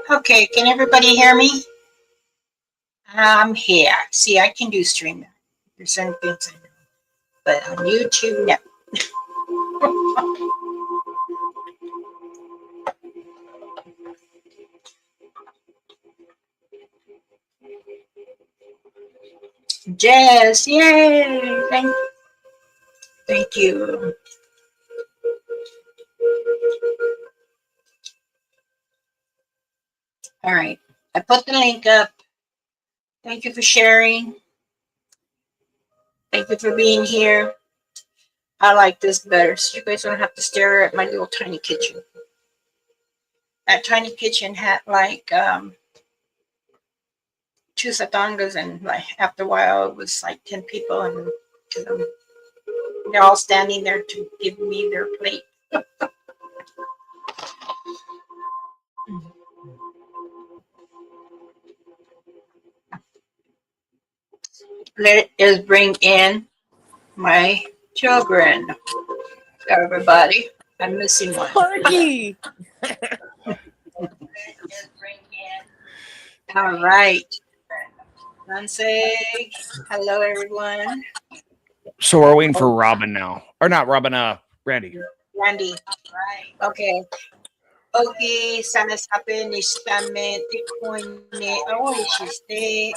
Okay, can everybody hear me? I'm here. See, I can do streaming. There's certain things I know, but on YouTube, no. Jess, yay! Thank you. All right, I put the link up. Thank you for sharing. Thank you for being here. I like this better, so you guys don't have to stare at my little tiny kitchen. That tiny kitchen had like 2 satangas, and like after a while it was like 10 people, and they're all standing there to give me their plate. Let us bring in my children. Everybody, I'm missing one. Porky! All right. Nancy, hello everyone. So we're waiting for Robin now. Or not Robin, Randy. Randy. Okay. Okay, sana sabi ni Stame Tikone Aoishiste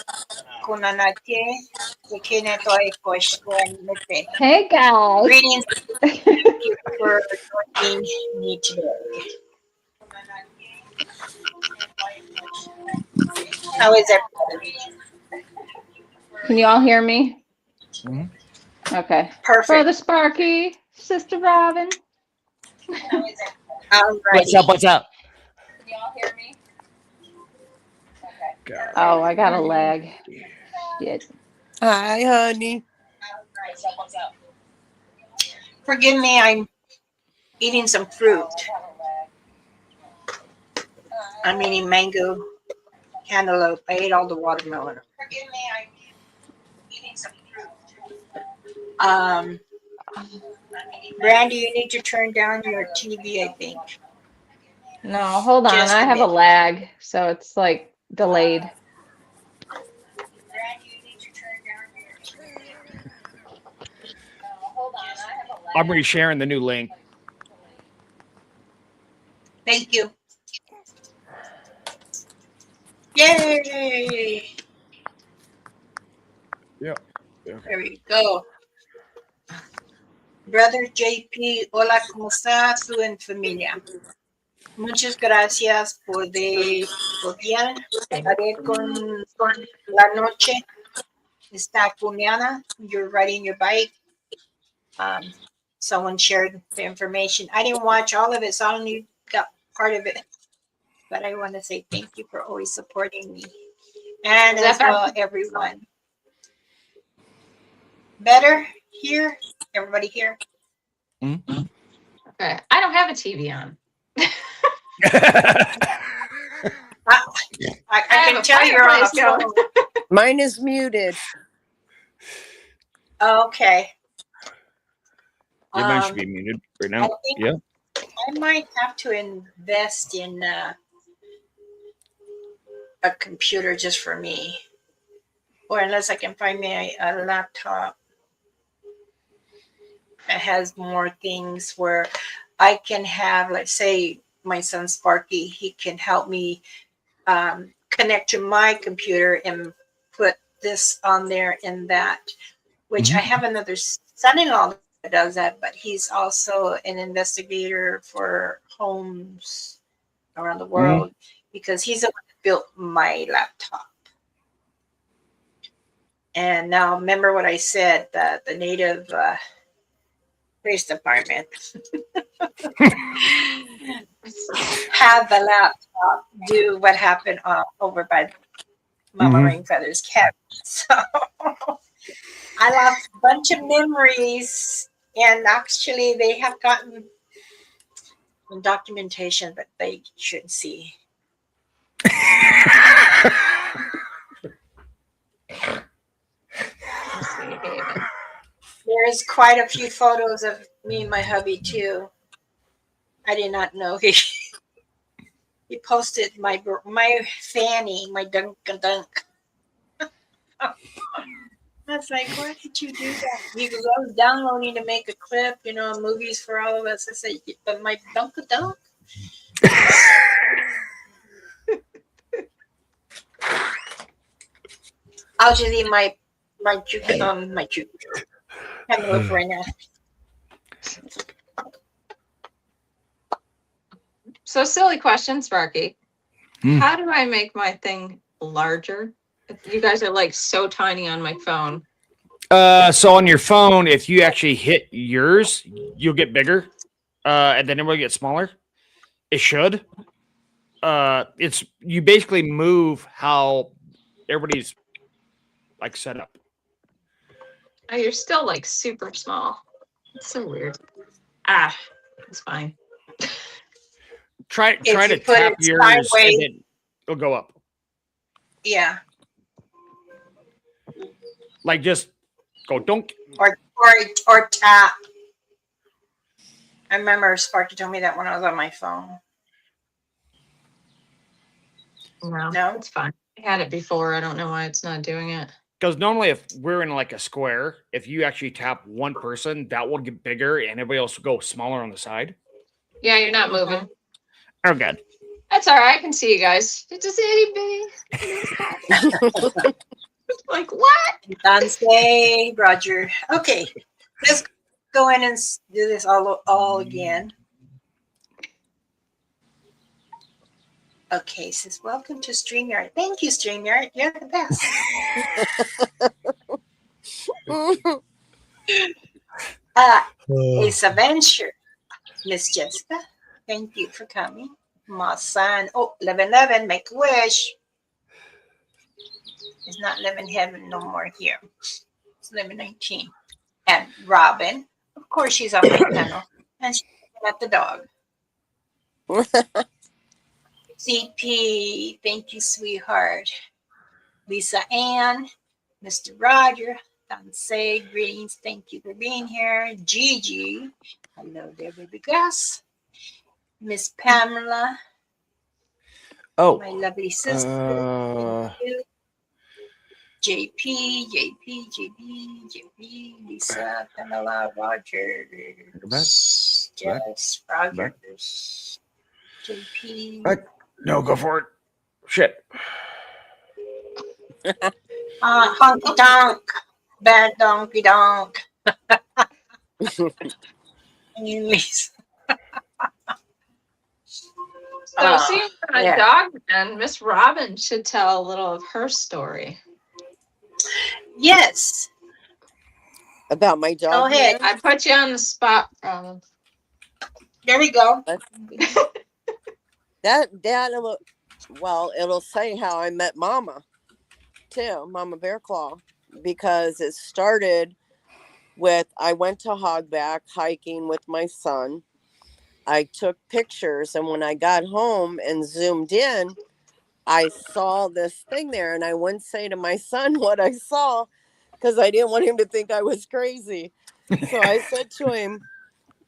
Kunanake Kineto Koshkonete. Hey guys. Greetings. Thank you for joining me today. How is everybody? Can you all hear me? Mm-hmm. Okay. Perfect. Brother Sparky, Sister Robin. What's up? What's up? Can you all hear me? Okay. Oh, I got a lag. Shit. Hi, honey. Forgive me, I'm eating some fruit. I'm eating mango, cantaloupe. I ate all the watermelon. Forgive me, I'm eating some fruit. Brandy, you need to turn down your TV, I think. No, hold on. Just I a have a bit. lag, so it's like delayed. Brandy, you need to turn down your TV. Hold on, I have a lag. I'm resharing the new link. Thank you. Yay! Yep. There we go. Brother JP, hola, ¿cómo está tú en familia? Muchas gracias por apoyar. Estaré con la noche. Está cuñada. You're riding your bike. Someone shared the information. I didn't watch all of it, so I only got part of it. But I want to say thank you for always supporting me. And as well, everyone. Better here? Everybody here? Mm-hmm. Okay. I don't have a TV on. I can tell you're on a phone. Mine is muted. Okay. Yeah, mine should be muted right now. Yeah. I might have to invest in a computer just for me. Or unless I can find me a laptop that has more things where I can have, like, say, my son Sparky, he can help me connect to my computer and put this on there and that, which I have another son-in-law that does that, but he's also an investigator for homes around the world because he's the one that built my laptop. And now remember what I said, that the Native Police Department have the laptop do what happened over by Mama Rainfeather's cabin. So I lost a bunch of memories, and actually they have gotten documentation, but they shouldn't see. There's quite a few photos of me and my hubby too. I did not know he He posted my fanny, my dunk. I was like, why did you do that? He goes, I was downloading to make a clip, movies for all of us. I said, but my dunk. I'll just eat my juke. Can't look right now. So silly question, Sparky. Hmm. How do I make my thing larger? You guys are like so tiny on my phone. So on your phone, if you actually hit yours, you'll get bigger, and then it will get smaller. It should. It's you basically move how everybody's like set up. Oh, you're still like super small. It's so weird. Ah, it's fine. Try If to you put tap it yours, and sideways- then it'll go up. Yeah. Like just go donk. Or tap. I remember Sparky told me that when I was on my phone. No? It's fine. I had it before. I don't know why it's not doing it. Because normally, if we're in like a square, if you actually tap one person, that will get bigger, and everybody else will go smaller on the side. Yeah, you're not moving. Oh, good. That's all right. I can see you guys. It's just itty bitty. Like what? Danse, Roger. Okay, let's go in and do this all again. Okay, says welcome to StreamYard. Thank you, StreamYard. You're the best. It's a venture. Miss Jessica, thank you for coming. My son, 1111, make a wish. It's not 11 heaven no more here. It's 1119. And Robin, of course, she's on my panel. And she's at the dog. CP, thank you, sweetheart. Lisa Ann, Mr. Roger, Danse, greetings, thank you for being here. Gigi, hello there, baby Gus. Miss Pamela, Oh, my lovely sister. Thank you. JP, Lisa, Pamela, Roger, Jess, Roger, JP. Right. No, go for it. Shit. Honky donk, bad donkey donk. Lisa. So seeing on yeah. Dogman, Miss Robin should tell a little of her story. Yes. About my dog. Go ahead. I put you on the spot, Robin. There we go. It'll say how I met Mama too, Mama Bear Claw, because it started with I went to Hogback hiking with my son. I took pictures, and when I got home and zoomed in, I saw this thing there, and I wouldn't say to my son what I saw because I didn't want him to think I was crazy. So I said to him,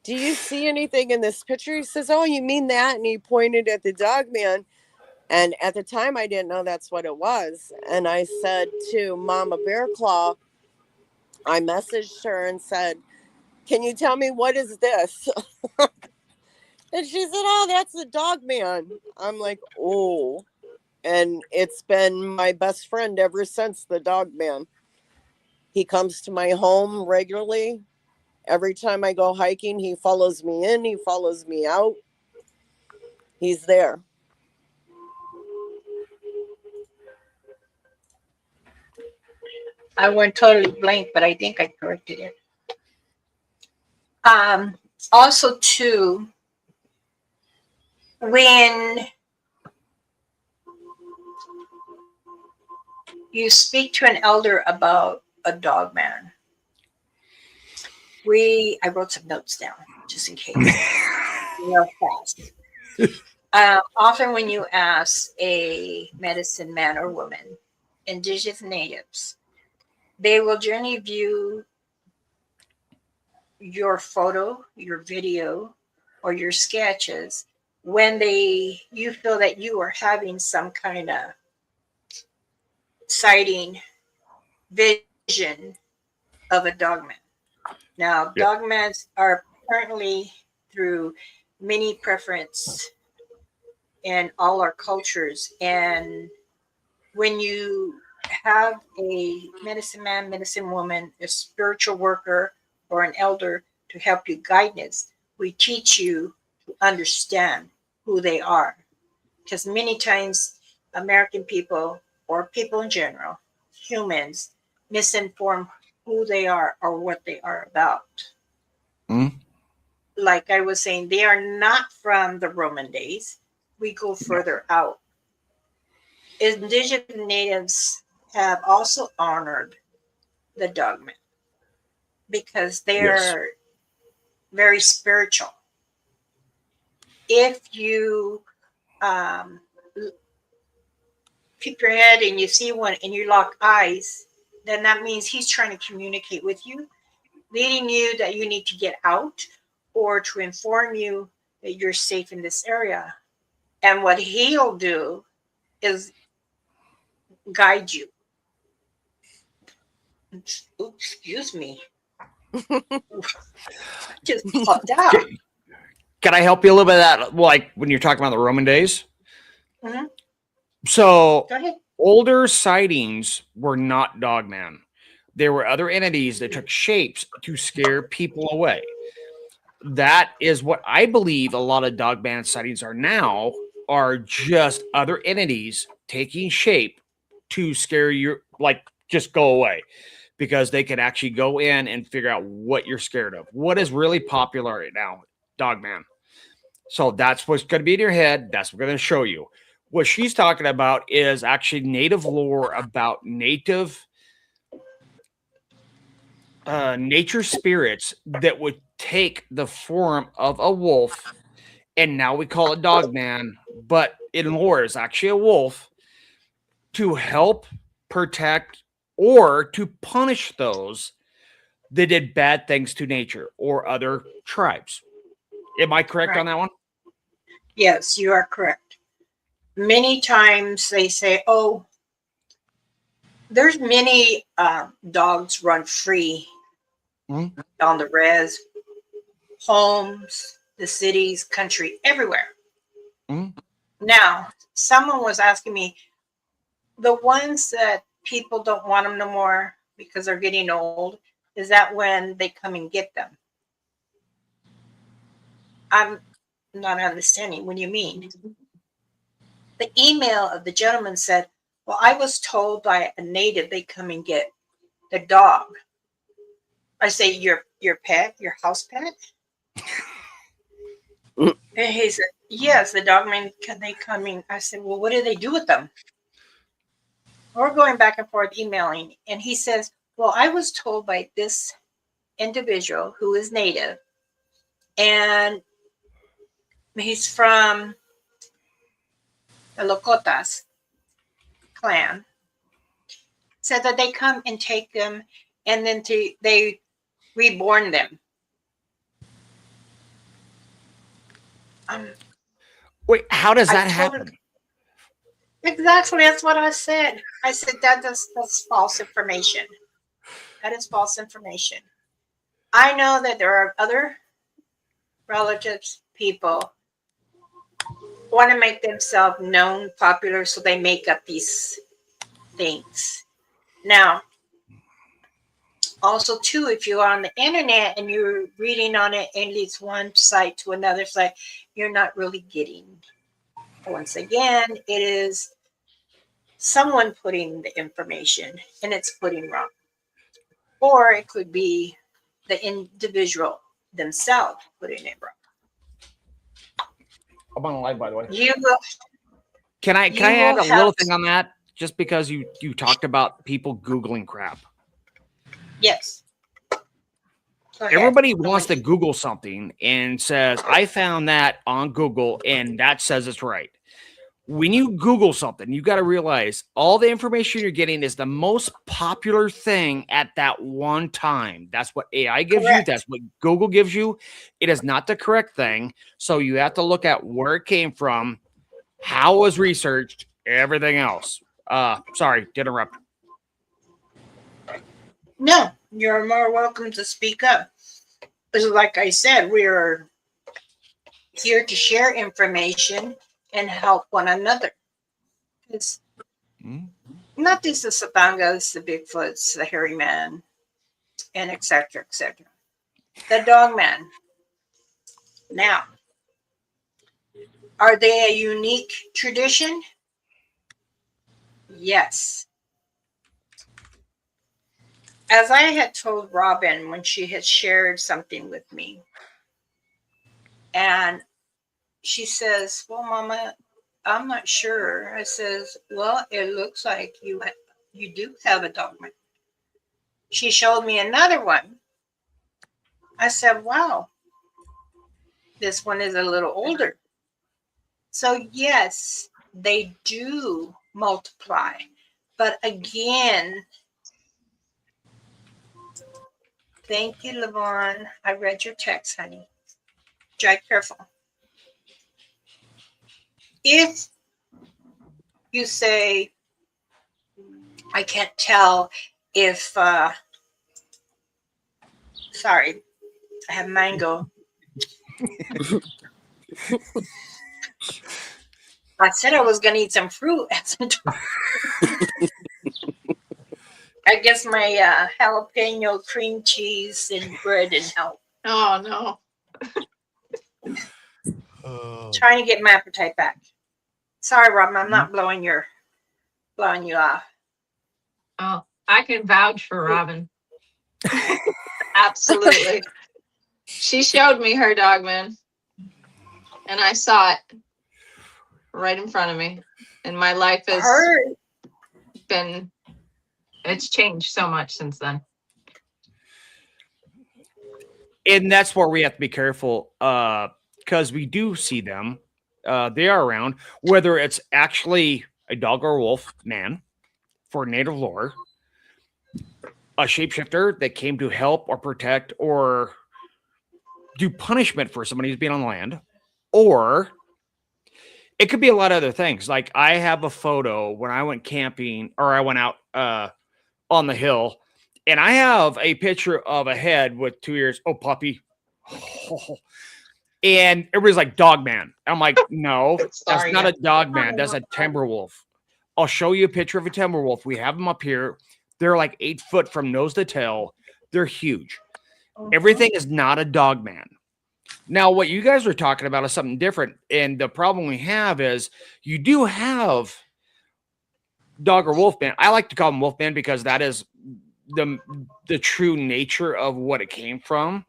do you see anything in this picture? He says, oh, you mean that? And he pointed at the Dogman. And at the time, I didn't know that's what it was. And I said to Mama Bear Claw, I messaged her and said, can you tell me what is this? And she said, oh, that's the Dogman. I'm like, oh. And it's been my best friend ever since, the Dogman. He comes to my home regularly. Every time I go hiking, he follows me in. He follows me out. He's there. I went totally blank, but I think I corrected it. Also, too, when you speak to an elder about a dog man, I wrote some notes down just in case. Real fast. Often when you ask a medicine man or woman, indigenous natives, they will generally view your photo, your video, or your sketches when you feel that you are having some kind of sighting, vision of a dogman. Now, Yeah. dogmans are currently through many preference in all our cultures. And when you have a medicine man, medicine woman, a spiritual worker, or an elder to help you guidance, we teach you to understand who they are. Because many times American people or people in general, humans, misinform who they are or what they are about. Mm. Like I was saying, they are not from the Roman days. We go further out. Indigenous natives have also honored the dogman because Yes. they're very spiritual. If you um, keep your head and you see one and you lock eyes, then that means he's trying to communicate with you, leading you that you need to get out or to inform you that you're safe in this area. And what he'll do is guide you. Oops, excuse me. Just popped out. Can I help you a little bit of that? Like when you're talking about the Roman days? Mhm. So Go ahead. older sightings were not dogman. There were other entities that took shapes to scare people away. That is what I believe a lot of dogman sightings are now, are just other entities taking shape to scare you, like just go away, because they can actually go in and figure out what you're scared of. What is really popular right now? Dogman. So that's what's going to be in your head. That's what we're going to show you. What she's talking about is actually native lore about native nature spirits that would take the form of a wolf, and now we call it dogman, but in lore is actually a wolf, to help protect or to punish those that did bad things to nature or other tribes. Am I correct Right. on that one? Yes, you are correct. Many times they say, oh, there's many dogs run free Mhm. on the res, homes, the cities, country, everywhere. Mhm. Now, someone was asking me, the ones that people don't want them no more because they're getting old, is that when they come and get them? I'm not understanding. What do you mean? The email of the gentleman said, well, I was told by a native they come and get the dog. I say, your pet, your house pet? Mm. And he said, yes, the dogman, can they come in? I said, well, what do they do with them? We're going back and forth emailing. And he says, well, I was told by this individual who is native, and he's from the Lakotas clan, said that they come and take them and then they reborn them. Wait, how does I that told her happen? exactly, that's what I said. I said that's false information. That is false information. I know that there are other relatives, people want to make themselves known, popular, so they make up these things. Now, also too, if you're on the internet and you're reading on it and it's one site to another site, you're not really getting. Once again, it is someone putting the information and it's putting wrong. Or it could be the individual themselves putting it wrong. I'm on live, by the way. You will Can I you add will a little have thing on that? Just because you talked about people Googling crap. yes. Go ahead. Everybody I'm wants to listening. Google something and says, I found that on Google and that says it's right. when you Google something, you got to realize all the information you're getting is the most popular thing at that one time. That's what AI gives you. Correct. That's what Google gives you. It is not the correct thing. So you have to look at where it came from, how it was researched, everything else. Sorry, to interrupt. No, you're more welcome to speak up. Because like I said, we are here to share information and help one another. It's not just the Sapangas, the Bigfoots, the hairy man, and etc., etc. The Dogman. Now, are they a unique tradition? Yes. As I had told Robin when she had shared something with me, and she says, well, Mama, I'm not sure. I says, well, it looks like you do have a dogman. She showed me another one. I said, wow, this one is a little older. So yes, they do multiply. But again, thank you, Lavon. I read your text, honey. Drive careful. If you say, I can't tell if, sorry, I have mango. I said I was going to eat some fruit. I guess my jalapeno cream cheese and bread didn't help. Oh no. Trying to get my appetite back. Sorry, Robin, I'm not blowing you off. Oh, I can vouch for Robin. Absolutely. She showed me her dogman, and I saw it right in front of me. And my life has it's changed so much since then. And that's where we have to be careful, because we do see them. They are around, whether it's actually a dog or a wolf man for native lore, a shapeshifter that came to help or protect or do punishment for somebody who's been on land, or it could be a lot of other things. Like I have a photo when I went camping or I went out on the hill, and I have a picture of a head with 2 ears. Oh, puppy. Oh. And everybody's like, Dogman. I'm like, no, that's not a Dogman. That's a timber wolf. I'll show you a picture of a timber wolf. We have them up here. They're like 8 foot from nose to tail. They're huge. Everything is not a Dogman. Now, what you guys are talking about is something different. And the problem we have is you do have dog or wolf man. I like to call them wolf man because that is the true nature of what it came from.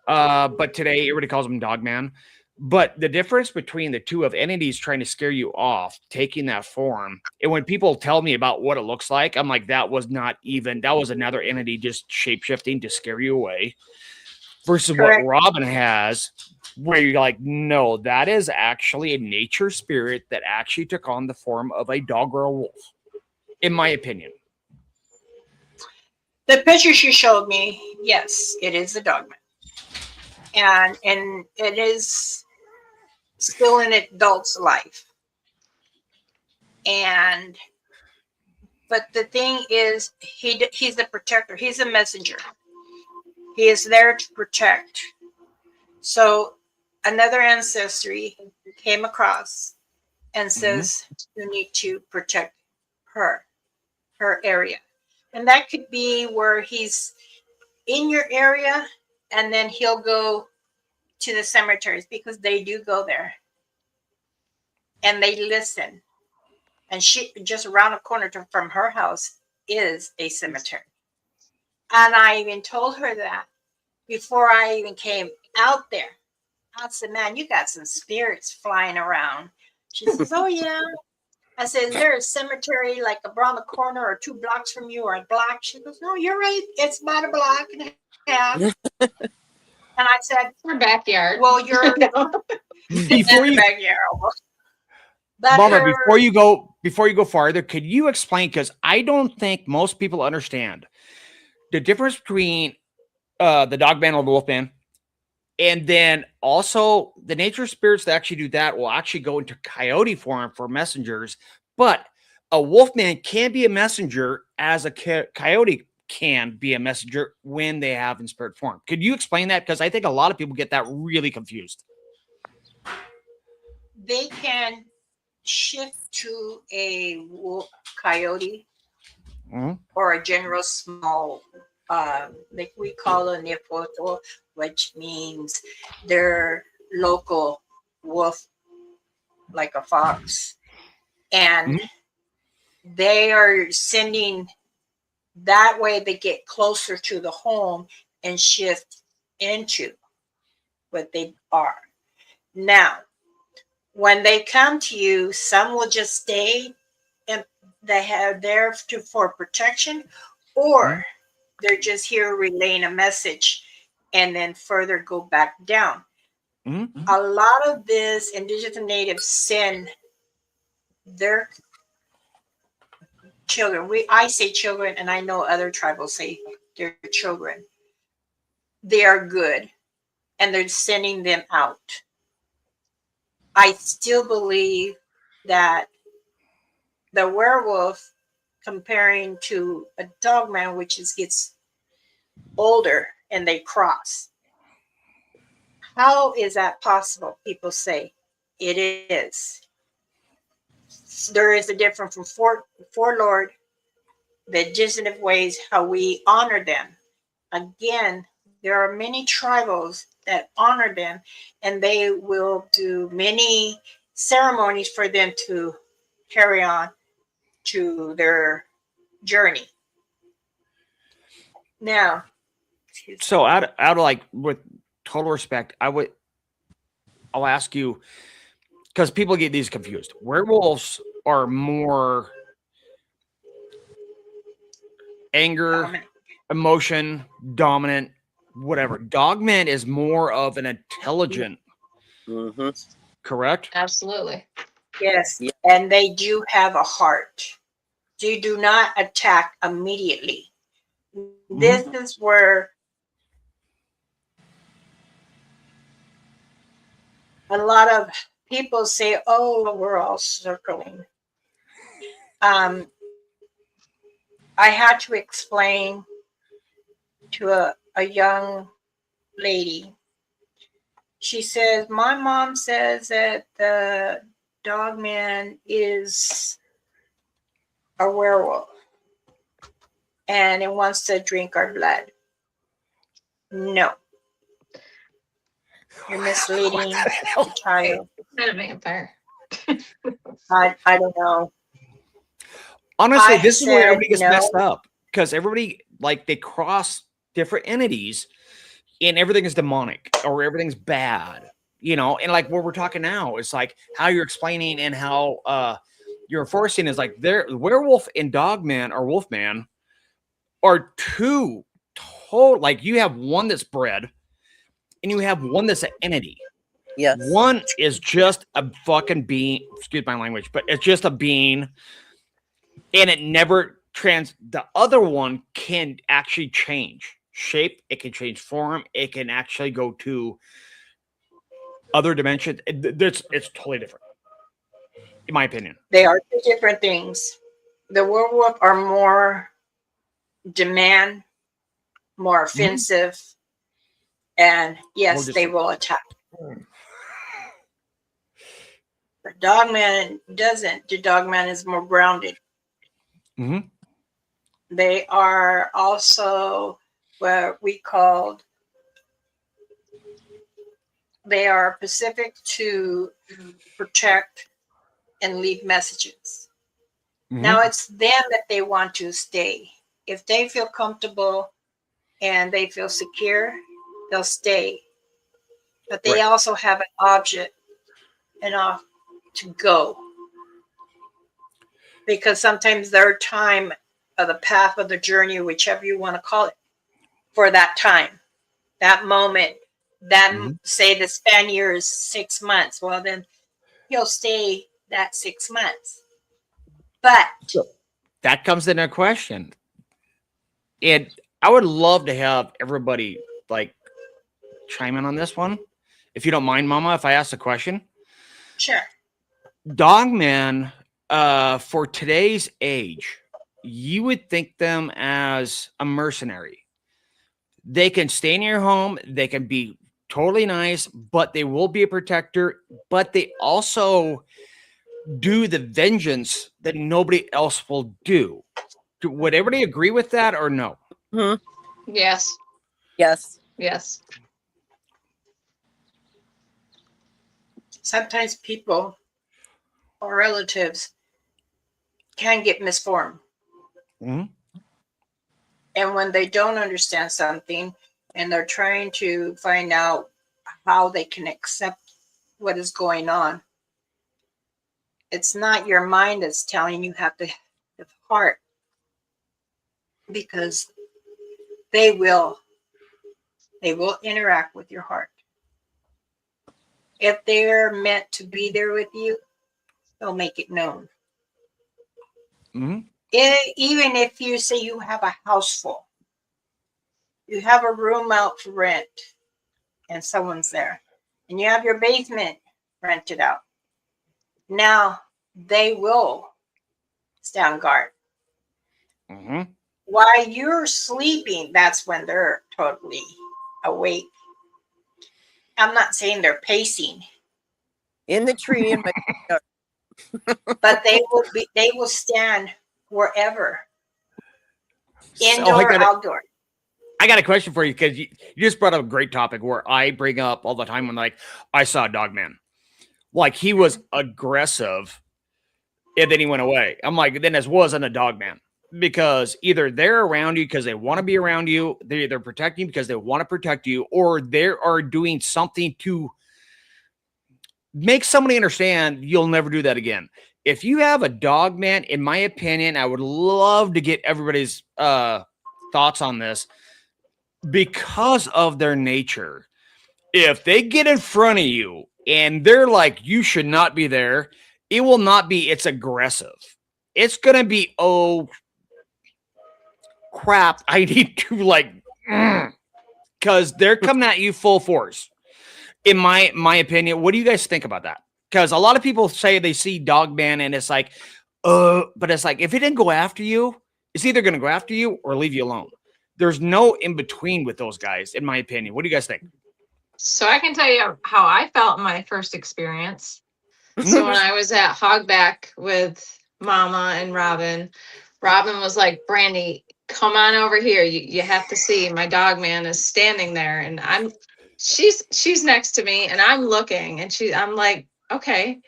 But today everybody calls them Dogman. But the difference between the two of entities trying to scare you off, taking that form, and when people tell me about what it looks like, I'm like, that was another entity just shape-shifting to scare you away. Versus Correct. what Robin has, where you're like, no, that is actually a nature spirit that actually took on the form of a dog or a wolf, in my opinion. The picture she showed me, yes, it is the Dogman. And it is still in adult's life. But the thing is, he's the protector. He's a messenger. He is there to protect. So another ancestry came across and says, you need to protect her area. And that could be where he's in your area, and then he'll go to the cemeteries because they do go there. And they listen. And she just around the corner from her house is a cemetery. And I even told her that before I even came out there. I said, man, you got some spirits flying around. She says, oh, yeah. I said, is there a cemetery like around the corner or 2 blocks from you or a block? She goes, no, you're right. It's about a block and a half. And I said, Our backyard. well, you're in the backyard. But Mama, her, before you go farther, could you explain? Because I don't think most people understand the difference between the dogman or the wolfman, and then also the nature spirits that actually do that will actually go into coyote form for messengers. But a wolfman can be a messenger as a coyote can be a messenger when they have in spirit form. Could you explain that? Because I think a lot of people get that really confused. they can shift to a coyote Mhm. or a general small, like we call a nipoto, which means they're local wolf, like a fox. And they are sending, that way they get closer to the home and shift into what they are. Now, when they come to you, some will just stay and they have there for protection, or they're just here relaying a message and then further go back down. Mhm. A lot of this indigenous natives send their children. I say children, and I know other tribals say their children. They are good, and they're sending them out. I still believe that the werewolf, comparing to a dogman, which gets older and they cross. How is that possible? People say it is. There is a difference from Lord, the indigenous ways, how we honor them. Again, there are many tribals that honor them, and they will do many ceremonies for them to carry on to their journey. Now, So out of like, with total respect, I'll ask you, because people get these confused. Werewolves are more anger, dominant. emotion, dominant, whatever. Dogman is more of an intelligent, Mm-hmm. correct? Absolutely. Yes, Yeah. and they do have a heart. They do not attack immediately. This is where a lot of people say, "Oh, we're all circling." I had to explain to a young lady. She says, "My mom says that the dogman is a werewolf and it wants to drink our blood." No, you're misleading the child. Not a vampire. I don't know. Honestly, I this is where said everybody gets no. messed up, because everybody, like, they cross different entities and everything is demonic or everything's bad, you know. And like what we're talking now is like how you're explaining and how you're enforcing is like there, werewolf and dogman or wolfman are two total, like you have one that's bred and you have one that's an entity. Yes. One is just a fucking being, excuse my language, but it's just a being, and it never the other one can actually change shape, it can change form, it can actually go to other dimensions. It's totally different, in my opinion. They are two different things. The werewolf are more demand, more offensive, and yes, they will attack. The dogman doesn't. The dogman is more grounded. Mhm. They are also what we called, they are specific to protect and leave messages. Now it's them that they want to stay. If they feel comfortable and they feel secure, they'll stay. But they Right. also have an object enough to go. Because sometimes their time of the path of the journey, whichever you want to call it, for that time, that moment, that say the span year is 6 months. Well, then he'll stay that 6 months. But That comes into question. And I would love to have everybody like chime in on this one. If you don't mind, Mama, if I ask a question. sure. Dogman, for today's age, you would think them as a mercenary. They can stay in your home. They can be totally nice, but they will be a protector. But they also do the vengeance that nobody else will do. Would everybody agree with that or no? Yes. Yes. Yes. Sometimes people or relatives can get misformed. Mhm. And when they don't understand something and they're trying to find out how they can accept what is going on, it's not your mind that's telling you have to have heart, because they will interact with your heart. If they're meant to be there with you, they'll make it known. Mhm. Even if you say you have a house full, you have a room out for rent and someone's there, and you have your basement rented out, now they will stand guard. Mhm. While you're sleeping, that's when they're totally awake. I'm not saying they're pacing, In the tree in my but they will stand wherever, So indoor, outdoor. I got a question for you, because you just brought up a great topic where I bring up all the time when like I saw Dogman. Like he was aggressive and then he went away. I'm like, then this wasn't a Dogman, because either they're around you because they want to be around you, they're either protecting you because they want to protect you, or they are doing something to make somebody understand you'll never do that again. If you have a Dogman, in my opinion, I would love to get everybody's thoughts on this because of their nature. If they get in front of you and they're like, you should not be there, it will not be, it's aggressive. It's going to be, oh, crap, I need to like, because they're coming at you full force. In my opinion, what do you guys think about that? Because a lot of people say they see Dogman and it's like, but it's like, if it didn't go after you, it's either going to go after you or leave you alone. There's no in between with those guys, in my opinion. What do you guys think? So I can tell you how I felt in my first experience. So when I was at Hogback with Mama and Robin, Robin was like, Brandy, come on over here. You have to see my Dogman is standing there, and she's next to me and I'm looking, and I'm like, okay.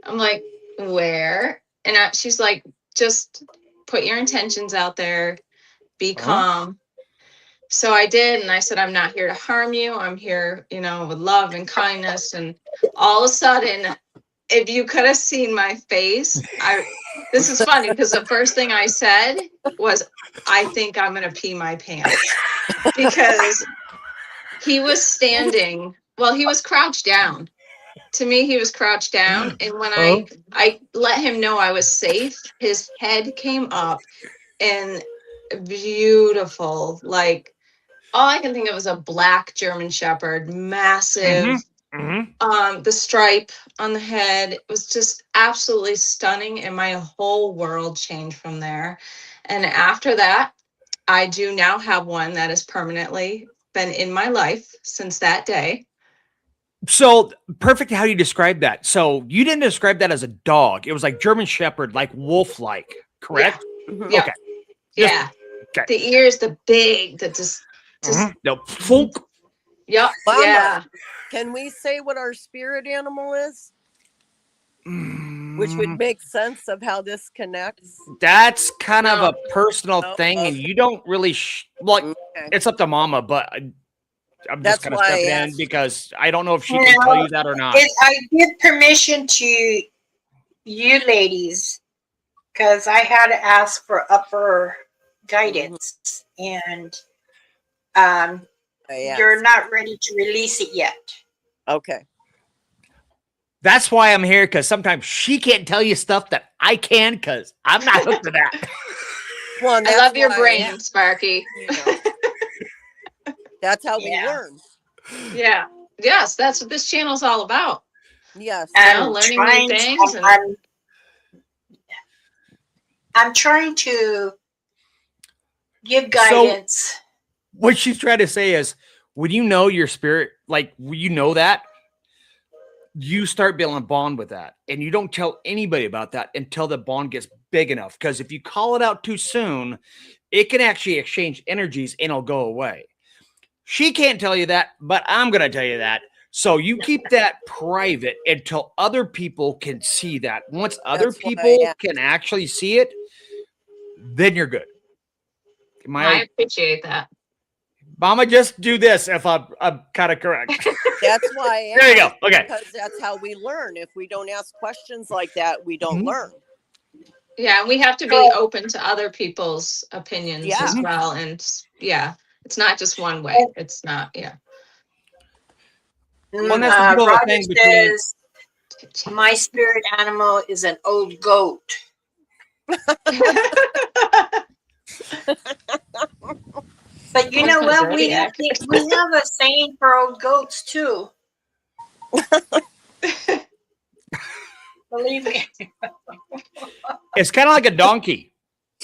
I'm like, where? And she's like, just put your intentions out there, be calm. So I did, and I said, I'm not here to harm you. I'm here, with love and kindness. And all of a sudden, if you could have seen my face, this is funny because the first thing I said was, I think I'm gonna pee my pants, because he was standing, well, he was crouched down. To me, he was crouched down, and when I let him know I was safe, his head came up and beautiful, like all I can think of was a black German Shepherd, massive. The stripe on the head was just absolutely stunning, and my whole world changed from there. And after that, I do now have one that has permanently been in my life since that day. So perfect how you described that. So you didn't describe that as a dog. It was like German Shepherd, like wolf-like, correct? Yeah. Okay. Yeah. Okay. The ears, the big, the just no folk. Yep. Mama, Yeah. can we say what our spirit animal is? Which would make sense of how this connects. That's kind of a personal thing, okay. and you don't really it's up to Mama, but I'm just kind of stepping in because I don't know if she can tell you that or not. I give permission to you ladies, because I had to ask for upper guidance, and you're not ready to release it yet. Okay. That's why I'm here, because sometimes she can't tell you stuff that I can, because I'm not hooked to that. Well, and I that's love your why, brain, Sparky. you know, that's how we Yeah. learn. Yeah. Yes, that's what this channel's all about. Yes. know, learning new things and- I'm trying to give So- guidance. What she's trying to say is, when you know your spirit, like you know that, you start building a bond with that, and you don't tell anybody about that until the bond gets big enough. Because if you call it out too soon, it can actually exchange energies and it'll go away. She can't tell you that, but I'm going to tell you that. So you keep that private until other people can see that. Once other That's why I people asked. can actually see it, then you're good. I appreciate that. Mama, just do this if I'm kind of correct. That's why I There you go. asked, Okay. because that's how we learn. If we don't ask questions like that, we don't Mhm. learn. Yeah, and we have to be open to other people's opinions Yeah. as well. And yeah, it's not just one way. It's not, yeah. Well, that's the beautiful Roger thing between- says, my spirit animal is an old goat. But you know what? Very We have a saying for old goats too. Believe me. It's kind of like a donkey.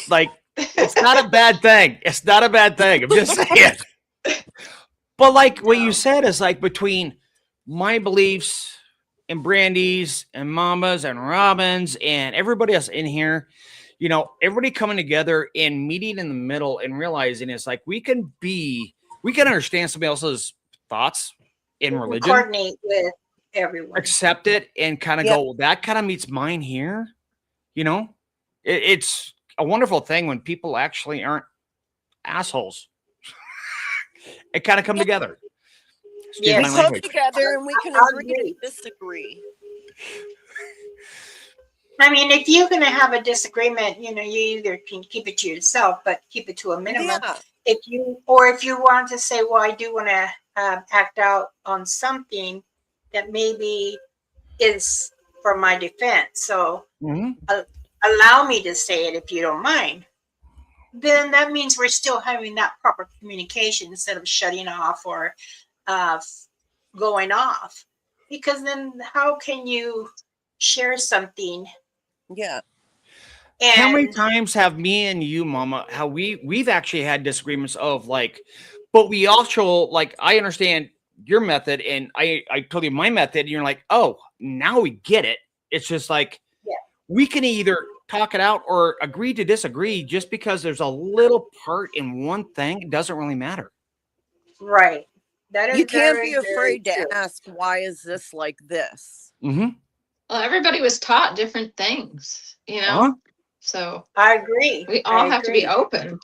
Like, it's not a bad thing. It's not a bad thing. I'm just saying. But like what you said is like between my beliefs and Brandy's and Mama's and Robin's and everybody else in here, you know, everybody coming together and meeting in the middle and realizing it's like we can understand somebody else's thoughts in religion, Coordinate with everyone. accept it, and kind of Yep. go, well, that kind of meets mine here. You know, it's a wonderful thing when people actually aren't assholes. It kind of come together. Excuse Yes. my We come language. together and we can I agree agree. to disagree. I mean, if you're going to have a disagreement, you know, you either can keep it to yourself, but keep it to a minimum. Yeah. If you want to say, well, I do want to act out on something that maybe is for my defense. So Mhm. allow me to say it if you don't mind. Then that means we're still having that proper communication instead of shutting off or going off. Because then how can you share something? Yeah. And How many times have me and you, Mama, how we've actually had disagreements of like, but we also like, I understand your method and I told you my method and you're like, oh, now we get it. It's just like, Yeah. we can either talk it out or agree to disagree. Just because there's a little part in one thing, it doesn't really matter. right. That is You can't very, be very afraid true. to ask, why is this like this? Mm-hmm. Well, everybody was taught different things, you know? Uh-huh. So I agree. we all I have to be agree. open.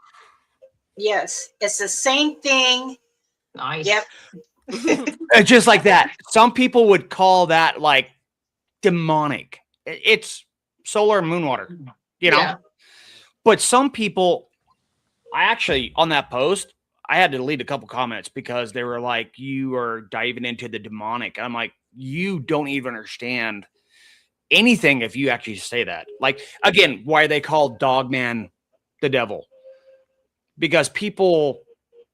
Yes, it's the same thing. Nice. Yep. It's just like that. Some people would call that like demonic. It's solar and moon water, you know? Yeah. But some people, I actually, on that post, I had to delete a couple comments because they were like, you are diving into the demonic. I'm like, you don't even understand anything if you actually say that. Like, again, why they call Dogman the devil. Because people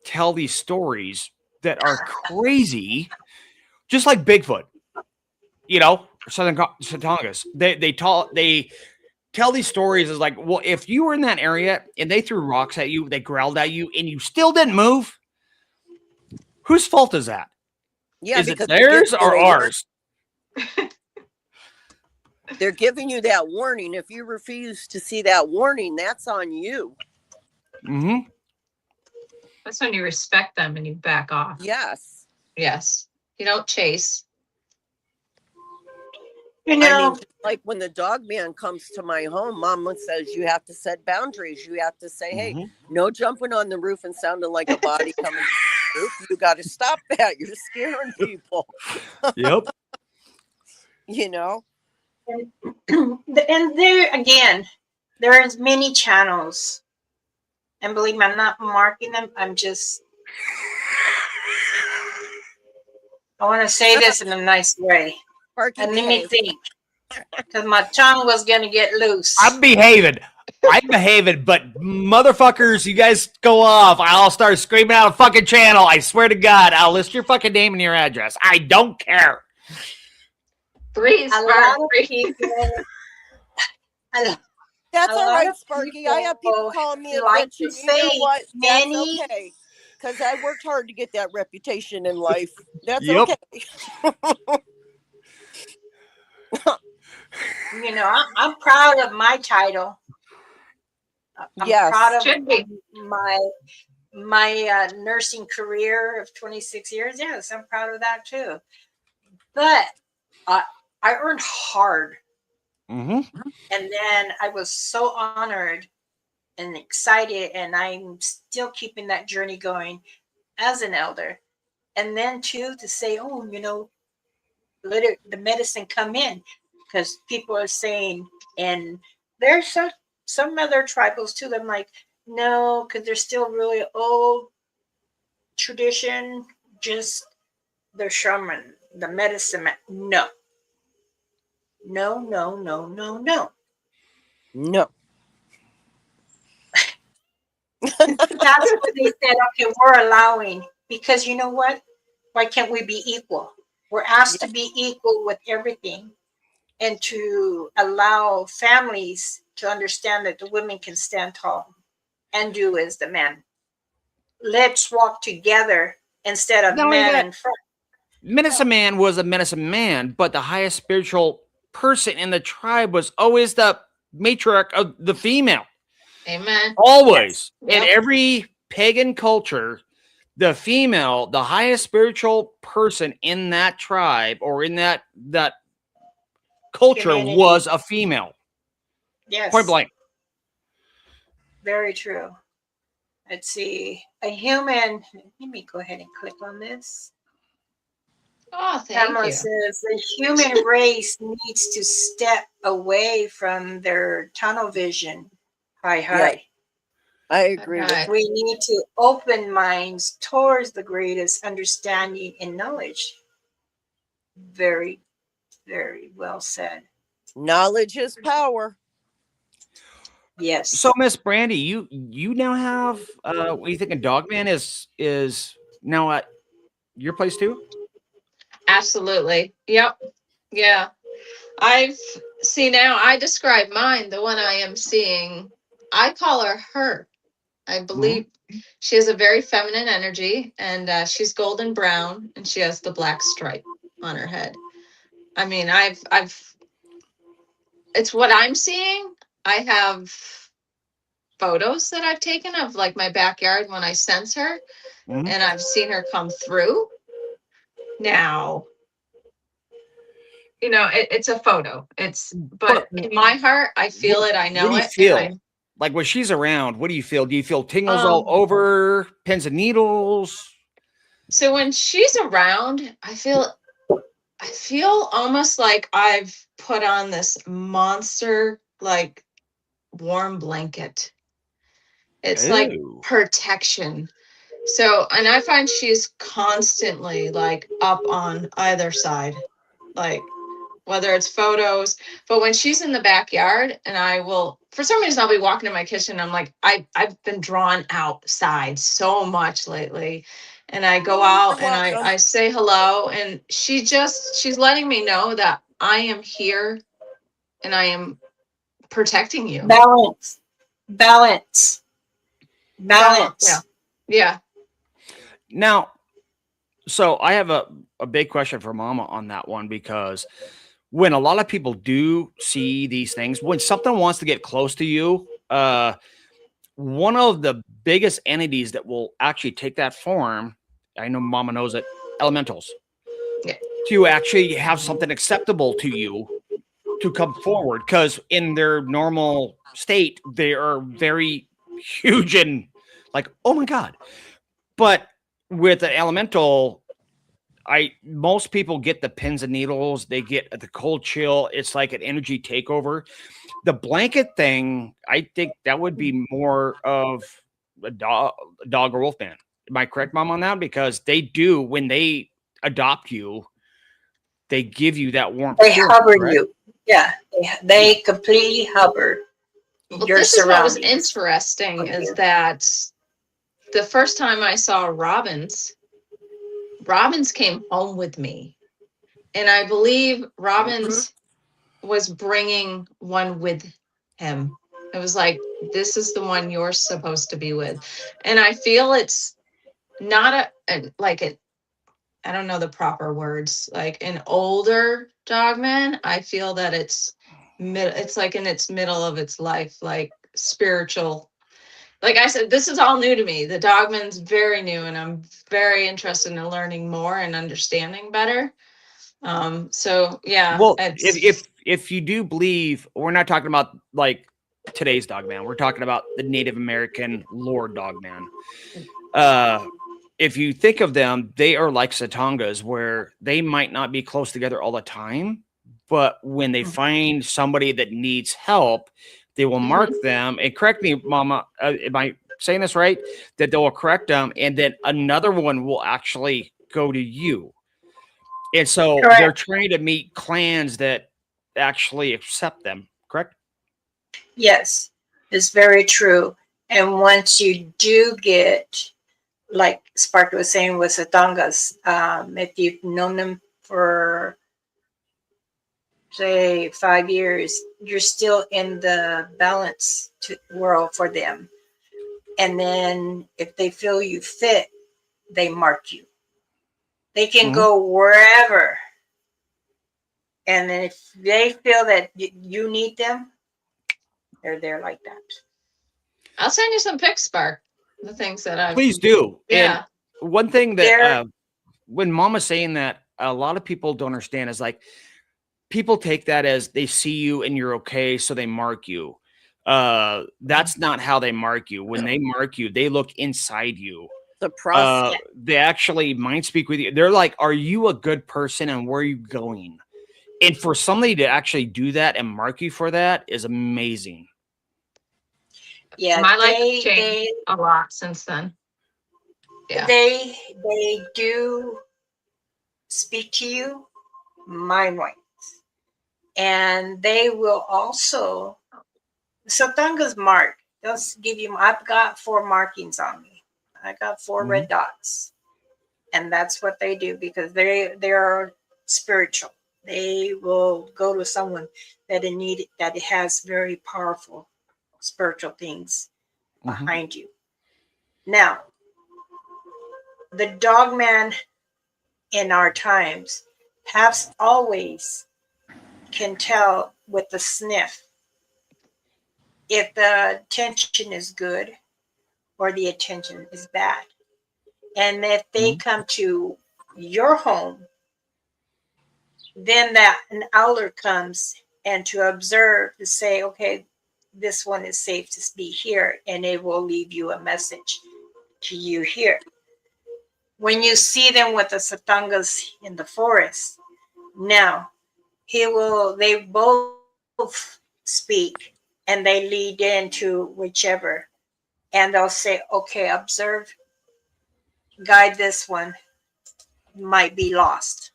tell these stories that are crazy, just like Bigfoot, you know, Southern Satongas. They tell these stories as like, well, if you were in that area and they threw rocks at you, they growled at you, and you still didn't move, whose fault is that? Yeah, Is it because theirs or ours? they're giving you that warning. If you refuse to see that warning, that's on you. Mm-hmm. That's when you respect them and you back off. Yes. Yes. You don't chase. You I know, mean, like when the dog man comes to my home, Mama says you have to set boundaries. You have to say, hey, no jumping on the roof and sounding like a body coming to the roof. You got to stop that. You're scaring people. Yep. You know? and there again, there's many channels. And believe me, I'm not marking them. I want to say this in a nice way. Sparky, And let me behave. think, because my tongue was gonna get loose. I'm behaving. I'm behaving, but motherfuckers, you guys go off. I'll start screaming out a fucking channel. I swear to God, I'll list your fucking name and your address. I don't care. Breathe, A lot Spark. of Breathe. people, a, That's a all lot right, of Sparky. I have people people calling me a like bitch, to and you know say what? That's many. okay. Because I worked hard to get that reputation in life. That's Yep. okay. You know, I'm proud of my title. I'm Yes. proud of Should be. my nursing career of 26 years. Yes, I'm proud of that too. But I earned hard, Mm-hmm. and then I was so honored and excited, and I'm still keeping that journey going as an elder. And then too to say, oh, you know, let the medicine come in, because people are saying, and there's some other tribals too. I'm like, no, because they're still really old tradition. Just the shaman, the medicine man. No, no, no, no, no, no. No. That's what they said. Okay, we're allowing, because you know what? Why can't we be equal? We're asked to be equal with everything, and to allow families to understand that the women can stand tall and do as the men. Let's walk together instead of Not only men that, in front. medicine man was a medicine man, but the highest spiritual person in the tribe was always the matriarch of the female. Amen. Always. Yes. In Yep. every pagan culture, the female, the highest spiritual person in that tribe or in that culture Community. was a female. Yes, Point blank. very true. Let's see. A human, let me go ahead and click on this. Oh, thank Pamela you. says the human race needs to step away from their tunnel vision. Hi, hi. Yeah. I agree with Okay. We need to open minds towards the greatest understanding and knowledge. Very, very well said. knowledge is power. Yes. So, Miss Brandy, you now have what do you think? Dogman is now at your place too? Absolutely. Yep. Yeah. I've see now I describe mine, the one I am seeing. I call her her. I believe she has a very feminine energy, and she's golden brown, and she has the black stripe on her head. I mean, I've it's what I'm seeing. I have photos that I've taken of like my backyard when I sense her, Mhm. and I've seen her come through. Now, you know, it's a photo. But in my heart, I feel it. I know What do you it. feel? Like when she's around, what do you feel? Do you feel tingles all Um, over, pins and needles? So when she's around, I feel almost like I've put on this monster like warm blanket. It's like Ooh. protection. So, and I find she's constantly like up on either side, like whether it's photos, but when she's in the backyard and I will, for some reason, I'll be walking in my kitchen. I'm like, I've been drawn outside so much lately. And I go out and I say hello, and she's letting me know that I am here and I am protecting you. Balance. Balance. Balance. Yeah. Now, so I have a big question for Mama on that one, because when a lot of people do see these things, when something wants to get close to you, one of the biggest entities that will actually take that form, I know Mama knows it, elementals, Yeah. to actually have something acceptable to you to come forward, because in their normal state, they are very huge and like, oh my God. But with an elemental, most people get the pins and needles, they get the cold chill. It's like an energy takeover. The blanket thing, I think that would be more of a dog or wolf man. Am I correct, Mom, on that? Because they do, when they adopt you, they give you that warmth. They feeling, hover correct? you. Yeah, they completely hover Well, your this is what was surroundings. interesting of is you. that the first time I saw Robbins came home with me. And I believe Robbins was bringing one with him. It was like, this is the one you're supposed to be with. And I feel it's not I don't know the proper words, like an older dogman. I feel that it's like in its middle of its life, like spiritual. Like I said, this is all new to me. The dogman's very new, and I'm very interested in learning more and understanding better. So yeah, Well, it's if you do believe, we're not talking about like today's dogman. We're talking about the Native American lore dogman. If you think of them, they are like Satongas, where they might not be close together all the time, but when they find somebody that needs help, they will mark them. And correct me, Mama, am I saying this right? That they will correct them, and then another one will actually go to you. And so they're Correct. trying to meet clans that actually accept them, correct? Yes, it's very true. And once you do get, like Spark was saying with Satangas, if you've known them for, say, 5 years, you're still in the balance world for them. And then if they feel you fit, they mark you. They can go wherever. And then if they feel that you need them, they're there like that. I'll send you some pics, Spark. The things that I've Please do. Yeah. And one thing that They're- when Mama's saying that, a lot of people don't understand is like people take that as they see you and you're okay, so they mark you. That's not how they mark you. When they mark you, they look inside you. The process. They actually mind speak with you. They're like, are you a good person and where are you going? And for somebody to actually do that and mark you for that is amazing. Yeah, my life has changed a lot since then. Yeah. They do speak to you mind wise, and they will also. Satanga's mark. They'll give you. I've got 4 markings on me. I got 4 red dots, and that's what they do because they're spiritual. They will go to someone that that has very powerful spiritual things behind you. Now, the dogman in our times has always can tell with the sniff if the attention is good or the attention is bad. And if they come to your home, then an owler comes and to observe to say, okay, this one is safe to be here, and it will leave you a message to you here. When you see them with the Satangas in the forest, now they both speak and they lead into whichever, and they'll say, okay, observe, guide this one, might be lost.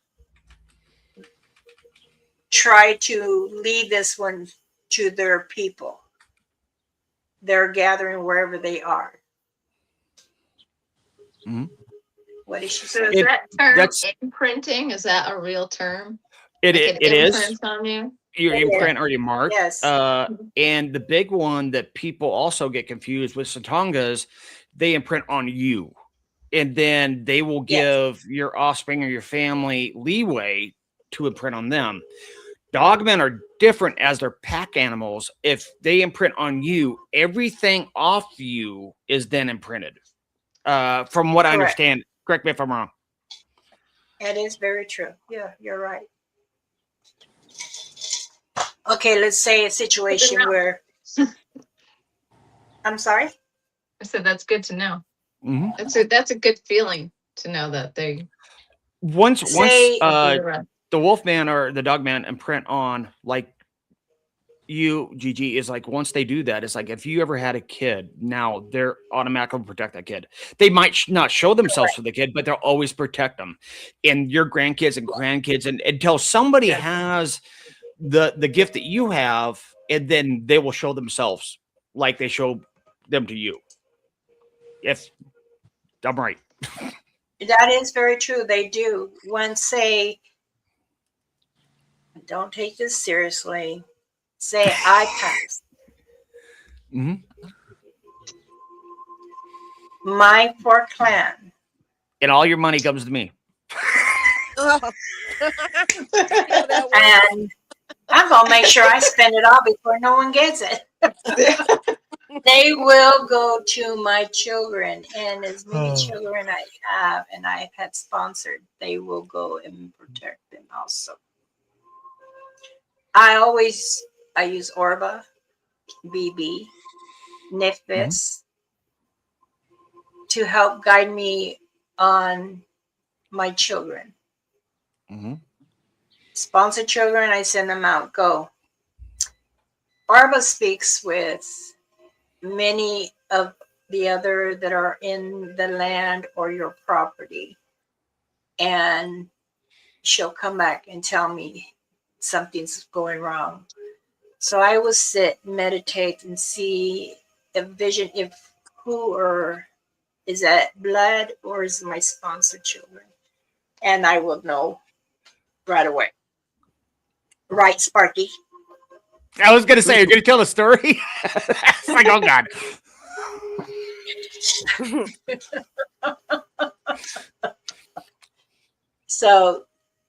Try to lead this one to their people. They're gathering wherever they are. What did she So say? is that term imprinting? Is that a real term? It is. Imprint on you? Your imprint or your mark. Yes. And the big one that people also get confused with Satongas, they imprint on you. And then they will give your offspring or your family leeway to imprint on them. Dogmen are different as they're pack animals. If they imprint on you, everything off you is then imprinted. From what I understand, correct me if I'm wrong. That is very true. Yeah, you're right. Okay, let's say a situation where I'm sorry. I said that's good to know. That's a good feeling to know that they once the Wolfman or the Dogman imprint on, like you, Gigi, is like once they do that, it's like if you ever had a kid, now they're automatically protect that kid. They might not show themselves for the kid, but they'll always protect them. And your grandkids and grandkids, and until somebody has the gift that you have, and then they will show themselves like they show them to you. If I'm right. That is very true. They do. When say, don't take this seriously, say I pass. Mm-hmm. My poor clan. And all your money comes to me. And I'm going to make sure I spend it all before no one gets it. They will go to my children, and as many children I have and I've had sponsored, they will go and protect them also. I use Orba, BB, Nifis to help guide me on my children. Mm-hmm. Sponsored children, I send them out. Go. Orba speaks with many of the other that are in the land or your property, and she'll come back and tell me something's going wrong. So I will sit, meditate, and see a vision if who or is that blood or is my sponsored children, and I will know right away. Right, Sparky? I was gonna say, you're gonna tell the story. It's like, oh god. So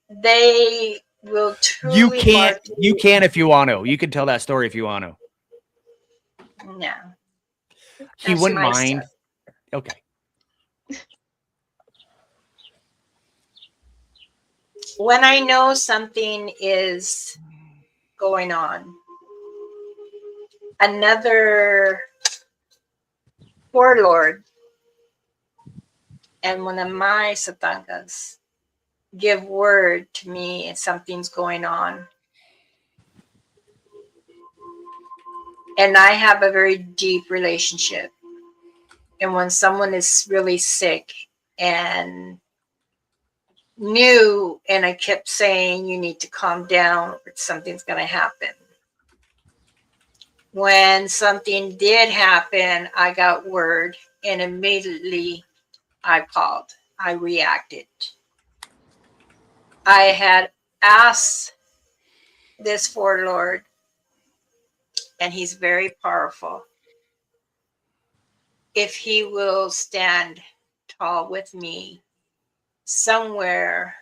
they will truly. You can if you want to. You can tell that story if you want to. No. He That's wouldn't my mind. stuff. Okay. When I know something is going on, another warlord and one of my satangas give word to me if something's going on. And I have a very deep relationship. And when someone is really sick and new, and I kept saying, you need to calm down or something's going to happen. When something did happen, I got word and immediately I called. I reacted. I had asked this warlord, and he's very powerful, if he will stand tall with me somewhere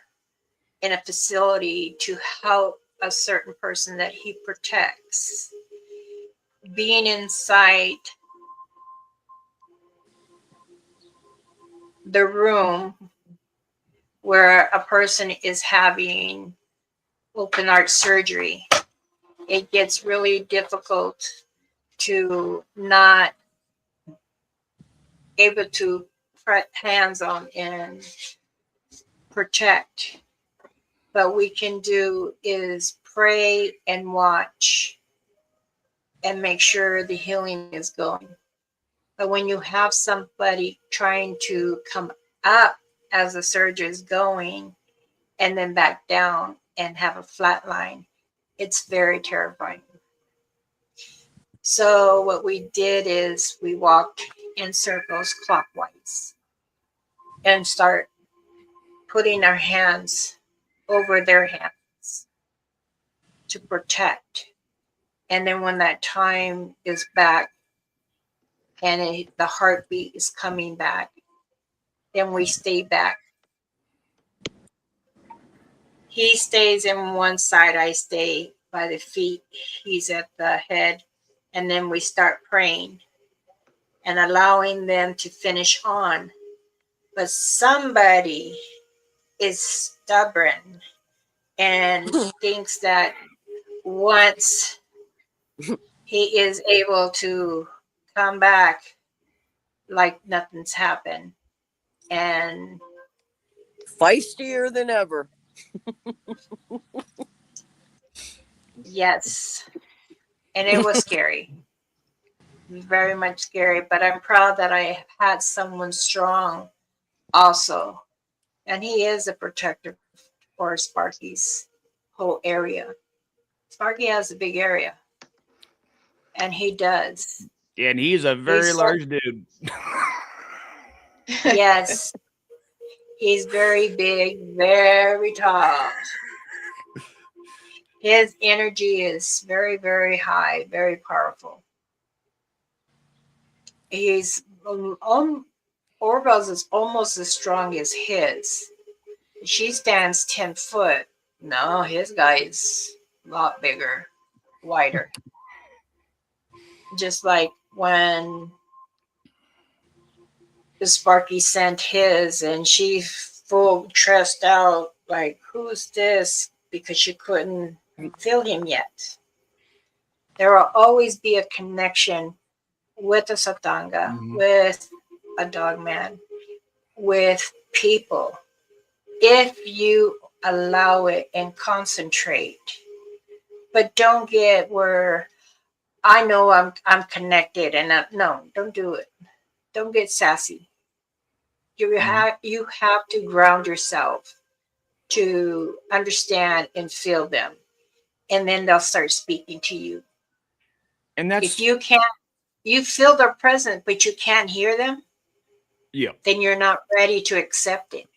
in a facility to help a certain person that he protects. Being inside the room where a person is having open heart surgery, it gets really difficult to not able to put hands on and protect. But we can do is pray and watch and make sure the healing is going. But when you have somebody trying to come up as the surgery is going and then back down and have a flat line, it's very terrifying. So what we did is we walked in circles clockwise and start putting our hands over their hands to protect. And then when that time is back and the heartbeat is coming back, then we stay back. He stays in one side, I stay by the feet, he's at the head, and then we start praying and allowing them to finish on. But somebody is stubborn and thinks that once he is able to come back like nothing's happened. And feistier than ever. yes. and it was scary, very much scary. But I'm proud that I had someone strong also, and he is a protector for Sparky's whole area. Sparky has a big area, and he does. And he's a very large dude. Yes, he's very big, very tall. His energy is very, very high, very powerful. He's Orville's is almost as strong as his. She stands 10 foot. No, his guy is a lot bigger, wider. Just like when Sparky sent his and she full stressed out, like, who's this? Because she couldn't feel him yet. There will always be a connection with a Satanga, with a dogman, with people, if you allow it and concentrate. But don't get where I know I'm connected and no, don't do it. Don't get sassy. You have to ground yourself to understand and feel them, and then they'll start speaking to you. And that's if you feel their presence but you can't hear them, then you're not ready to accept it.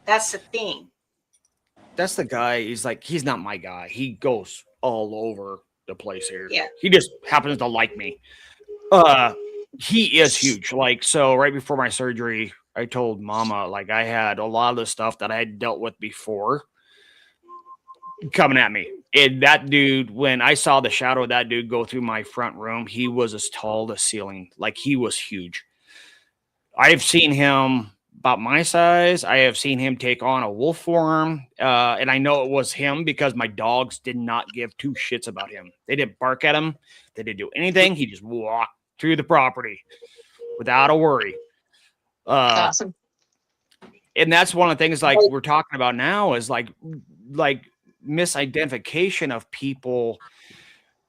That's the thing. That's the guy. He's not my guy. He goes all over the place here. Yeah. He just happens to like me. He is huge. Like, so right before my surgery, I told Mama, like, I had a lot of the stuff that I had dealt with before coming at me. And that dude, when I saw the shadow of that dude go through my front room, he was as tall as the ceiling. Like, he was huge. I've seen him about my size. I have seen him take on a wolf form. And I know it was him because my dogs did not give two shits about him. They didn't bark at him. They didn't do anything. He just walked through the property without a worry. Awesome. And that's one of the things like we're talking about now is like misidentification of people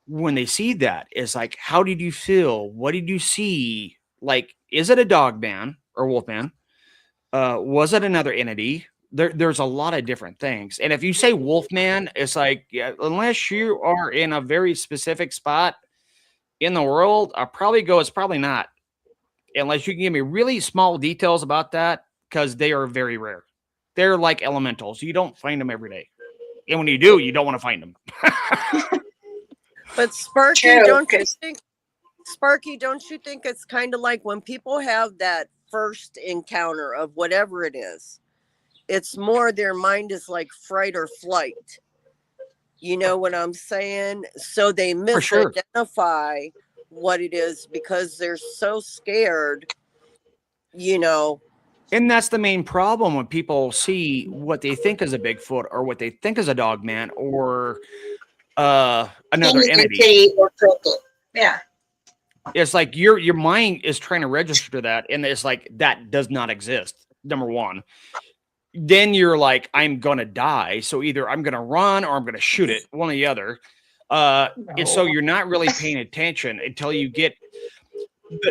when they see that is like, how did you feel? What did you see? Like, is it a dog man or wolf man? Was it another entity? There's a lot of different things. And if you say wolf man, it's like, yeah, unless you are in a very specific spot in the world, I'll probably go, it's probably not. Unless you can give me really small details about that, because they are very rare. They're like elementals. You don't find them every day. And when you do, you don't want to find them. But Sparky, True, don't you think it's kind of like when people have that first encounter of whatever it is, it's more their mind is like fright or flight. You know what I'm saying? So they misidentify what it is because they're so scared, you know. And that's the main problem when people see what they think is a Bigfoot or what they think is a dog man or another entity. Yeah. It's like your mind is trying to register to that, and it's like that does not exist. Number one. Then you're like, I'm gonna die. So either I'm gonna run or I'm gonna shoot it, one or the other. And so you're not really paying attention until you get.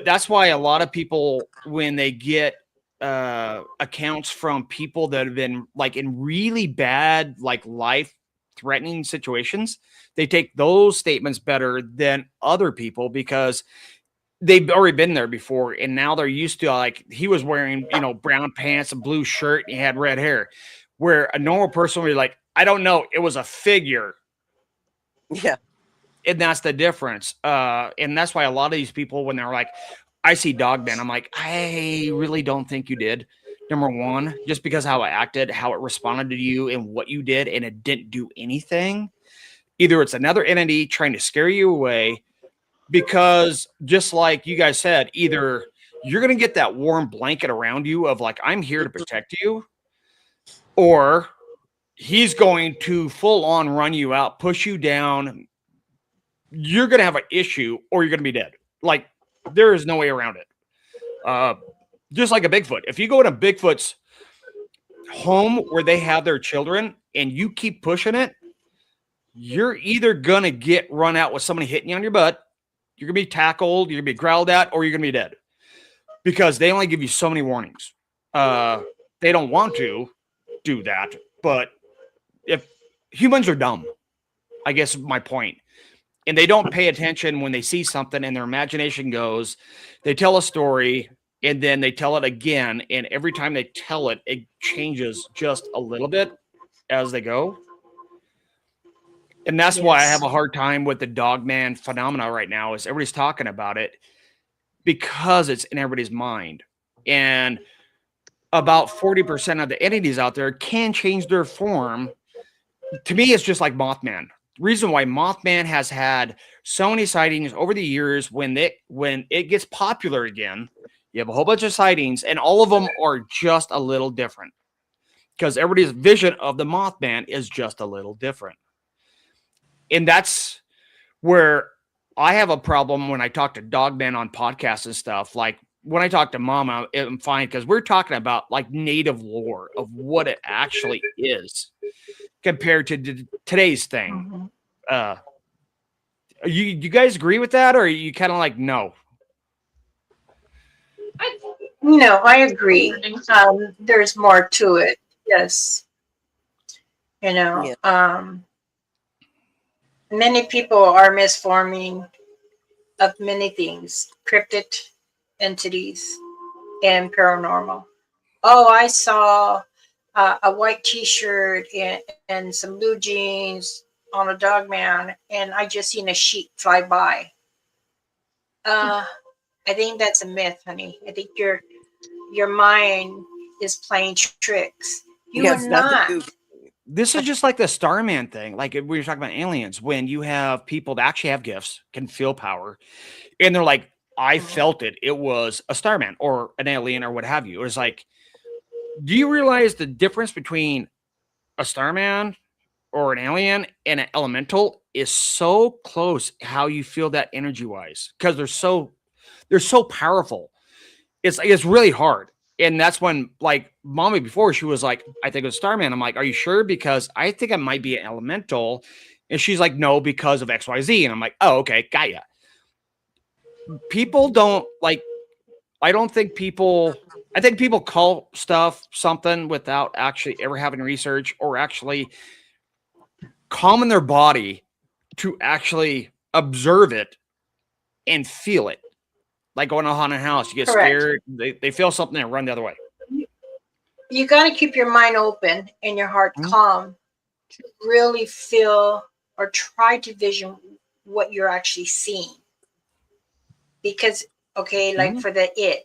That's why a lot of people, when they get accounts from people that have been like in really bad, like life-threatening situations, they take those statements better than other people because they've already been there before, and now they're used to, like, he was wearing, you know, brown pants, a blue shirt, and he had red hair. Where a normal person would be like, I don't know, it was a figure. Yeah. And that's the difference. And that's why a lot of these people, when they're like, I see Dogman, I'm like, I really don't think you did. Number one, just because how it acted, how it responded to you, and what you did, and it didn't do anything. Either it's another entity trying to scare you away, because just like you guys said, either you're going to get that warm blanket around you of like, I'm here to protect you, or he's going to full on run you out, push you down. You're going to have an issue or you're going to be dead. Like, there is no way around it. Just like a Bigfoot. If you go to Bigfoot's home where they have their children and you keep pushing it, you're either gonna get run out with somebody hitting you on your butt, you're gonna be tackled, you're gonna be growled at, or you're gonna be dead. Because they only give you so many warnings. They don't want to do that, but if humans are dumb, I guess is my point. And they don't pay attention when they see something and their imagination goes, they tell a story and then they tell it again. And every time they tell it, it changes just a little bit as they go. And that's why I have a hard time with the dogman phenomena right now is everybody's talking about it because it's in everybody's mind. And about 40% of the entities out there can change their form. To me, it's just like Mothman. Reason why Mothman has had so many sightings over the years, when it gets popular again, you have a whole bunch of sightings and all of them are just a little different because everybody's vision of the Mothman is just a little different. And that's where I have a problem when I talk to dogmen on podcasts and stuff. Like when I talk to Mama, I'm fine because we're talking about like native lore of what it actually is compared to today's thing. You guys agree with that, or are you kind of like no? No, I agree. There's more to it. Yes. You know, many people are misforming of many things, cryptid entities and paranormal. Oh, I saw a white t-shirt and some blue jeans on a dogman, and I just seen a sheep fly by. I think that's a myth, honey. I think your mind is playing tricks. You are not. This is just like the Starman thing. Like we were talking about aliens, when you have people that actually have gifts, can feel power, and they're like, I felt it. It was a Starman or an alien or what have you. It was like, do you realize the difference between a Starman or an alien and an elemental is so close how you feel that energy wise? Because they're so powerful. It's really hard. And that's when, like, Mommy before, she was like, I think it was Starman. I'm like, are you sure? Because I think it might be an elemental. And she's like, no, because of XYZ. And I'm like, oh, okay, got ya. People don't like, I think people call stuff something without actually ever having research or actually calming their body to actually observe it and feel it. Like going to a haunted house, you get scared, they feel something and run the other way. You got to keep your mind open and your heart calm to really feel or try to vision what you're actually seeing. Because, like for the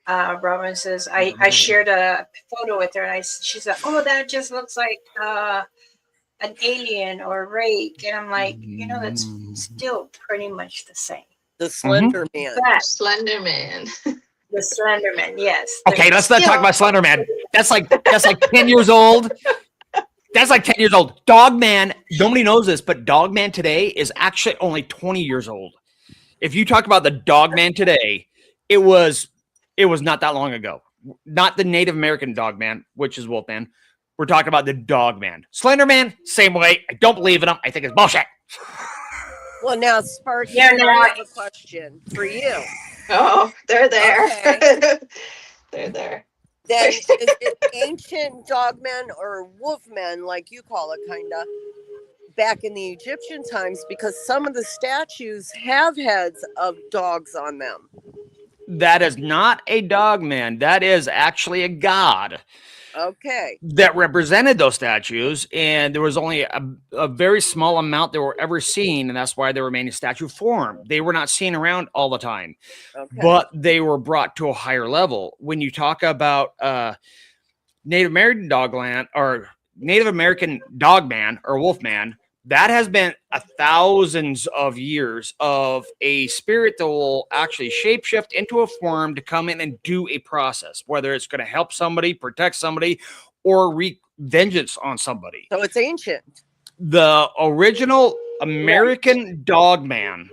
Robin says, I shared a photo with her and she said, oh, that just looks like an alien or a rake. And I'm like, that's still pretty much the same. The Slender Man. Slender Man. The Slender Man, yes. Okay, let's not talk about Slender Man. That's like 10 years old. That's like 10 years old. Dogman, nobody knows this, but Dogman today is actually only 20 years old. If you talk about the Dogman today, it was not that long ago. Not the Native American Dogman, which is Wolfman. We're talking about the Dogman. Slender Man, same way. I don't believe in him. I think it's bullshit. Well, now, Sparky, I have a question for you. Oh, they're there. Okay. They're there. Then is it ancient dogmen or wolfmen, like you call it, kind of, back in the Egyptian times? Because some of the statues have heads of dogs on them. That is not a dogman. That is actually a god. Okay. That represented those statues, and there was only a very small amount that were ever seen, and that's why they remain in statue form. They were not seen around all the time, but they were brought to a higher level. When you talk about Native American Dogland or Native American Dogman or Wolfman, that has been thousands of years of a spirit that will actually shapeshift into a form to come in and do a process, whether it's going to help somebody, protect somebody, or wreak vengeance on somebody. So it's ancient. The original American Dogman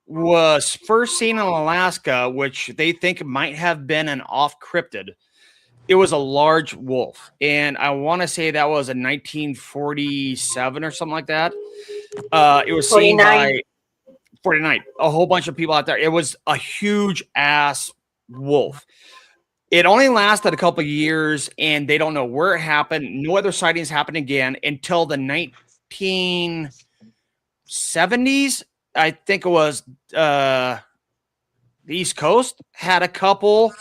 was first seen in Alaska, which they think might have been an off cryptid. It was a large wolf, and I want to say that was in 1947 or something like that. It was seen 49. by 49, a whole bunch of people out there. It was a huge ass wolf. It only lasted a couple of years, and they don't know where it happened. No other sightings happened again until the 1970s. I think it was the East Coast had a couple.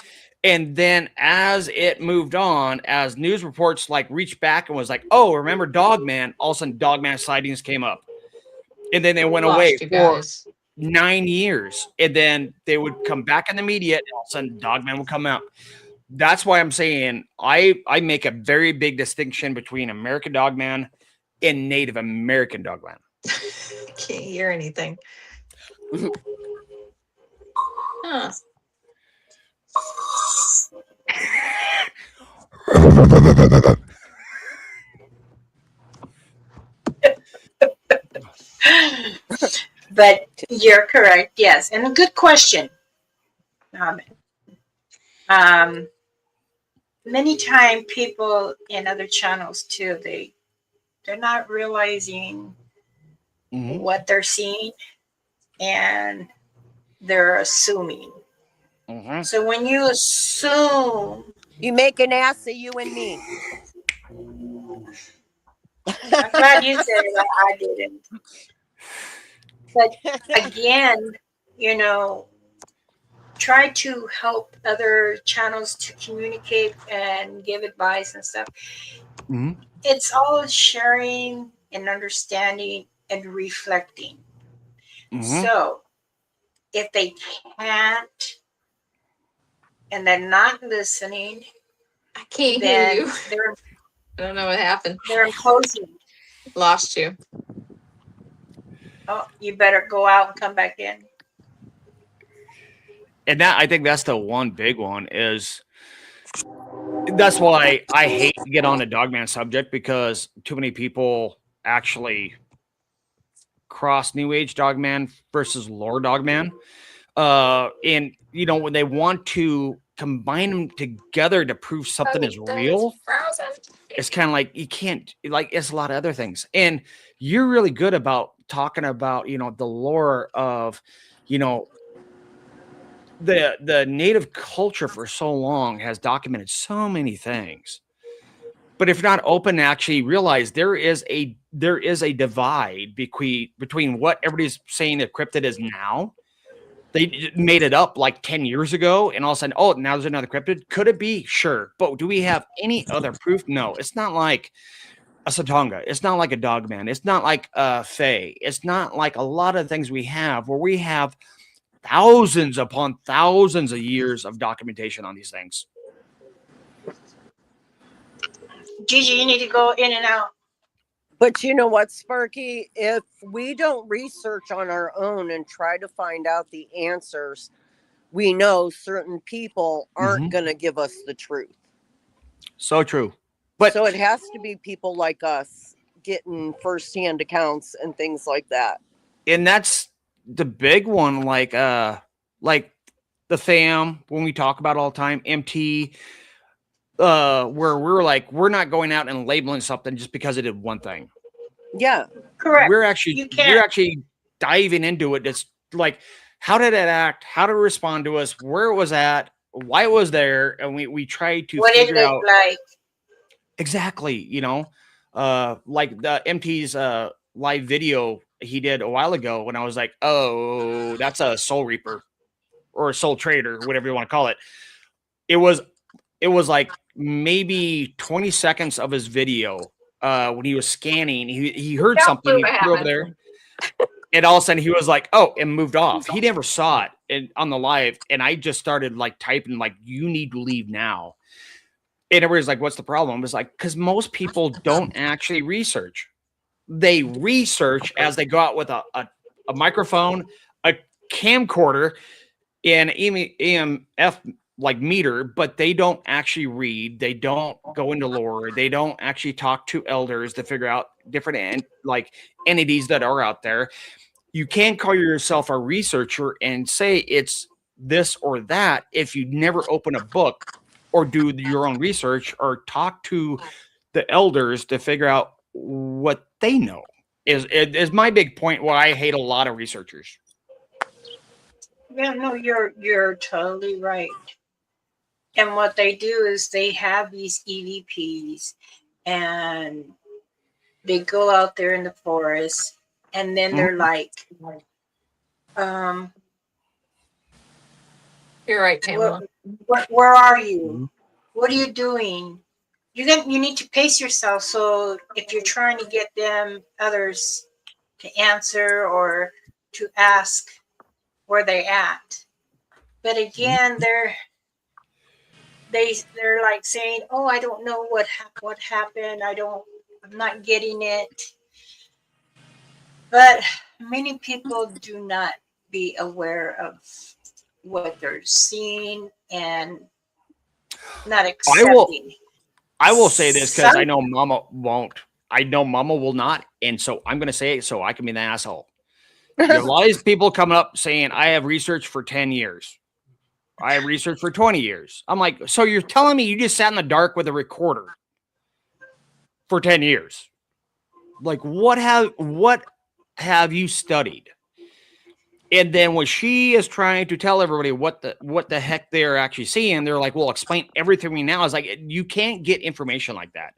And then as it moved on, as news reports like reached back and was like, oh, remember Dogman? All of a sudden, Dogman sightings came up. And then they went away Lost you for guys. 9 years. And then they would come back in the media, and all of a sudden, Dogman would come out. That's why I'm saying I make a very big distinction between American Dogman and Native American Dogman. Can't hear anything. Huh. But you're correct, yes, and a good question. Many times people in other channels too, they're not realizing what they're seeing, and they're assuming. So when you assume, You make an ass of you and me. I'm glad you said it, I didn't. But again, try to help other channels to communicate and give advice and stuff. It's all sharing and understanding and reflecting. So if they can't and they're not listening, I can't hear then you. I don't know what happened. they're imposing. Lost you. Oh, you better go out and come back in. And that, I think that's the one big one is that's why I hate to get on the Dogman subject, because too many people actually cross New Age Dogman versus lore Dogman. And, when they want to combine them together to prove something is real, it's kind of like you can't, like, it's a lot of other things. And you're really good about talking about, the lore of, the Native culture for so long has documented so many things. But if you're not open to actually realize there is a divide between what everybody's saying that cryptid is now. They made it up like 10 years ago, and all of a sudden, oh, now there's another cryptid. Could it be? Sure. But do we have any other proof? No. It's not like a Satonga. It's not like a Dogman. It's not like a Fae. It's not like a lot of things we have where we have thousands upon thousands of years of documentation on these things. Gigi, you need to go in and out. But you know what, Sparky? If we don't research on our own and try to find out the answers, we know certain people aren't going to give us the truth. So true. But so it has to be people like us getting firsthand accounts and things like that. And that's the big one, like the fam, when we talk about all the time, MT, where we're like, we're not going out and labeling something just because it did one thing. Yeah, correct. We're actually diving into it. It's like, how did it act? How did it respond to us? Where it was at? Why it was there? And we try to figure out like exactly, like the MT's live video he did a while ago when I was like, oh, that's a soul reaper or a soul trader, whatever you want to call it. It was like maybe 20 seconds of his video when he was scanning. He heard something, he flew over there, and all of a sudden he was like, oh, and moved off. He never saw it on the live, and I just started like typing like, you need to leave now. And everybody's like, what's the problem? It's like, because most people don't actually research. They research as they go out with a microphone, a camcorder, and EMF like meter, but they don't actually read. They don't go into lore. They don't actually talk to elders to figure out different like entities that are out there. You can't call yourself a researcher and say it's this or that if you never open a book or do your own research or talk to the elders to figure out what they know. is my big point why I hate a lot of researchers. Yeah, no, you're totally right. And what they do is they have these EVPs and they go out there in the forest and then they're like, You're right, Pamela. where are you? What are you doing? You need to pace yourself. So if you're trying to get them others to answer or to ask where they at, but again, they're like saying, "Oh, I don't know what happened. I'm not getting it." But many people do not be aware of what they're seeing and not accepting. I will say this because I Some know Mama won't. I know Mama will not, and so I'm going to say it so I can be the asshole. You have a lot of these people coming up saying, "I have researched for 10 years. I have researched for 20 years." I'm like, so you're telling me you just sat in the dark with a recorder for 10 years? Like, what have you studied? And then when she is trying to tell everybody what the heck they're actually seeing, they're like, "Well, explain everything to me now." It's like, you can't get information like that.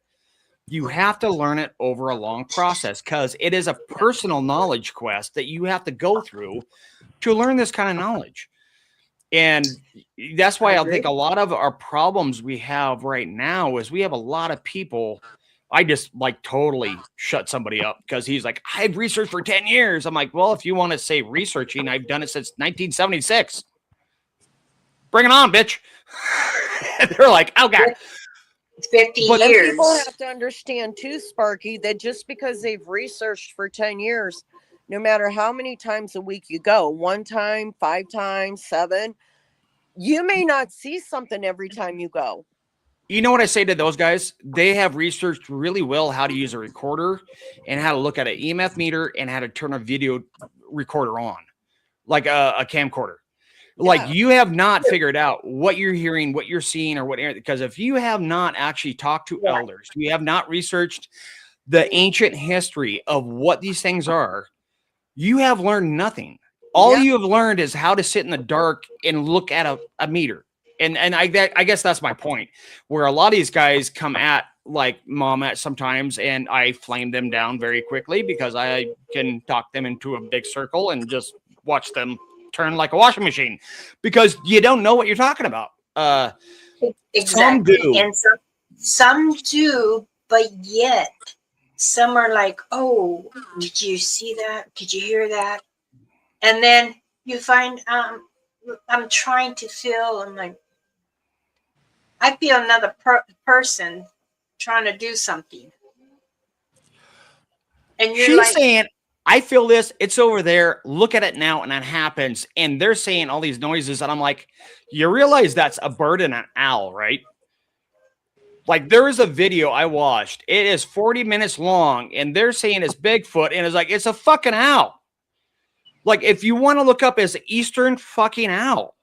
You have to learn it over a long process because it is a personal knowledge quest that you have to go through to learn this kind of knowledge. And that's why I think a lot of our problems we have right now is we have a lot of people. I just like totally shut somebody up because he's like, "I've researched for 10 years. I'm like, well, if you want to say researching, I've done it since 1976. Bring it on, bitch. They're like, "Oh, God." 50 But years. people have to understand too, Sparky, that just because they've researched for 10 years, no matter how many times a week you go, 1 time, 5 times, 7, you may not see something every time you go. You know what I say to those guys? They have researched really well how to use a recorder and how to look at an EMF meter and how to turn a video recorder on, like a camcorder. Like, Yeah. you have not figured out what you're hearing, what you're seeing, or what, because if you have not actually talked to elders, you have not researched the ancient history of what these things are, you have learned nothing. All you have learned is how to sit in the dark and look at a meter. And I guess that's my point, where a lot of these guys come at like Mom at sometimes, and I flame them down very quickly because I can talk them into a big circle and just watch them turn like a washing machine because you don't know what you're talking about. Exactly. Some do. And some do, but yet some are like, "Oh, did you see that? Did you hear that?" And then you find I'm trying to feel, I'm like, I feel another person trying to do something. And you're She's like, saying, "I feel this, it's over there, look at it now," and that happens. And they're saying all these noises, and I'm like, you realize that's a bird and an owl, right? Like, there is a video I watched. It is 40 minutes long, and they're saying it's Bigfoot, and it's like, it's a fucking owl. Like, if you want to look up as Eastern fucking owl,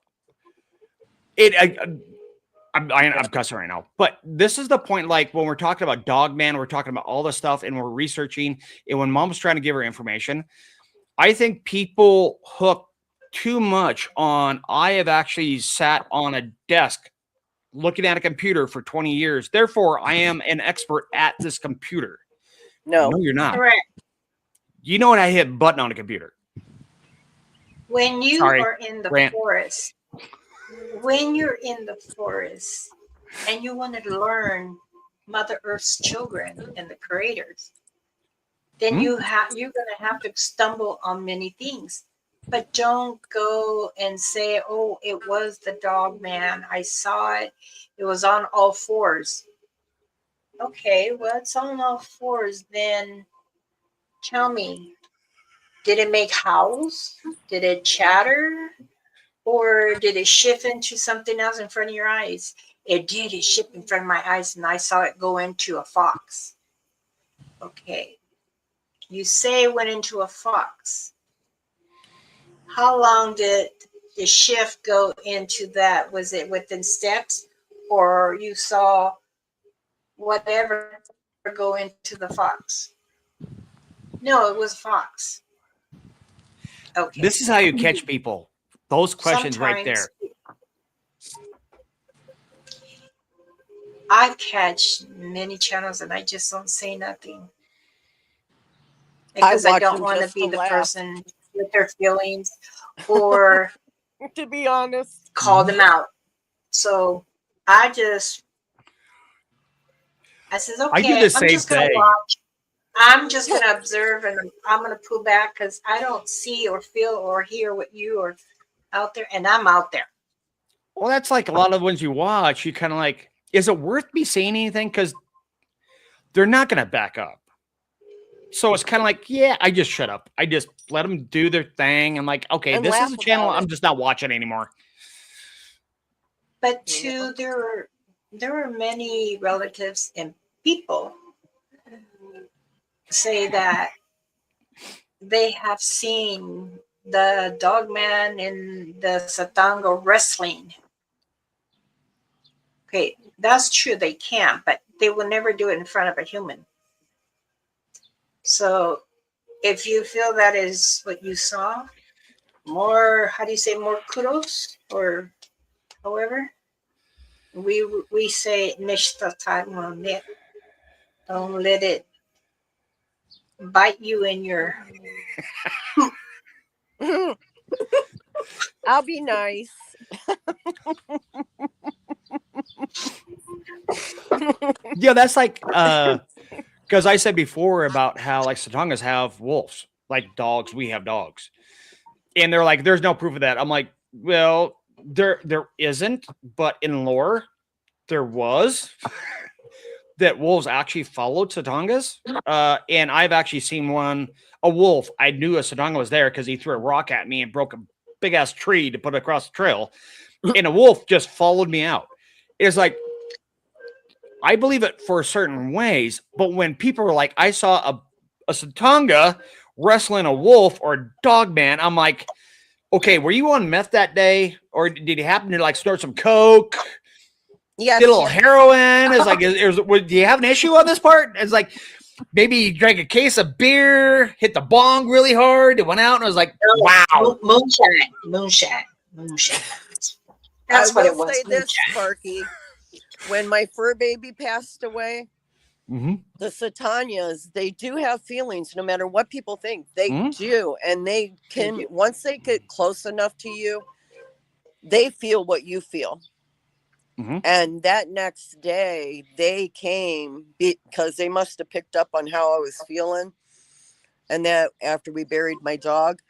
I'm cussing right now, but this is the point. Like, when we're talking about Dogman, we're talking about all this stuff, and we're researching. And when Mom's trying to give her information, I think people hook too much on. I have actually sat on a desk looking at a computer for 20 years. Therefore, I am an expert at this computer. No, you're not. correct. You know what? I hit a button on a computer. When you Sorry, are in the rant. forest, when you're in the forest and you want to learn Mother Earth's children and the creators, then you're gonna have to stumble on many things. But don't go and say, "Oh, it was the dog man. I saw it. It was on all fours." Okay, well, it's on all fours. Then tell me, did it make howls? Did it chatter? Or did it shift into something else in front of your eyes? It did. It shifted in front of my eyes, and I saw it go into a fox. Okay. You say it went into a fox. How long did the shift go into that? Was it within steps, or you saw whatever go into the fox? No, it was a fox. Okay. This is how you catch people. Those questions right Sometimes there. I catch many channels and I just don't say nothing because I watch don't them want to just be to the laugh. person with their feelings or To be honest. call them out. So I says, I do okay, the I'm same just going to thing. watch. I'm just going to observe and I'm going to pull back because I don't see or feel or hear what you are out there, and I'm out there. Well, that's like a lot of ones you watch. You kind of like, is it worth me saying anything? Because they're not going to back up. So it's kind of like, yeah, I just shut up. I just let them do their thing. I'm like, okay, And this laugh is a channel about it. I'm just not watching anymore. But You know? there are many relatives and people say that they have seen the Dogman in the Satanga wrestling. Okay, that's true, they can, but they will never do it in front of a human. So if you feel that is what you saw, more, how do you say, more kudos or however, we say nishtatagmonit. Don't let it bite you in your. I'll be nice. Yeah, that's like, because I said before about how like Satongas have wolves, like dogs. We have dogs. And they're like, there's no proof of that. I'm like, well, there isn't, but in lore, there was that wolves actually followed Satongas. And I've actually seen a wolf. I knew a Satanga was there because he threw a rock at me and broke a big ass tree to put across the trail. And a wolf just followed me out. It's like, I believe it for certain ways, but when people are like, I saw a Satanga wrestling a wolf or a dog man, I'm like, okay, were you on meth that day? Or did you happen to like snort some coke? Yes. Did a little heroin? It's like, do you have an issue on this part? It's like, maybe you drank a case of beer, hit the bong really hard, it went out, and I was like, wow. Moonshine. That's what it was. Say this, Sparky. When my fur baby passed away, the Satanyas, they do have feelings no matter what people think. They do. And they can, once they get close enough to you, they feel what you feel. And that next day, they came because they must have picked up on how I was feeling. And that after we buried my dog,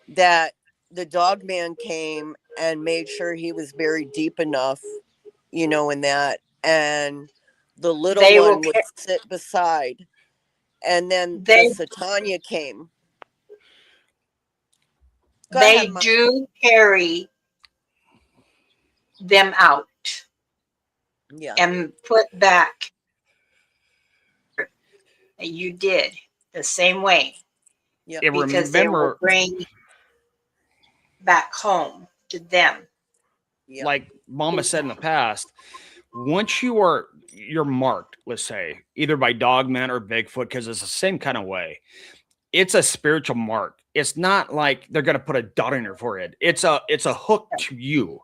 that the dog man came and made sure he was buried deep enough, in that. And the little one would sit beside. And then the Satanya came. They do carry them out. Yeah. And put back. You did the same way. Yeah. Because they will bring back home to them. Yeah. Like Mama said in the past, once you're marked, let's say, either by Dogman or Bigfoot, because it's the same kind of way. It's a spiritual mark. It's not like they're gonna put a dot in your forehead. It's a hook to you.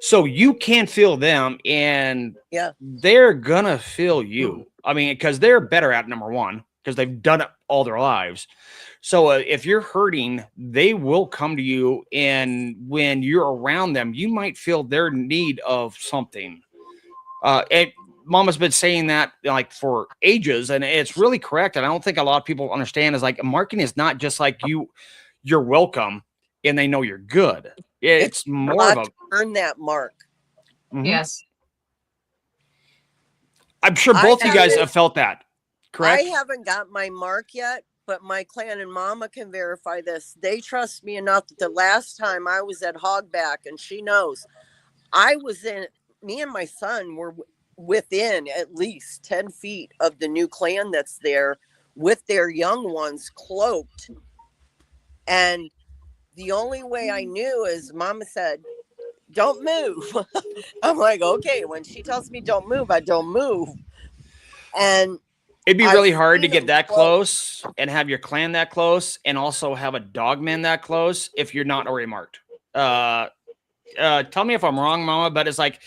So you can feel them, and they're gonna feel you. I mean, because they're better at number one, because they've done it all their lives. So if you're hurting, they will come to you, and when you're around them, you might feel their need of something. And Mama's been saying that like for ages, and it's really correct. And I don't think a lot of people understand is like marking is not just like you're welcome, and they know you're good. It's more of a earn that mark. Yes. I'm sure both of you guys have felt that, correct? I haven't got my mark yet, but my clan and Mama can verify this. They trust me enough that the last time I was at Hogback, and she knows, me and my son were within at least 10 feet of the new clan that's there with their young ones cloaked. And the only way I knew is Mama said, don't move. I'm like, okay, when she tells me don't move, I don't move. And It'd be I've really hard to seen get them that close. close and have your clan that close and also have a dogman that close if you're not already marked. Tell me if I'm wrong, Mama, but it's like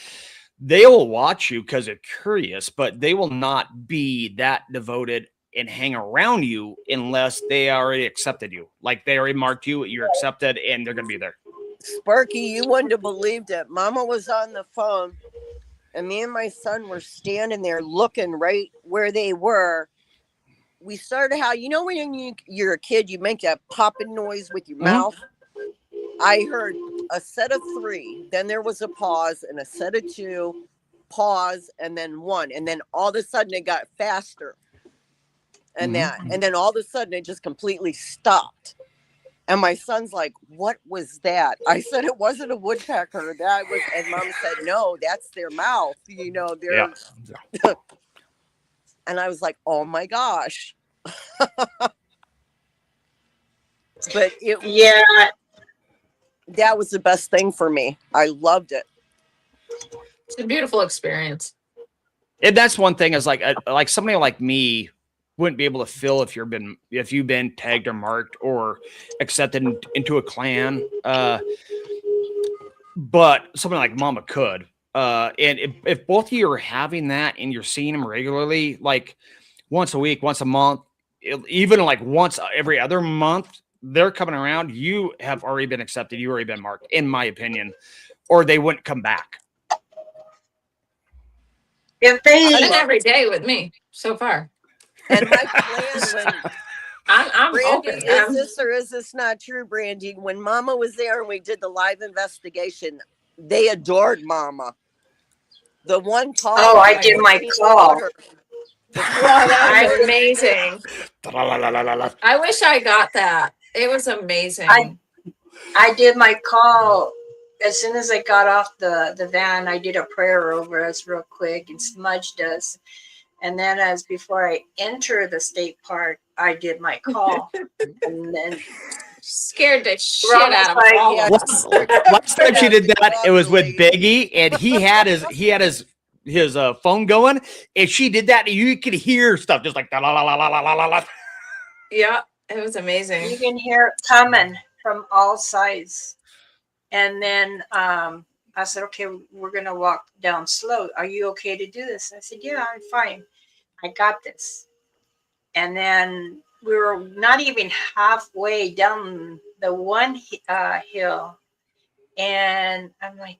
they will watch you because they're curious, but they will not be that devoted and hang around you unless they already accepted you. Like they already marked you, you're accepted, and they're going to be there. Sparky, you wouldn't have believed it. Mama was on the phone, and me and my son were standing there looking right where they were. We started how, you know, when you're a kid, you make that popping noise with your mouth. I heard a set of 3, then there was a pause, and a set of 2, pause, and then 1, and then all of a sudden it got faster, and then all of a sudden it just completely stopped. And my son's like, "What was that?" I said, "It wasn't a woodpecker. That was," and Mom said, "No, that's their mouth. You know, they're." Yeah. And I was like, "Oh my gosh!" But that was the best thing for me. I loved it. It's a beautiful experience. And that's one thing is like somebody like me wouldn't be able to feel if you've been tagged or marked or accepted into a clan. But somebody like Mama could. And if both of you are having that and you're seeing them regularly, like once a week, once a month, even like once every other month, they're coming around. You have already been accepted. You already been marked, in my opinion, or they wouldn't come back. If they It's been every day with me so far. And my plan when I'm Brandy, open. is this or is this not true, Brandy? When Mama was there and we did the live investigation, they adored Mama. The one call. Oh, I did my call. Wow, that was amazing. I wish I got that. It was amazing. I did my call as soon as I got off the van. I did a prayer over us real quick and smudged us. And then as before I enter the state park, I did my call. And then scared the shit out of all of us. Last time she did that, it was with Biggie, and he had his phone going, and she did that, and you could hear stuff just like la la la la la la la. Yeah, it was amazing. You can hear it coming from all sides. And then I said, "Okay, we're gonna walk down slow. Are you okay to do this?" I said, "Yeah, I'm fine. I got this." And then we were not even halfway down the one hill, and I'm like,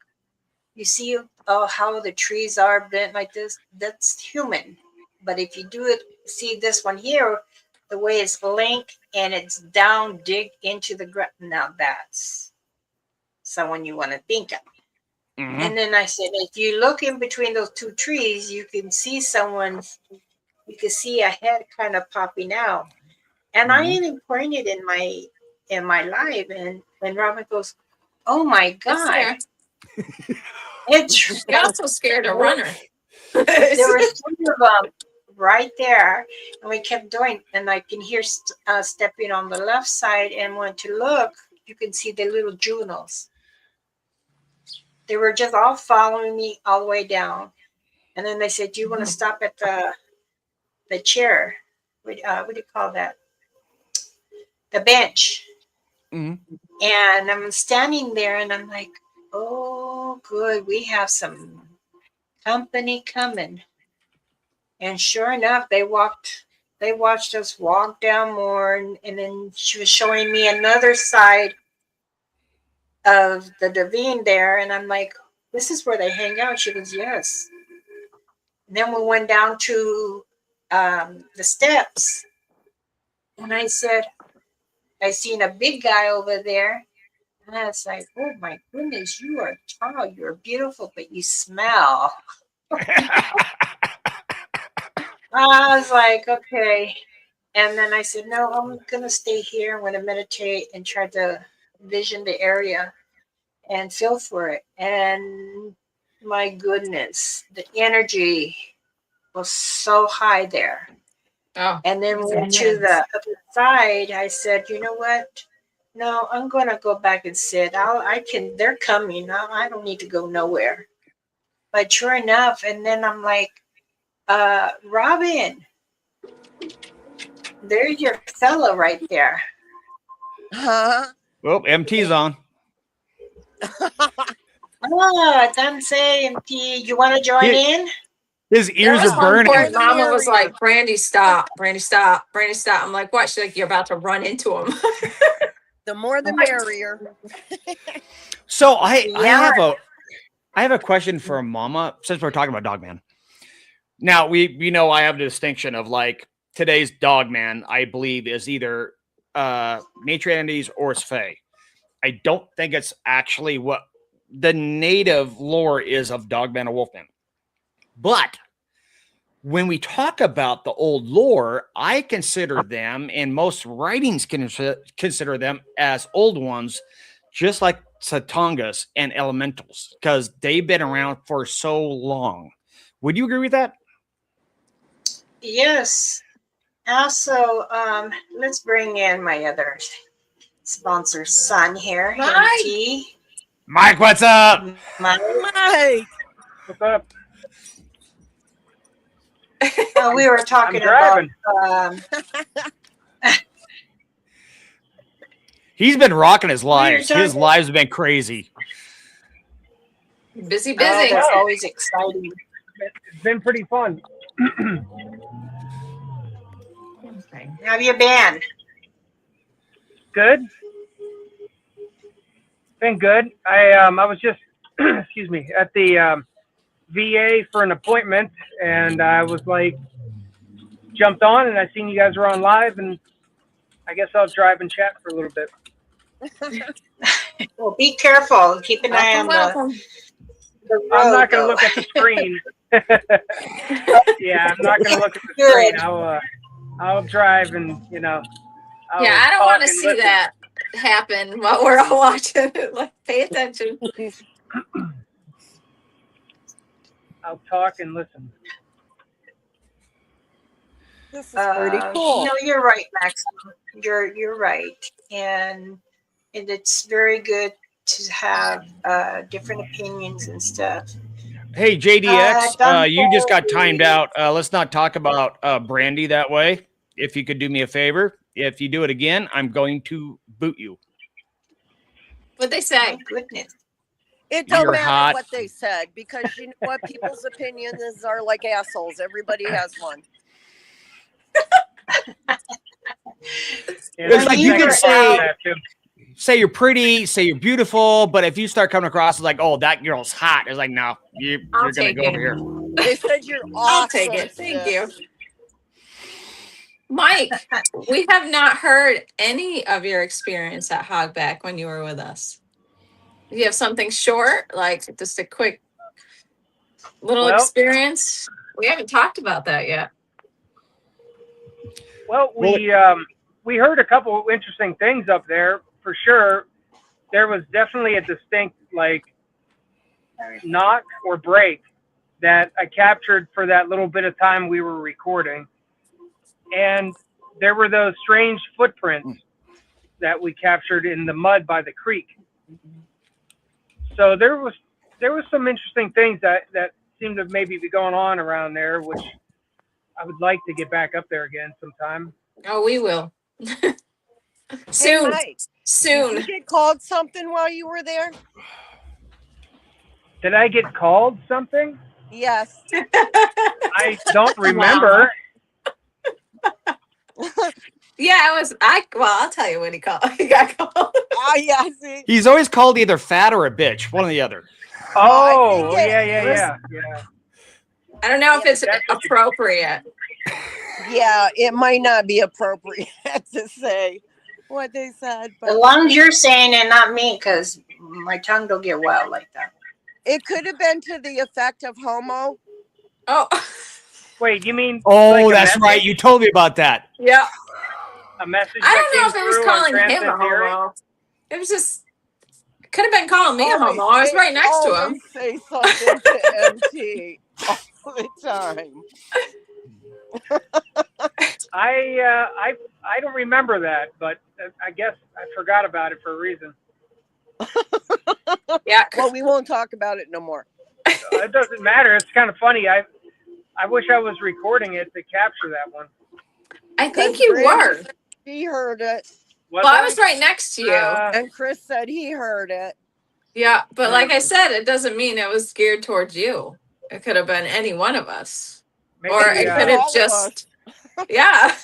"You see how the trees are bent like this? That's human. But if you do it, see this one here, the way it's linked and it's down, dig into the ground. Now that's someone you want to think of." Mm-hmm. And then I said, if you look in between those 2 trees, you can see you can see a head kind of popping out. And I even pointed in my live, and Robin goes, "Oh my God." It's got so scared of runner. There were 3 of them right there, and we kept doing, and I can hear stepping on the left side, and when to look, you can see the little juveniles. They were just all following me all the way down. And then they said, "Do you want to stop at the chair? What do you call that? The bench." Mm-hmm. And I'm standing there, and I'm like, "Oh, good. We have some company coming." And sure enough, they watched us walk down more, and then she was showing me another side of the ravine there, and I'm like, "This is where they hang out." She goes, "Yes." And then we went down to the steps, and I said, "I seen a big guy over there." And I was like, "Oh my goodness, you are tall, you're beautiful, but you smell." I was like, "Okay." And then I said, "No, I'm going to stay here. I'm going to meditate and try to vision the area and feel for it." And my goodness, the energy was so high there. Oh, and then went to the other side. I said, "You know what? No, I'm going to go back and sit. They're coming. I don't need to go nowhere." But sure enough, and then I'm like, "Robin, There's your fellow right there. Huh? Well, MT's on. Oh, Danse, MT, you want to join in? His There ears was are one burning. point Mama was Merrier. like, Brandy, stop. Brandy, stop. Brandy, stop. I'm like, what? She's like, you're about to run into him. The more the merrier. So I Yeah. have a question for Mama, since we're talking about Dogman. Now I have the distinction of like today's Dogman, I believe, is either nature entities or it's Fae. I don't think it's actually what the native lore is of Dogman or Wolfman. But when we talk about the old lore, I consider them, and most writings consider them as old ones, just like Satongas and elementals, because they've been around for so long. Would you agree with that? Yes. Also, let's bring in my other sponsor son here, Hi. MT. Mike, what's up? Mike. What's up? We were talking about He's been rocking his lives. talking- His lives have been crazy. Busy, busy. that's always exciting. It's been pretty fun. How have you been? Good. Been good. I was just excuse me at the VA for an appointment, and I was like jumped on, and I seen you guys were on live, and I guess I'll drive and chat for a little bit. Well, be careful. Keep an eye on Welcome. the road. I'm not going to though. look at the screen. Yeah, I'm not going to look at the Good. screen. I'll drive, and I'll Yeah, I don't talk want to and see listen. that happen while we're all watching it. Like, pay attention. I'll talk and listen. This is pretty cool. No, you're right, Maxim. You're right, and it's very good to have different opinions and stuff. Hey, JDX, Dante. you just got timed out. Let's not talk about Brandy that way. If you could do me a favor, if you do it again, I'm going to boot you. What'd they My say? goodness. It don't You're matter hot. what they said, because you know what, people's opinions are like assholes. Everybody has one. Yeah, It's like you can say- that too. Say you're pretty, say you're beautiful, but if you start coming across as like, oh, that girl's hot, it's like, no, you're I'll going to take go it. over here. They said you're awesome. I'll take it. Thank you. Mike, we have not heard any of your experience at Hogback when you were with us. You have something short, like just a quick little Well- experience? We haven't talked about that yet. Well, we heard a couple of interesting things up there for sure. There was definitely a distinct knock or break that I captured for that little bit of time we were recording, and there were those strange footprints that we captured in the mud by the creek. So there was some interesting things that seemed to maybe be going on around there, which I would like to get back up there again sometime. Oh, we will. Hey, Soon. Mike, Soon. did you get called something while you were there? Did I get called something? Yes. I don't remember. Yeah, I'll tell you when he called. He got called. Yeah, see. He's always called either fat or a bitch, one or the other. Oh, I think yeah. I don't know if it's That's what you- appropriate. Yeah, it might not be appropriate to say what they said, As but long as you're saying it, not me, because my tongue don't get wild like that. it could have been to the effect of homo. Oh, Wait, you mean Oh, like a that's message? right. You told me about that. yeah. A message I that don't know came if it was through on calling him a Transmit Theory? homo. It was just could have been calling me a homo. I was right next to him. Always say something to MT all the time. I don't remember that, but I guess I forgot about it for a reason. Yeah. Well, we won't talk about it no more. It doesn't matter. It's kind of funny. I wish I was recording it to capture that one. I think 'Cause you Brandy were. said she heard it, Well, I was right next to you. and Chris said he heard it. Yeah, but like I said, it doesn't mean it was geared towards you. It could have been any one of us. Maybe, Or it could have all of just, yeah.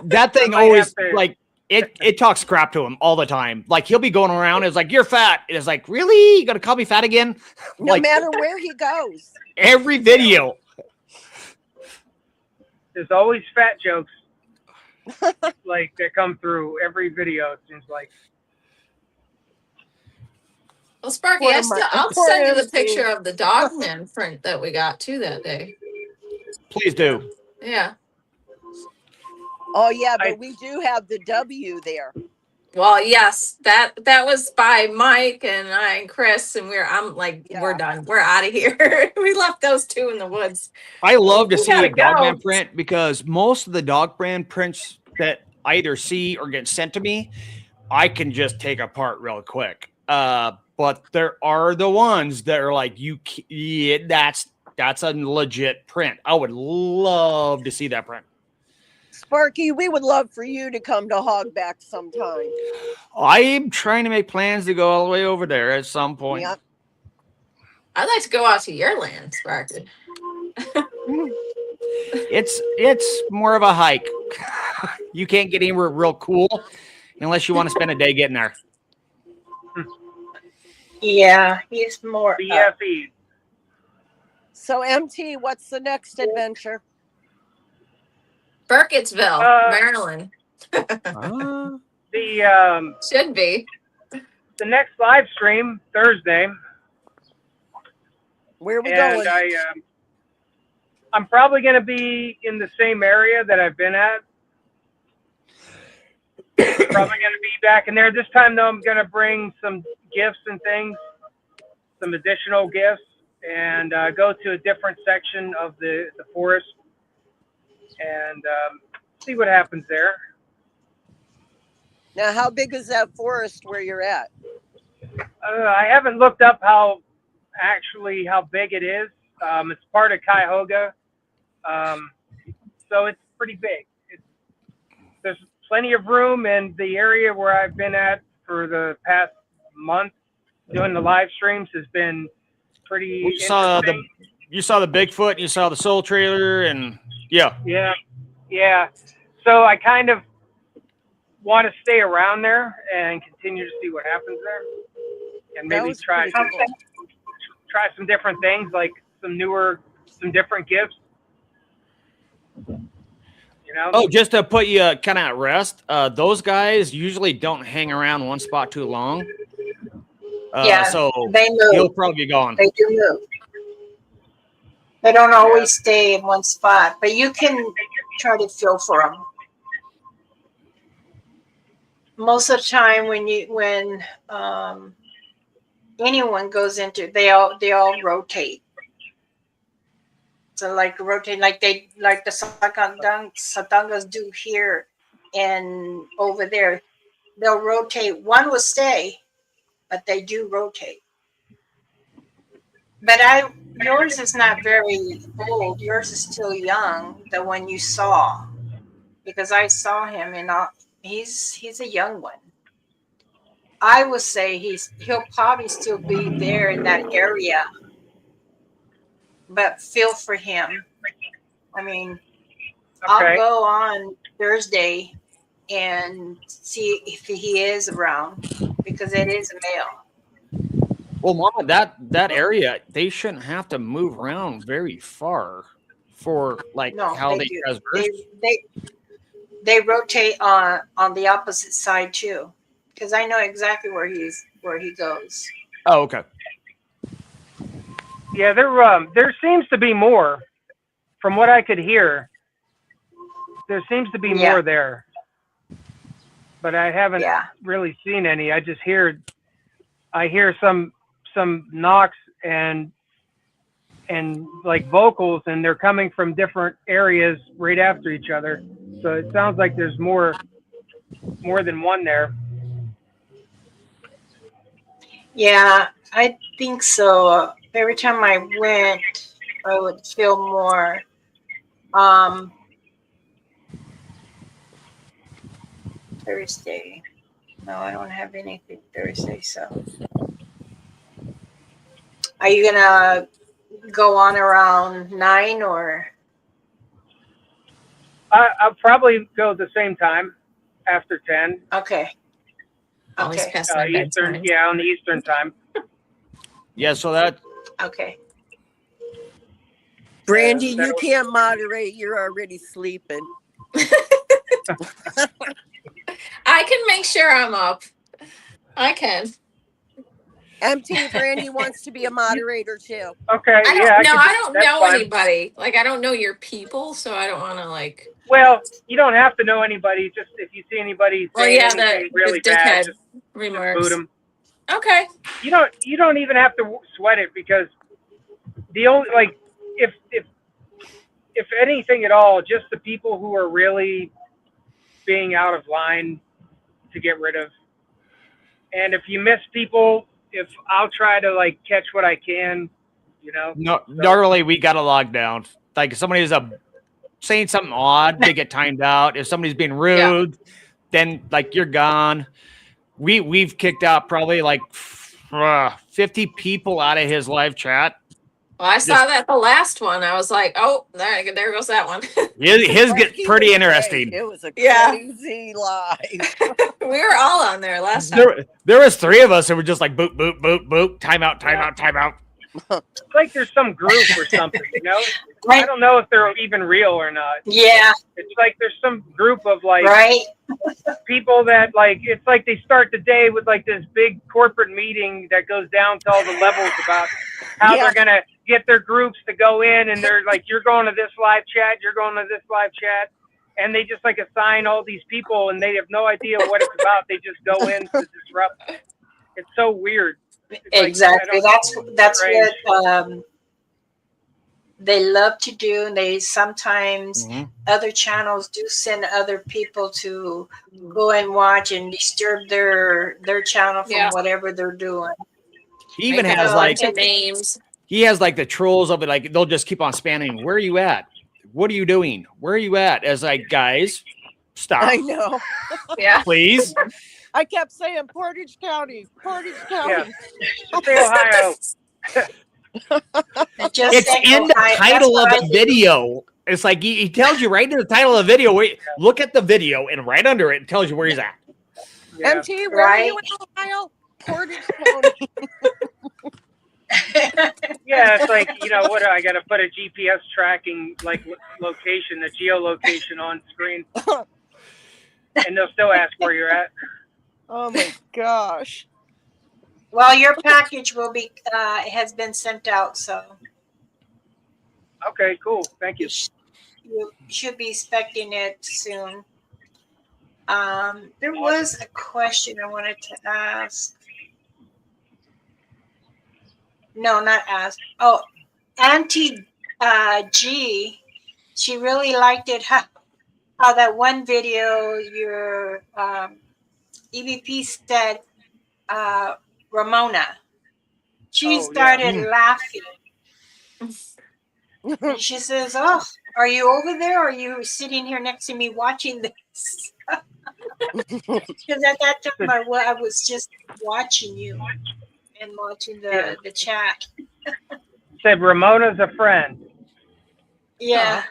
That I thing might always have to- like it talks crap to him all the time. Like he'll be going around, it's like, you're fat. It's like, really? You gonna call me fat again? No Like matter where he goes. every video. There's always fat jokes like that come through every video. It seems like. Well, Sparky, Poor Mar- I'll poor send you the MC. picture of the Dogman print that we got too that day. Please do. Yeah. Oh yeah, but I- we do have the W there. Well, yes, that was by Mike and I and Chris, and I'm like, Yeah. we're done. We're out of here. We left those two in the woods. I love to We see gotta a Dogman go. print because most of the dog brand prints that I either see or get sent to me, I can just take apart real quick. But there are the ones that are like, that's a legit print. I would love to see that print. Sparky, we would love for you to come to Hogback sometime. I'm trying to make plans to go all the way over there at some point. Yep. I'd like to go out to your land, Sparky. It's more of a hike. You can't get anywhere real cool unless you want to spend a day getting there. Yeah, he's more. BFE. So MT, what's the next adventure? Burkittsville, Maryland. The Should be. the next live stream Thursday, Where are we and going? I'm probably going to be in the same area that I've been at. Probably going to be back in there. This time, though, I'm going to bring some gifts and things, some additional gifts, and go to a different section of the forest and see what happens there. Now, how big is that forest where you're at? I haven't looked up how big it is. It's part of Cuyahoga, so it's pretty big. There's plenty of room, and the area where I've been at for the past month doing the live streams has been pretty You saw interesting. the BIGFOOT, you saw the Soul Trailer, and yeah. Yeah. So I kind of want to stay around there and continue to see what happens there, and That maybe was try pretty cool. some different things, like some different gifts. You know? Oh, just to put you kind of at rest, those guys usually don't hang around one spot too long. Yeah, so they he'll move. probably be gone. They do move. They don't always stay in one spot, but you can try to feel for them. Most of the time, when anyone goes into, they all rotate. So rotate like the Satangas do here and over there. They'll rotate. One will stay, but they do rotate. But yours is not very old. Yours is still young. The one you saw, because I saw him and he's a young one. I would say he'll probably still be there in that area, but feel for him. I mean, I'll Okay. go on Thursday and see if he is around, because it is a male. Well, Mama, that area, they shouldn't have to move around very far for No, how they do. traverse. They rotate on the opposite side too, because I know exactly where he goes. Oh, okay. Yeah, there seems to be more, from what I could hear. There seems to be Yeah. more there, but I haven't Yeah. really seen any. I hear some knocks and like vocals, and they're coming from different areas right after each other. So it sounds like there's more than one there. Yeah, I think so. Every time I went, I would feel more. Thursday. No, I don't have anything Thursday. So, are you gonna go on around 9 or? I'll probably go at the same time after 10. Okay. Always Okay. past my Eastern, bedtime. yeah, on the Eastern time. Yeah, so that Okay. Brandy, you that'll- can't moderate. You're already sleeping. I can make sure I'm up. I can. MT Brandy wants to be a moderator too. Okay, I yeah. don't know that's fine. anybody. Like I don't know your people, so I don't want to like. Well, you don't have to know anybody. Just if you see anybody Well, saying yeah, anything the really bad, dickhead just remarks. boot them. Okay. You don't even have to sweat it, because the only, like, if anything at all, just the people who are really being out of line to get rid of. And if you miss people, if I'll try to like catch what I can, no, normally we got to log down. Like if somebody is saying something odd, they get timed out. If somebody's being rude, then like you're gone. We've kicked out probably like 50 people out of his live chat. Well, I saw that the last one. I was like, oh, there goes that one. His get Marky pretty was interesting. great. It was a Yeah. crazy live. We were all on there last time. There was 3 of us that were just like boop, boop, boop, boop, time out, time out, time out. it's like there's some group or something, I Right. don't know if they're even real or not. Yeah. It's like there's some group of like Right. people that like, it's like they start the day with like this big corporate meeting that goes down to all the levels about how they're gonna get their groups to go in, and they're like, you're going to this live chat, you're going to this live chat, and they just like assign all these people, and they have no idea what it's about. They just go in to disrupt. It's so weird. It's like, Exactly. That's strange. what they love to do. And they sometimes other channels do send other people to go and watch and disturb their channel from whatever they're doing. He even Make has up like names. he has like the trolls of it. Like they'll just keep on spamming. Where are you at? What are you doing? Where are you at? As like, guys, stop, I know. Yeah. please. I kept saying Portage County, Portage County. Just say Ohio. Just It's say in the Ohio. title of That's what the I do. video. It's like he tells you right in the title of the video. Wait, look at the video, and right under it, it tells you where he's at. Yeah. MT, where are you in Ohio? Portage County. Yeah, it's like, what, I got to put a GPS tracking, like, location, a geolocation on screen. And they'll still ask where you're at. Oh my gosh. Well, your package will be has been sent out, so Okay, cool. Thank you. you should be expecting it soon. There was a question I wanted to ask. No, not ask. Oh, Auntie G, she really liked it. How that one video your EVP said Ramona. She started laughing. And she says, "Oh, are you over there? Or are you sitting here next to me watching this?" Because at that time I was just watching you and watching the chat. Said Ramona's a friend. Yeah.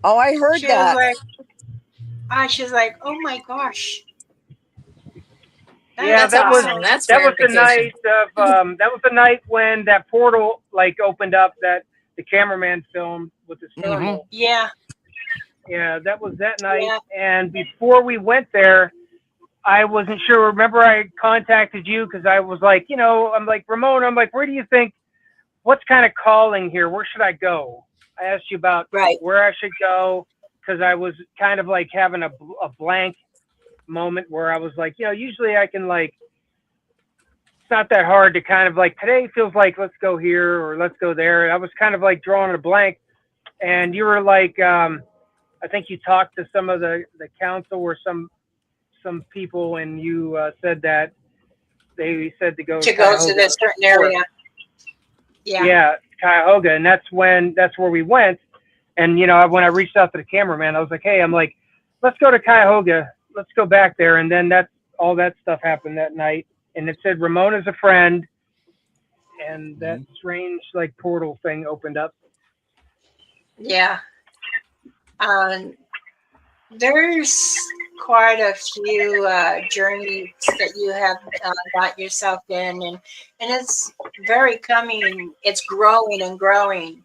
Oh, I heard She that. was like, she's like, oh my gosh. Yeah, That's that awesome. was That's that was the verification. night of that was the night when that portal like opened up that the cameraman filmed with his thermal. Yeah. Yeah, that was that night. Yeah. And before we went there, I wasn't sure. Remember, I contacted you because I was like, I'm like, Ramona, I'm like, where do you think, what's kind of calling here? Where should I go? I asked you about where I should go because I was kind of like having a blank moment where I was like, usually I can like, it's not that hard to kind of like, today feels like let's go here or let's go there. I was kind of like drawing a blank, and you were like, I think you talked to some of the council or some people, and you said that they said to go to this certain area. Yeah, Cuyahoga, and that's where we went. And when I reached out to the cameraman, I was like, hey, I'm like, let's go to Cuyahoga. let's go back there. And then all that stuff happened that night. And it said Ramona's a friend. And that strange like portal thing opened up. Yeah. There's quite a few journeys that you have got yourself in, and it's very coming. It's growing and growing.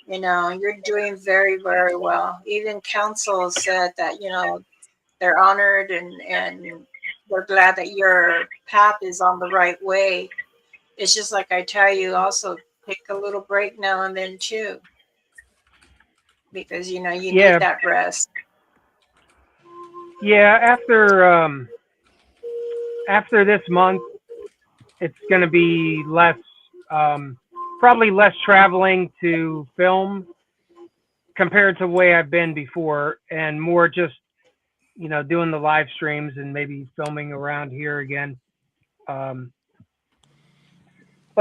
You know, you're doing very, very well. Even council said that, you know, they're honored and they're glad that your path is on the right way. It's just like I tell you, also take a little break now and then too, because you know you need that rest. Yeah, after this month, it's going to be less, probably less traveling to film compared to the way I've been before, and more just, you know, doing the live streams and maybe filming around here again. But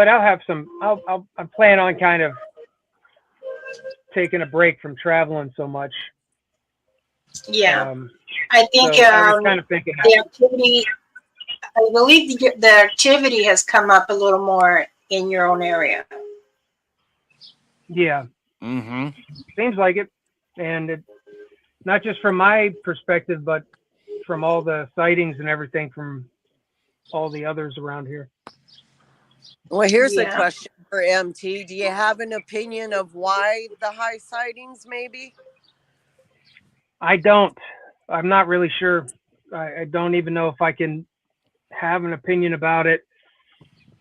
I'll have some. I plan on kind of taking a break from traveling so much. Yeah, I think so I was kind of thinking the activity. I believe the activity has come up a little more in your own area. Yeah. Mm-hmm. Seems like it, and it, not just from my perspective, but from all the sightings and everything from all the others around here. Well, here's a question for MT. Do you have an opinion of why the high sightings, maybe? I don't. I'm not really sure. I don't even know if I can have an opinion about it.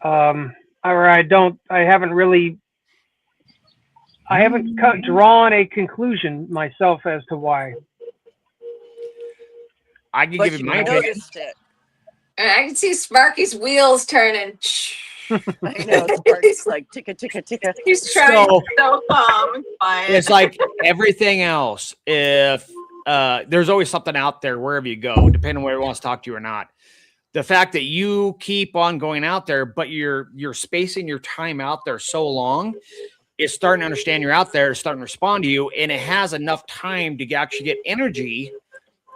Or I haven't really, drawn a conclusion myself as to why. I can give you my opinion. I can see Sparky's wheels turning. I know, Sparky's like ticka, ticka, ticka. He's trying so calm and quiet. It's like everything else. If there's always something out there wherever you go, depending on where he wants to talk to you or not. The fact that you keep on going out there, but you're spacing your time out there so long, it's starting to understand you're out there, it's starting to respond to you, and it has enough time to actually get energy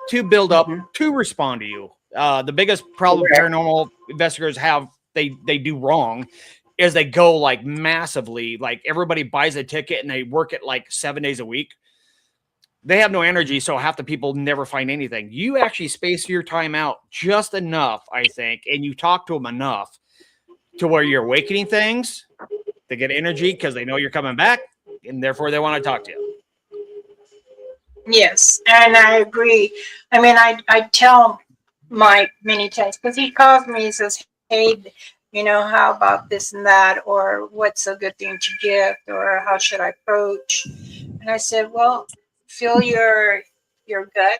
to build up to respond to you. The biggest problem paranormal investigators have, they do wrong, is they go like massively, like everybody buys a ticket and they work it like 7 days a week. They have no energy, so half the people never find anything. You actually space your time out just enough, I think, and you talk to them enough to where you're awakening things. They get energy because they know you're coming back, and therefore they want to talk to you. Yes, and I agree. I mean, I tell Mike many times, because he calls me and says, hey, you know, how about this and that, or what's a good thing to gift, or how should I approach? And I said, well, feel your gut,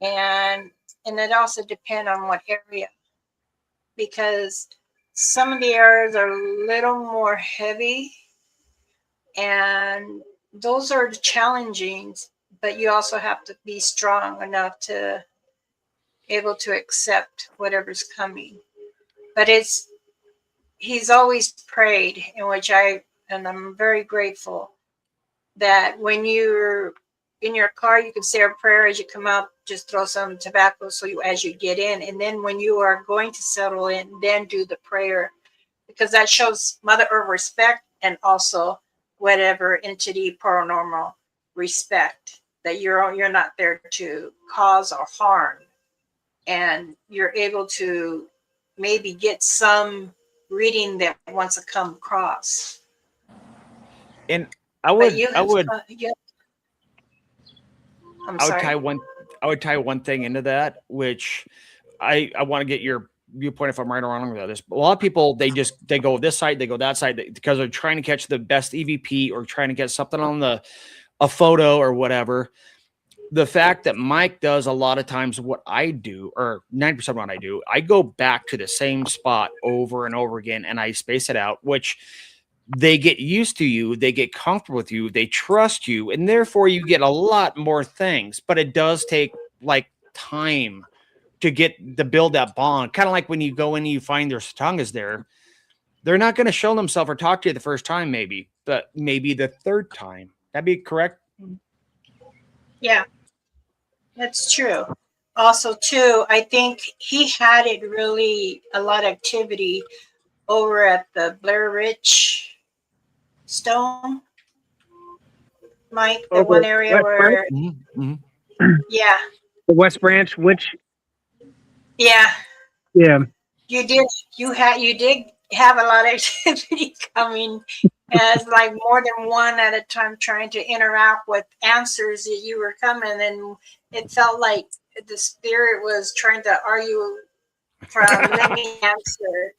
and it also depends on what area, because some of the areas are a little more heavy, and those are challenging, but you also have to be strong enough to able to accept whatever's coming. But he's always prayed, in which I'm very grateful that when you're in your car, you can say a prayer as you come out, just throw some tobacco as you get in. And then when you are going to settle in, then do the prayer, because that shows Mother Earth respect, and also whatever entity paranormal respect, that you're not there to cause or harm. And you're able to maybe get some reading that wants to come across. And I would tie one thing into that, which I want to get your viewpoint if I'm right or wrong about this. But a lot of people, they go this side, they go that side, because they're trying to catch the best EVP or trying to get something on a photo or whatever. The fact that Mike does a lot of times what I do, or 90% of what I do, I go back to the same spot over and over again, and I space it out, which they get used to you, they get comfortable with you, they trust you, and therefore you get a lot more things. But it does take like time to build that bond. Kind of like when you go in and you find their satangas there, they're not going to show themselves or talk to you the first time, maybe, but maybe the third time. That'd be correct. Yeah, that's true. also too, I think he had it really a lot of activity over at the Blair Ridge Stone, Mike, the Okay. one area West Branch? where, Mm-hmm. yeah, The West Branch, which, yeah, yeah. you did have a lot of activity coming as like more than one at a time trying to interact with answers that you were coming, and it felt like the spirit was trying to argue from let me answer.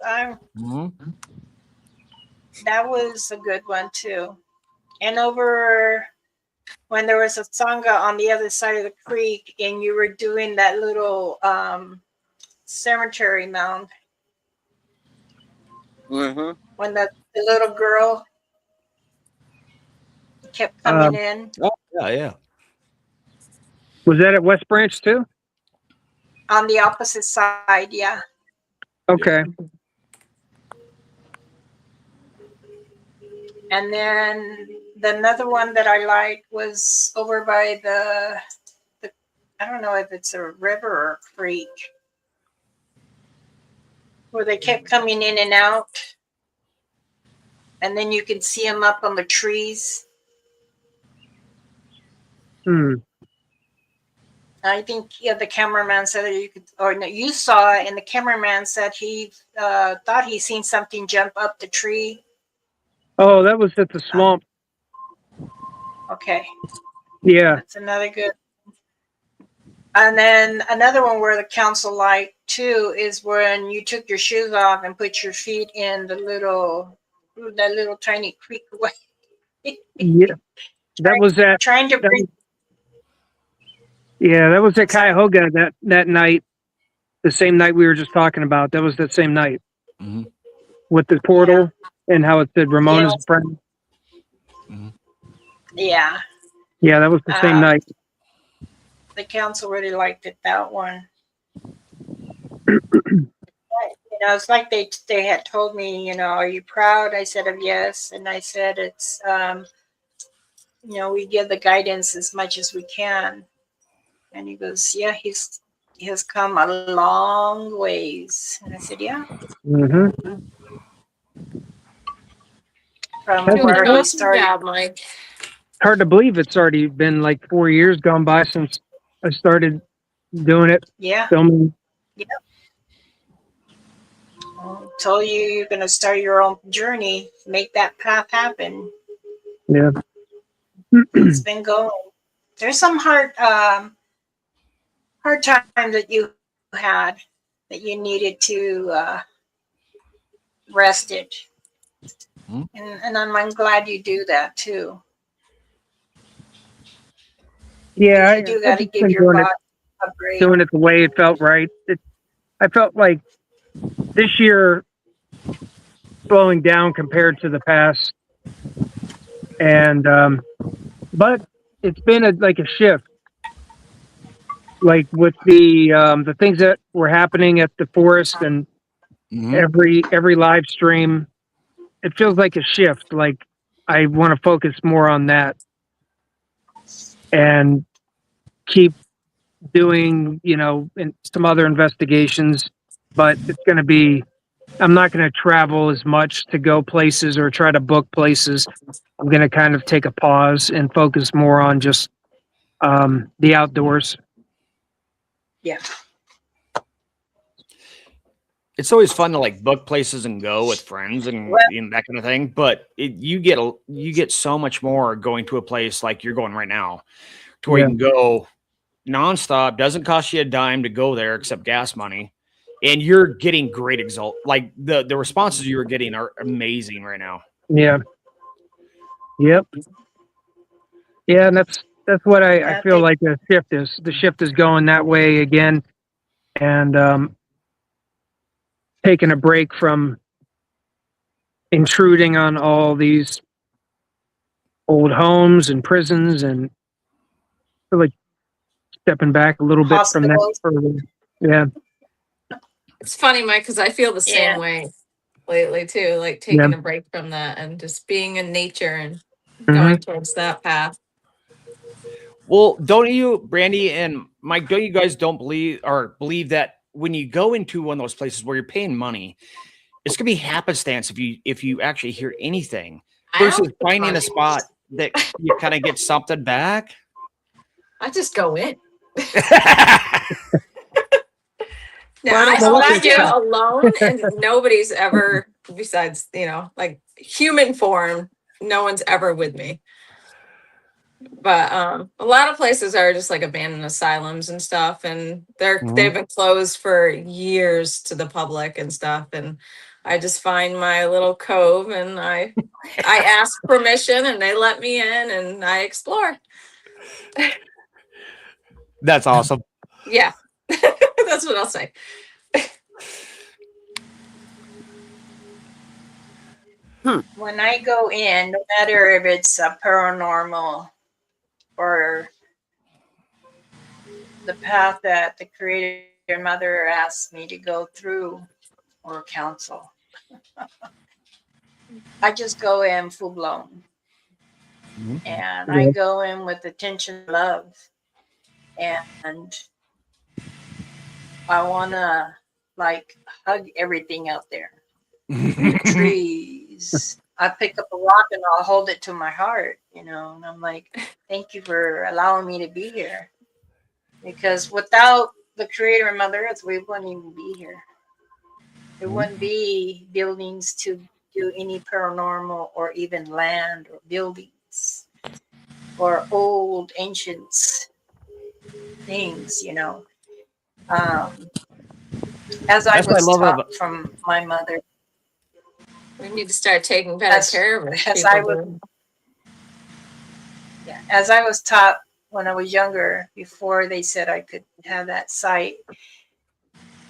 So Mm-hmm. that was a good one too. And over when there was a sangha on the other side of the creek and you were doing that little cemetery mound, Mm-hmm. when the little girl kept coming in Oh, yeah. Was that at West Branch too? on the opposite side, yeah. Okay. And then another one that I liked was over by the I don't know if it's a river or a creek, where they kept coming in and out, and then you can see them up on the trees. Hmm. I think the cameraman said that you could, or no, you saw it, and the cameraman said he thought he seen something jump up the tree. Oh, that was at the swamp. Okay, Yeah. that's another good. And then another one where the council liked too is when you took your shoes off and put your feet in that little tiny creek way. Yeah. That was at, Trying to bring. that was at Cuyahoga that night. The same night we were just talking about. That was that same night Mm-hmm. with the portal and how it said Ramona's Yes. friend. Yeah, Yeah, that was the same night. the council really liked it, that one. It's like they had told me, are you proud? I said of yes, and I said it's we give the guidance as much as we can. And he goes, yeah, he has come a long ways. And I said, yeah, Mm-hmm. from That's Doing where an he awesome started. job, Mike. Hard to believe it's already been like 4 years gone by since I started doing it, Yeah, filming. told you you're going to start your own journey, make that path happen. Yeah. It's been going. There's some hard time that you had that you needed to rest it. And I'm glad you do that too. Yeah, You do I got to just give been your body a break. doing it the way it felt right. I felt like this year slowing down compared to the past, and but it's been like a shift, like with the things that were happening at the forest and every live stream. It feels like a shift. Like I want to focus more on that and keep doing, some other investigations, but it's going to be, I'm not going to travel as much to go places or try to book places. I'm going to kind of take a pause and focus more on just the outdoors. Yeah. It's always fun to like book places and go with friends and that kind of thing. But you get so much more going to a place like you're going right now, to where you can go nonstop. Doesn't cost you a dime to go there except gas money, and you're getting great Like the responses you are getting are amazing right now. Yeah. Yep. Yeah, and that's what I feel like the shift is. The shift is going that way again, and taking a break from intruding on all these old homes and prisons, and feel like stepping back a little bit from that further. Yeah. It's funny, Mike, because I feel the same Yeah. way lately too. Like taking a break from that and just being in nature and going towards that path. Well, don't you, Brandy and Mike, don't you guys believe that when you go into one of those places where you're paying money, it's gonna be happenstance if you actually hear anything I don't versus think finding a much. spot that you kind of get something back. I just go in. Well, Now, I I don't know slept if here it's- alone, and nobody's ever, besides, like human form, no one's ever with me. But a lot of places are just like abandoned asylums and stuff, and they've been closed for years to the public and stuff. And I just find my little cove, and I ask permission, and they let me in, and I explore. That's awesome. Yeah, that's what I'll say. When I go in, no matter if it's a paranormal or the path that the Creator Mother asked me to go through or counsel, I just go in full blown. And I go in with attention, love, and I want to like hug everything out there. The trees. I pick up a rock and I'll hold it to my heart, and I'm like, thank you for allowing me to be here. Because without the Creator and Mother Earth, we wouldn't even be here. There wouldn't be buildings to do any paranormal or even land or buildings or old ancient things, As I That's what I was love taught about- from my mother. We need to start taking better care of it. As I was taught when I was younger, before they said I could have that sight,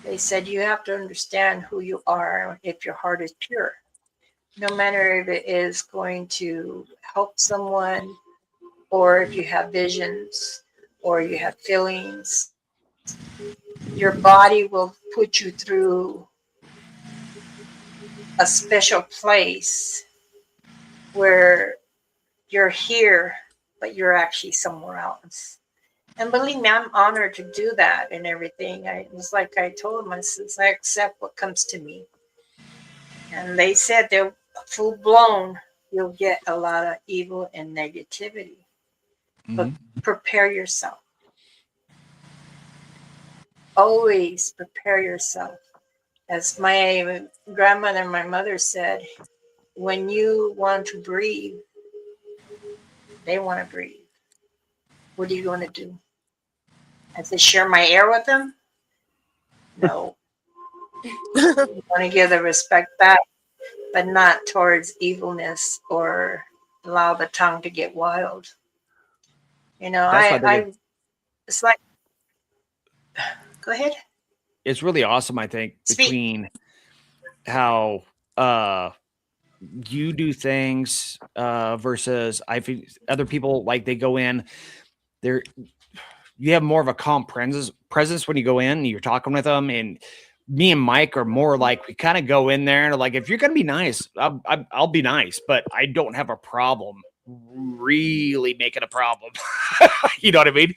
they said you have to understand who you are if your heart is pure. No matter if it is going to help someone, or if you have visions, or you have feelings, your body will put you through a special place where you're here, but you're actually somewhere else. And believe me, I'm honored to do that and everything. It was like I told them, I accept what comes to me. And they said they're full blown, you'll get a lot of evil and negativity. But prepare yourself. Always prepare yourself. As my grandmother and my mother said, when you want to breathe, they want to breathe. What are you going to do? I said, share my air with them? No. You want to give the respect back, but not towards evilness or allow the tongue to get wild. It's like, go ahead. It's really awesome, I think, between how you do things versus I feel other people, like they go in there. You have more of a calm presence when you go in and you're talking with them. And me and Mike are more like, we kind of go in there and like, if you're going to be nice, I'll be nice, but I don't have a problem really making a problem. You know what I mean?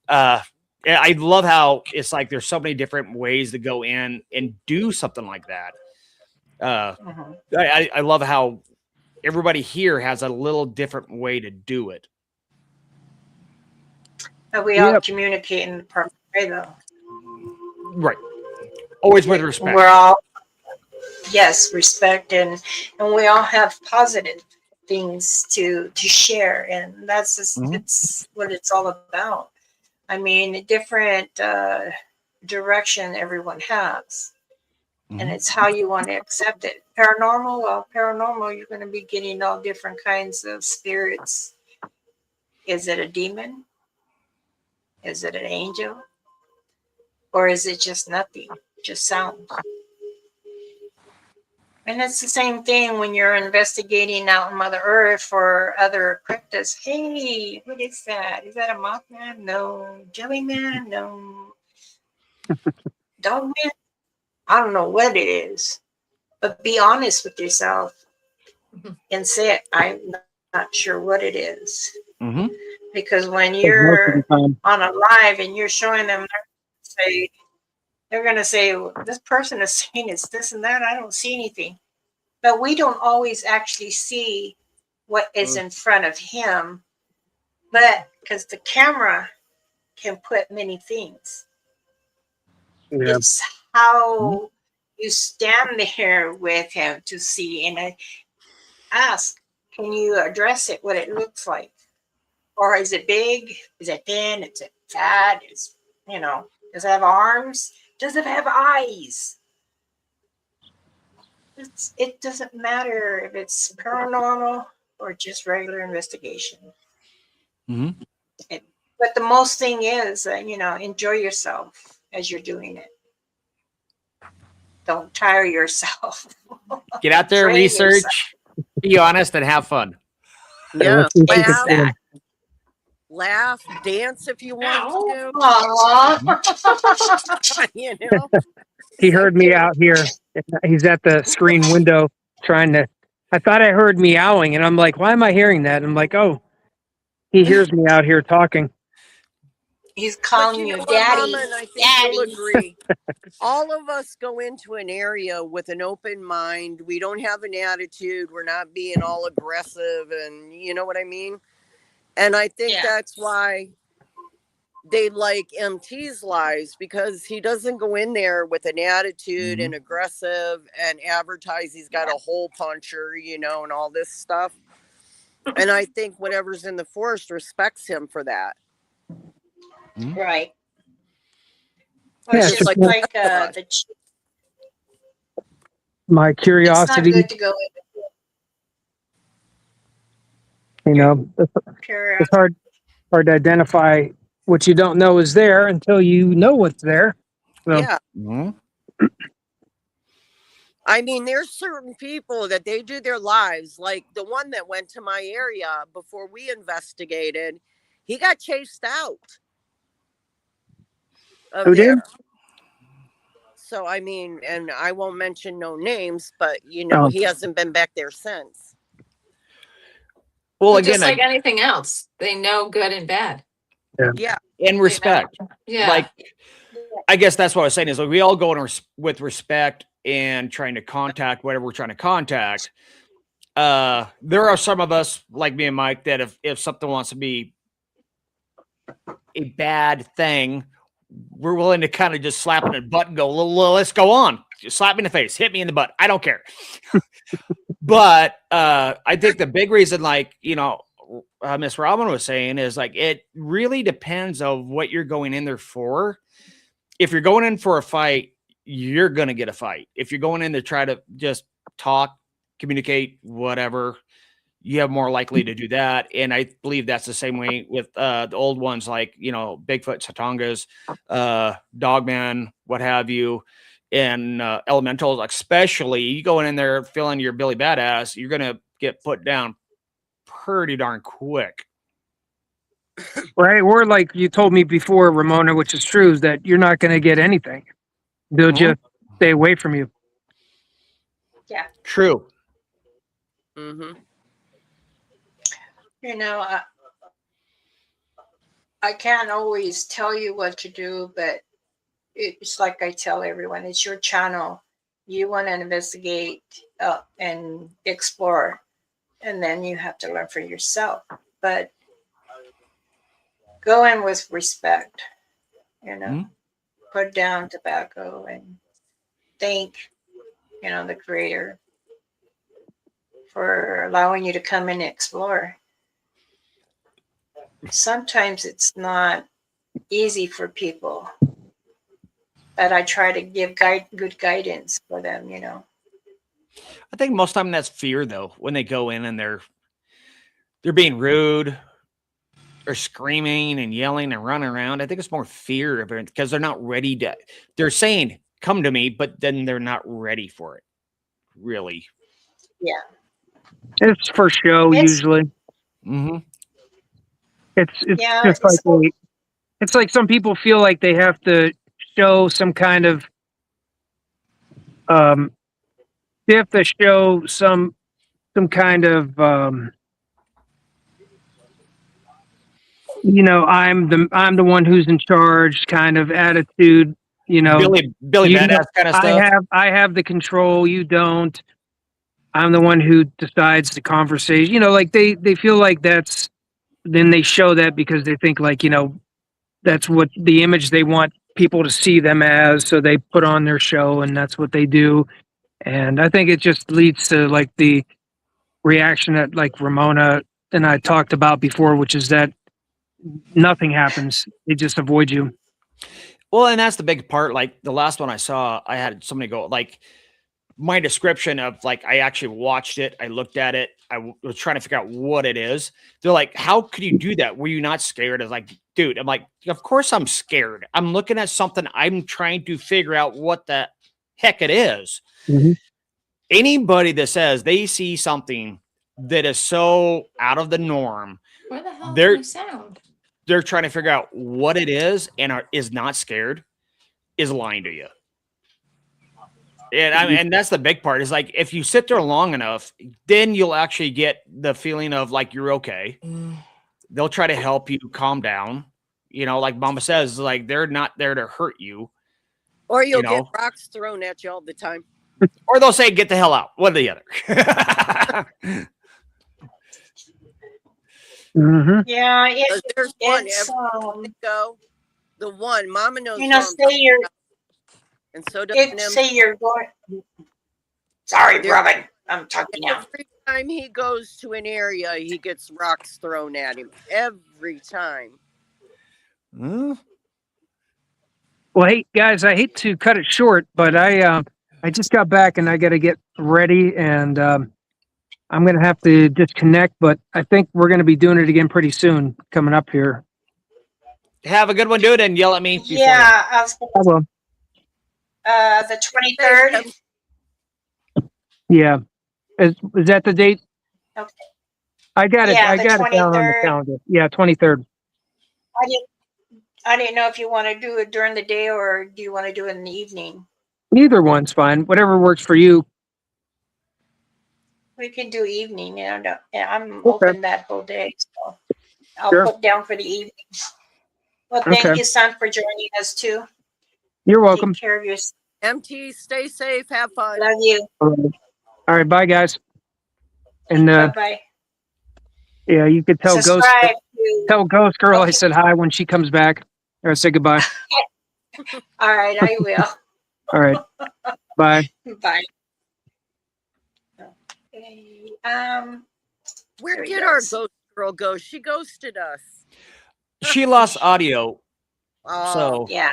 I love how it's like there's so many different ways to go in and do something like that. I love how everybody here has a little different way to do it. But we all communicate in the perfect way, though. Right. Always with respect. We're all, yes, respect, and we all have positive things to share, and that's just, it's what it's all about. I mean, a different direction everyone has, and it's how you want to accept it. Paranormal, you're going to be getting all different kinds of spirits. Is it a demon? Is it an angel? Or is it just nothing? Just sound? And it's the same thing when you're investigating out in Mother Earth for other cryptids. Hey, what is that? Is that a Mothman? No. Jellyman? No. Dogman? I don't know what it is. But be honest with yourself and say it. I'm not sure what it is. Because when Most of you're the time. on a live and you're showing them, they're going to say, well, this person is saying it's this and that. I don't see anything. But we don't always actually see what is in front of him. But because the camera can put many things, Yeah. it's how you stand there with him to see. And I ask, can you address it, what it looks like? Or is it big? Is it thin? Is it fat? Does it have arms? Does it have eyes? It doesn't matter if it's paranormal or just regular investigation. Mm-hmm. But the most thing is, enjoy yourself as you're doing it. Don't tire yourself. Get out there, Train research, yourself. be honest, and have fun. Yeah. Let's see if we can Laugh, dance if you want to. Aw. You know? He heard me out here. He's at the screen window trying to. I thought I heard meowing, and I'm like, why am I hearing that? I'm like, oh, he hears me out here talking. He's But calling you know you what, daddy. Mama, and I think you'll Daddy. agree. All of us go into an area with an open mind. We don't have an attitude. We're not being all aggressive, and you know what I mean? And I think Yeah. that's why they like MT's lives, because he doesn't go in there with an attitude and aggressive and advertise he's got a hole puncher, and all this stuff. And I think whatever's in the forest respects him for that. Right. Well, Yeah, it's it's just just like my it's curiosity. not good to go It's curiosity. hard to identify what you don't know is there until you know what's there. So, Yeah. Mm-hmm. I mean, there's certain people that they do their lives, like the one that went to my area before we investigated. He got chased out of Who did? there. So, I mean, and I won't mention no names, but, Oh. he hasn't been back there since. Well, But again, just like anything else, they know good and bad. Yeah. in respect. Yeah. Like, I guess that's what I was saying is like we all go in with respect and trying to contact whatever we're trying to contact. There are some of us like me and Mike that if something wants to be a bad thing, we're willing to kind of just slap it in the butt and go, well, let's go on. Just slap me in the face, hit me in the butt. I don't care. But I think the big reason, like, Miss Robin was saying is like, it really depends on what you're going in there for. If you're going in for a fight, you're going to get a fight. If you're going in to try to just talk, communicate, whatever, you have more likely to do that. And I believe that's the same way with the old ones like, Bigfoot, Satongas, Dogman, what have you, and elementals, especially you going in there feeling your Billy Badass, you're going to get put down pretty darn quick. Right. Or like you told me before, Ramona, which is true, is that you're not going to get anything. They'll just stay away from you. Yeah. True. Mm-hmm. I can't always tell you what to do, but it's like I tell everyone, it's your channel. You want to investigate and explore, and then you have to learn for yourself. But go in with respect, put down tobacco and thank, the creator for allowing you to come in and explore. Sometimes it's not easy for people, but I try to give good guidance for them, I think most of the time that's fear though, when they go in and they're being rude or screaming and yelling and running around. I think it's more fear of it because they're not ready to, they're saying, come to me, but then they're not ready for it. Really. Yeah. It's for show usually. Mm-hmm. It's just like it's like some people feel like they have to show some kind of they have to show some kind of you know, I'm the one who's in charge kind of attitude. You know, Billy you Badass know, kind of stuff. I have the control. You don't. I'm the one who decides the conversation. You know, like they feel like that's, then they show that because they think like, you know, that's what the image they want people to see them as. So they put on their show and that's what they do. And I think it just leads to like the reaction that like Ramona and I talked about before, which is that nothing happens. They just avoid you. Well, and that's the big part. Like the last one I saw, I had somebody go like my description of like I actually watched it, I looked at it, was trying to figure out what it is. They're like, "How could you do that? Were you not scared?" I was like, "Dude," I'm like, "Of course I'm scared. I'm looking at something. I'm trying to figure out what the heck it is." Mhm. Anybody that says they see something that is so out of the norm, Where the hell They're- is my sound? they're trying to figure out what it is and is not scared, is lying to you. And that's the big part is like if you sit there long enough, then you'll actually get the feeling of like you're okay. They'll try to help you calm down. You know, like Mama says, like they're not there to hurt you. Or you'll You get know. rocks thrown at you all the time. Or they'll say, "Get the hell out." One or the other. Mm-hmm. Yeah, 'Cause there's one it's everywhere they go. The one Mama knows. you know, who I'm say talking you're about, and so does it him. say you're going. Sorry, There- Robin. I'm talking now. Every time he goes to an area, he gets rocks thrown at him. Every time. Well, hey guys, I hate to cut it short, but I just got back and I got to get ready, and I'm gonna have to disconnect. But I think we're gonna be doing it again pretty soon, coming up here. Have a good one, dude, and yell at me. Yeah, I was I will. the 23rd. Yeah. Is that the date? Okay. I got it. Yeah, I the got it down on the 23rd. calendar. Yeah, 23rd. I didn't know if you want to do it during the day or do you want to do it in the evening. Either one's fine. Whatever works for you. We can do evening, and I'm Okay. open that whole day, so I'll Sure. put down for the evening. Well, thank Okay. you, son, for joining us too. You're welcome. Take care of yourself. MT, stay safe. Have fun. Love you. All right, bye guys. And Bye bye. yeah, you could tell Subscribe to. Ghost Girl I Okay. said hi when she comes back, or say goodbye. All right, I will. All right, bye. Bye. Okay. Where There he did our goes. ghost girl go? She ghosted us. She lost audio, Oh, so Yeah.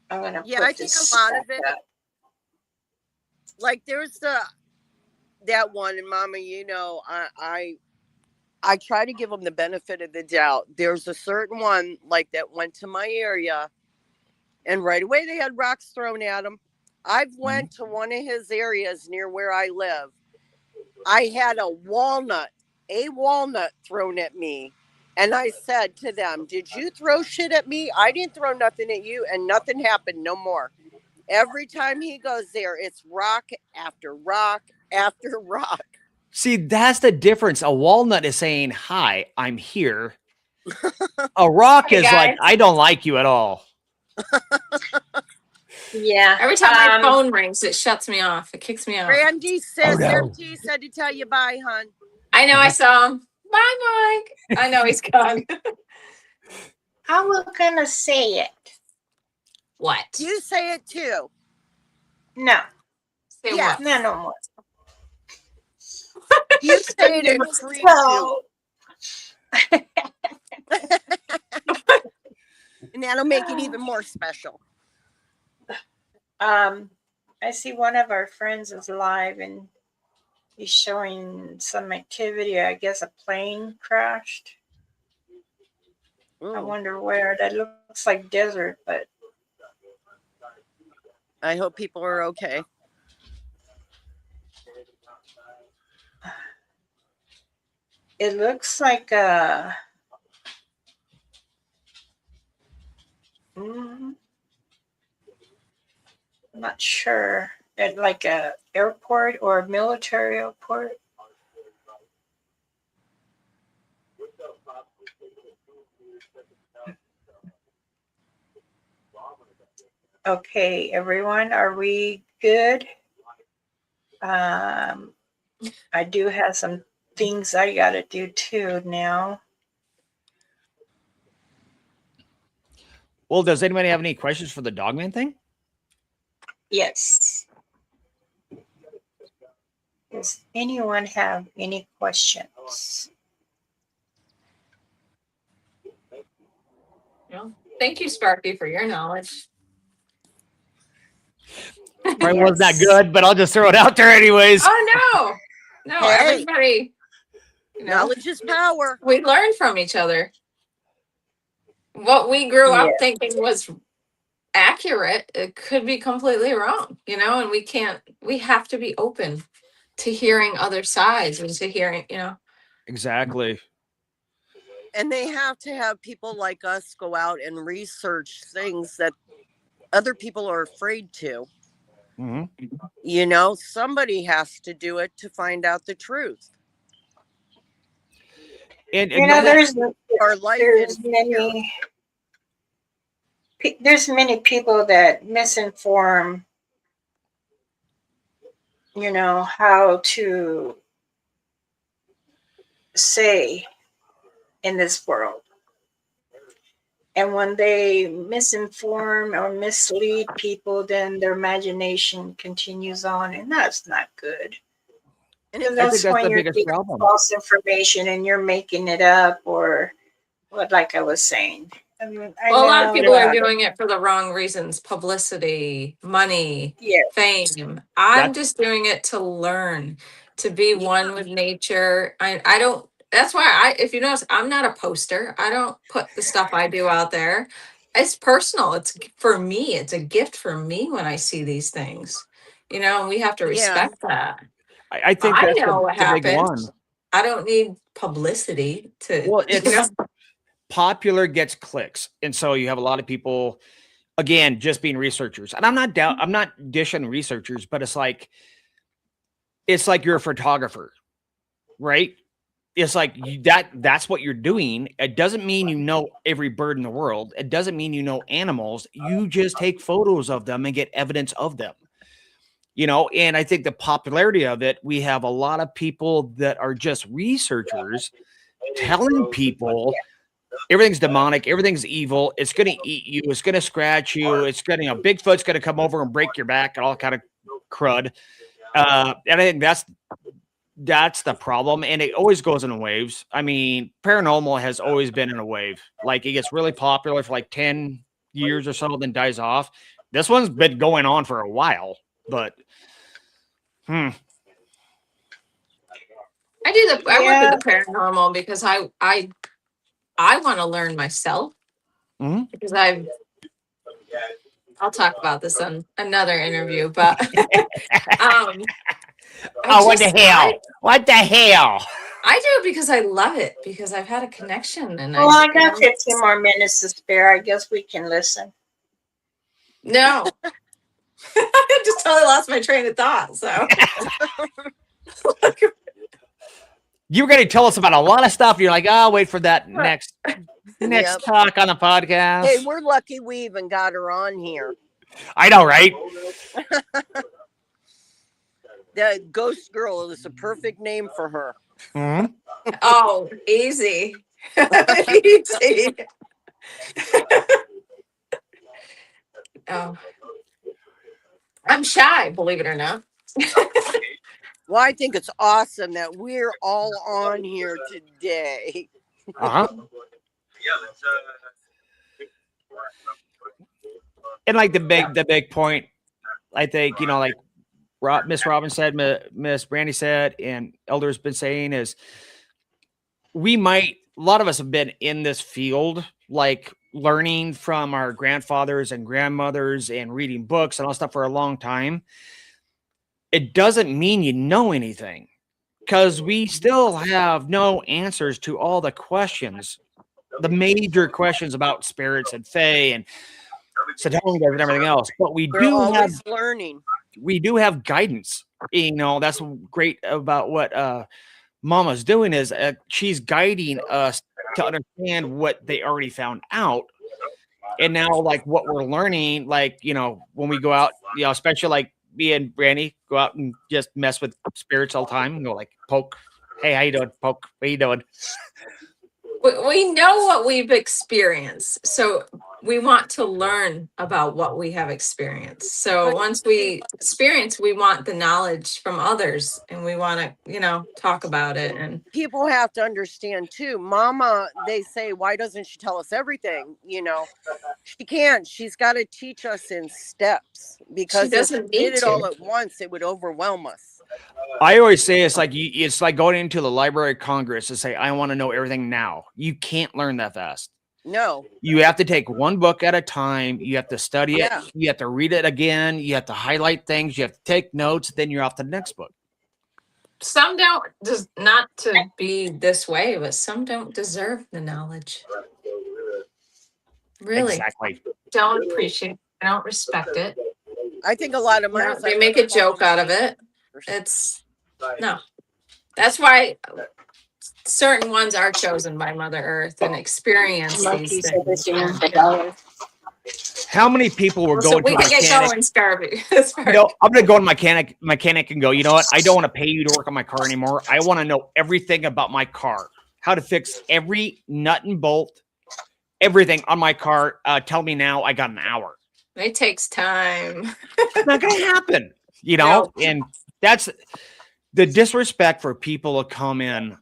I'm gonna Yeah, put I think this a lot back of it- up. like there's that one, and Mama, you know, I try to give them the benefit of the doubt. There's a certain one like that went to my area, and right away they had rocks thrown at them. I've went to one of his areas near where I live. I had a walnut thrown at me. And I said to them, "Did you throw shit at me? I didn't throw nothing at you," and nothing happened no more. Every time he goes there, it's rock after rock after rock. see that's the difference. A walnut is saying, "Hi, I'm here." A rock Hey, is like, guys. "I don't like you at all." Yeah. Every time my phone rings, it shuts me off. It kicks me out. Randy says, Oh, no. MT said to tell you bye, hon. I know. I saw him. Bye, Mike. I know he's gone. How we gonna say it? What? You say it too. No. Say Yeah. what? No more. You say it in three, So, and that'll make it even more special. I see one of our friends is live and he's showing some activity. I guess a plane crashed. I Ooh, wonder where. That looks like desert, but I hope people are okay. it looks like I'm not sure. At like a airport or a military airport. Okay, everyone, are we good? I do have some things I gotta do too now. Well, does anybody have any questions for the Dogman thing? Yes. Does anyone have any questions? No. Thank you, Sparky, for your knowledge. Probably wasn't that Yes. good, but I'll just throw it out there anyways. Oh no, Hey. everybody. You know, Knowledge is power. we learn from each other. What we grew up Yeah. thinking was accurate, it could be completely wrong, you know, and we have to be open to hearing other sides and to hearing, you know. Exactly. And they have to have people like us go out and research things that other people are afraid to. Mm-hmm. You know, somebody has to do it to find out the truth. And You know, there's Our life there's in fear. many people that misinform, you know, how to say in this world. And when they misinform or mislead people, then their imagination continues on, and that's not good. And And if I think that's that's when the you're biggest giving problem. false information and you're making it up, or what, like I was saying. I mean, I Well, a lot of know people are that- doing it for the wrong reasons: publicity, money, Yeah. fame. I'm That- just doing it to learn, to be one with nature. I don't, that's why if you notice, I'm not a poster. I don't put the stuff I do out there. It's personal. It's for me. It's a gift for me when I see these things, you know, and we have to Yeah. respect that. I think I that's know what the big happened. one. I don't need publicity to, Well, you it's know. popular gets clicks, and so you have a lot of people, again, just being researchers. And I'm not dishing researchers, but it's like you're a photographer, right? It's like that's what you're doing. It doesn't mean you know every bird in the world. It doesn't mean you know animals. You just take photos of them and get evidence of them. You know, and I think the popularity of it, we have a lot of people that are just researchers telling people everything's demonic, everything's evil, it's going to eat you, it's going to scratch you, it's going to, you know, Bigfoot's going to come over and break your back and all kind of crud. And I think that's the problem, and it always goes in waves. I mean, paranormal has always been in a wave. Like, it gets really popular for like 10 years or so, then dies off. This one's been going on for a while, but I work with the paranormal because I want to learn myself, because I'll talk about this on another interview, but what the hell? I do it because I love it, because I've had a connection, and Well, I got 15 more minutes to spare. I guess we can listen. No. I just totally lost my train of thought. So You were going to tell us about a lot of stuff. You're like, I'll wait for that next Yep. talk on the podcast. Hey, we're lucky we even got her on here. I know, right? The Ghost Girl is a perfect name for her. Mhm. oh, easy. Easy. Oh. I'm shy, believe it or not. Well, I think it's awesome that we're all on here today. Uh-huh. And like the big point, I think, you know, like Miss Robin said, Miss Brandy said, and Elder's been saying is, a lot of us have been in this field, like learning from our grandfathers and grandmothers and reading books and all stuff for a long time. It doesn't mean you know anything, because we still have no answers to all the questions, the major questions about spirits and fae and Satanic and everything else. But We're always learning. We do have guidance. You know, that's great about what Mama's doing is she's guiding us to understand what they already found out. And now, like what we're learning, like, you know, when we go out, you know, especially like me and Brandy go out and just mess with spirits all the time and go like, Poke, hey, how you doing? Poke, what you doing? We know what we've experienced, so we want to learn about what we have experienced. So once we experience, we want the knowledge from others, and we want to, you know, talk about it. And people have to understand too. Mama, they say, why doesn't she tell us everything? You know, she can't. She's got to teach us in steps, because she doesn't if we need did it all to. at once, it would overwhelm us. I always say it's like going into the Library of Congress and say, I want to know everything now. You can't learn that fast. No. You have to take one book at a time. You have to study it. Yeah. You have to read it again. You have to highlight things. You have to take notes. Then you're off to the next book. Some don't, just not to be this way, but some don't deserve the knowledge. Really, Exactly. don't appreciate it. I don't respect it. I think a lot of You know, mine. they make a joke out of it. It's no. That's why certain ones are chosen by Mother Earth and experience these things. How many people were So going we to a can get mechanic? going, Scarby. You know, I'm going to go to mechanic and go, you know what? I don't want to pay you to work on my car anymore. I want to know everything about my car, how to fix every nut and bolt, everything on my car. Tell me now. I got an hour. It takes time. It's not going to happen, you know? No. And that's the disrespect for people to come in.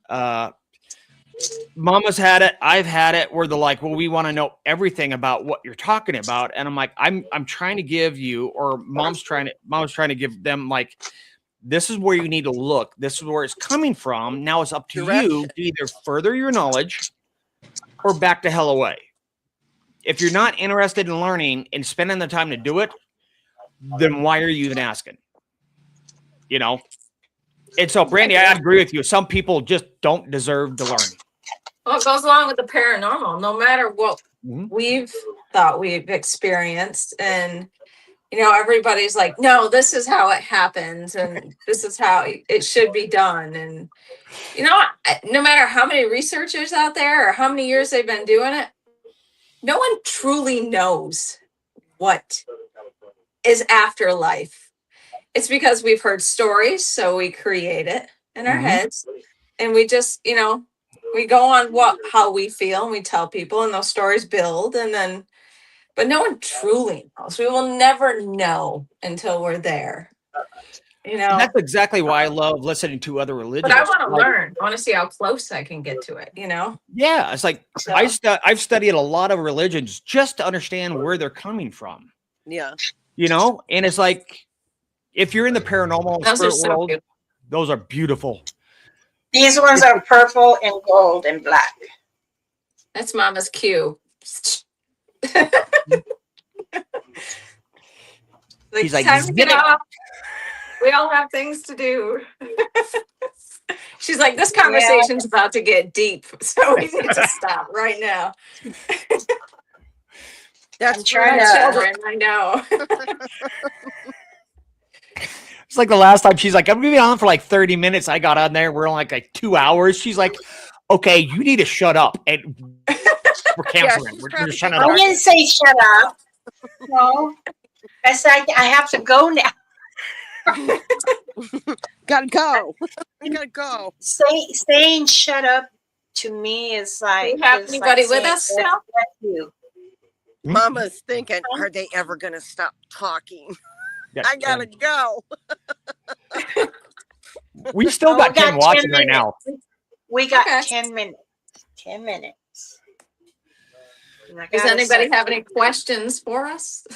Mama's had it. I've had it where they're like, well, we want to know everything about what you're talking about. And I'm like, I'm trying to give you, or mom's trying to give them, like, this is where you need to look. This is where it's coming from. Now it's up to you to either further your knowledge or back the hell away. If you're not interested in learning and spending the time to do it, then why are you even asking? You know? And so, Brandy, I agree with you. Some people just don't deserve to learn. Well, it goes along with the paranormal. No matter what we've thought we've experienced, and you know, everybody's like, no, this is how it happens, and this is how it should be done. And you know, no matter how many researchers out there or how many years they've been doing it, no one truly knows what is afterlife. It's because we've heard stories, so we create it in our heads, and we just, you know, we go on how we feel, and we tell people, and those stories build, and then, but no one truly knows. We will never know until we're there. You know, That's exactly why I love listening to other religions. but I want to learn. I want to see how close I can get to it. You know? Yeah, it's like So, I've studied a lot of religions just to understand where they're coming from. Yeah. You know, and it's like if you're in the paranormal those are spirit so world, beautiful. those are beautiful. These ones are purple and gold and black. That's Mama's cue. He's like, time to get "Zip it." off. We all have things to do. She's like, this conversation's about to get deep, so we need to stop right now. That's I'm trying My to. children, I know. It's like the last time she's like, I'm gonna be on for like 30 minutes. I got on there. We're on like 2 hours. She's like, okay, you need to shut up. And we're canceling. We're just shutting it I off. didn't say shut up. No, I said I have to go now. Gotta go. I gotta go. Saying shut up to me is like. Do you have is anybody like with saying, us still? "F you." Mama's thinking, are they ever gonna stop talking? Yeah, I gotta go. we still Oh, got we got 10 watching 10 right now. We got Okay. 10 minutes. 10 minutes. And I Does gotta anybody say- have any questions for us?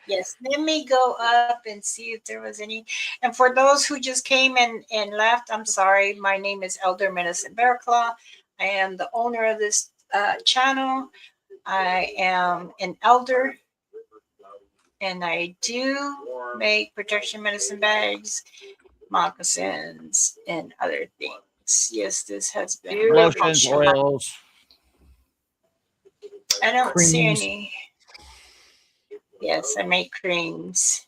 Yes, let me go up and see if there was any. And for those who just came and left, I'm sorry. My name is Elder Medicine Bear Claw. I am the owner of this channel. I am an elder, and I do make protection medicine bags, moccasins, and other things. Yes, this has been really Lotions, fun. oils. I don't see creams. any. Yes, I make creams.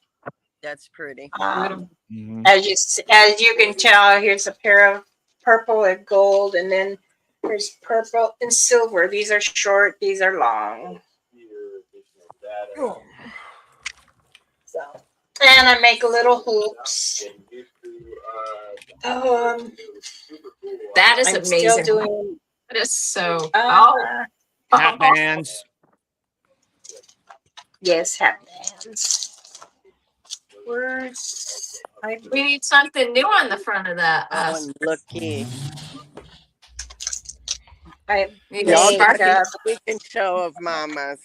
That's pretty. Mhm. As you can tell, here's a pair of purple and gold, and then there's purple and silver. These are short. These are long. So, and I make little hoops. That is I'm amazing. still doing. That is so. Hat bands. Yes, hat bands. Words. We need something new on the front of that. Oh, and looky. I Maybe Y'all made, get a weekend show of mamas.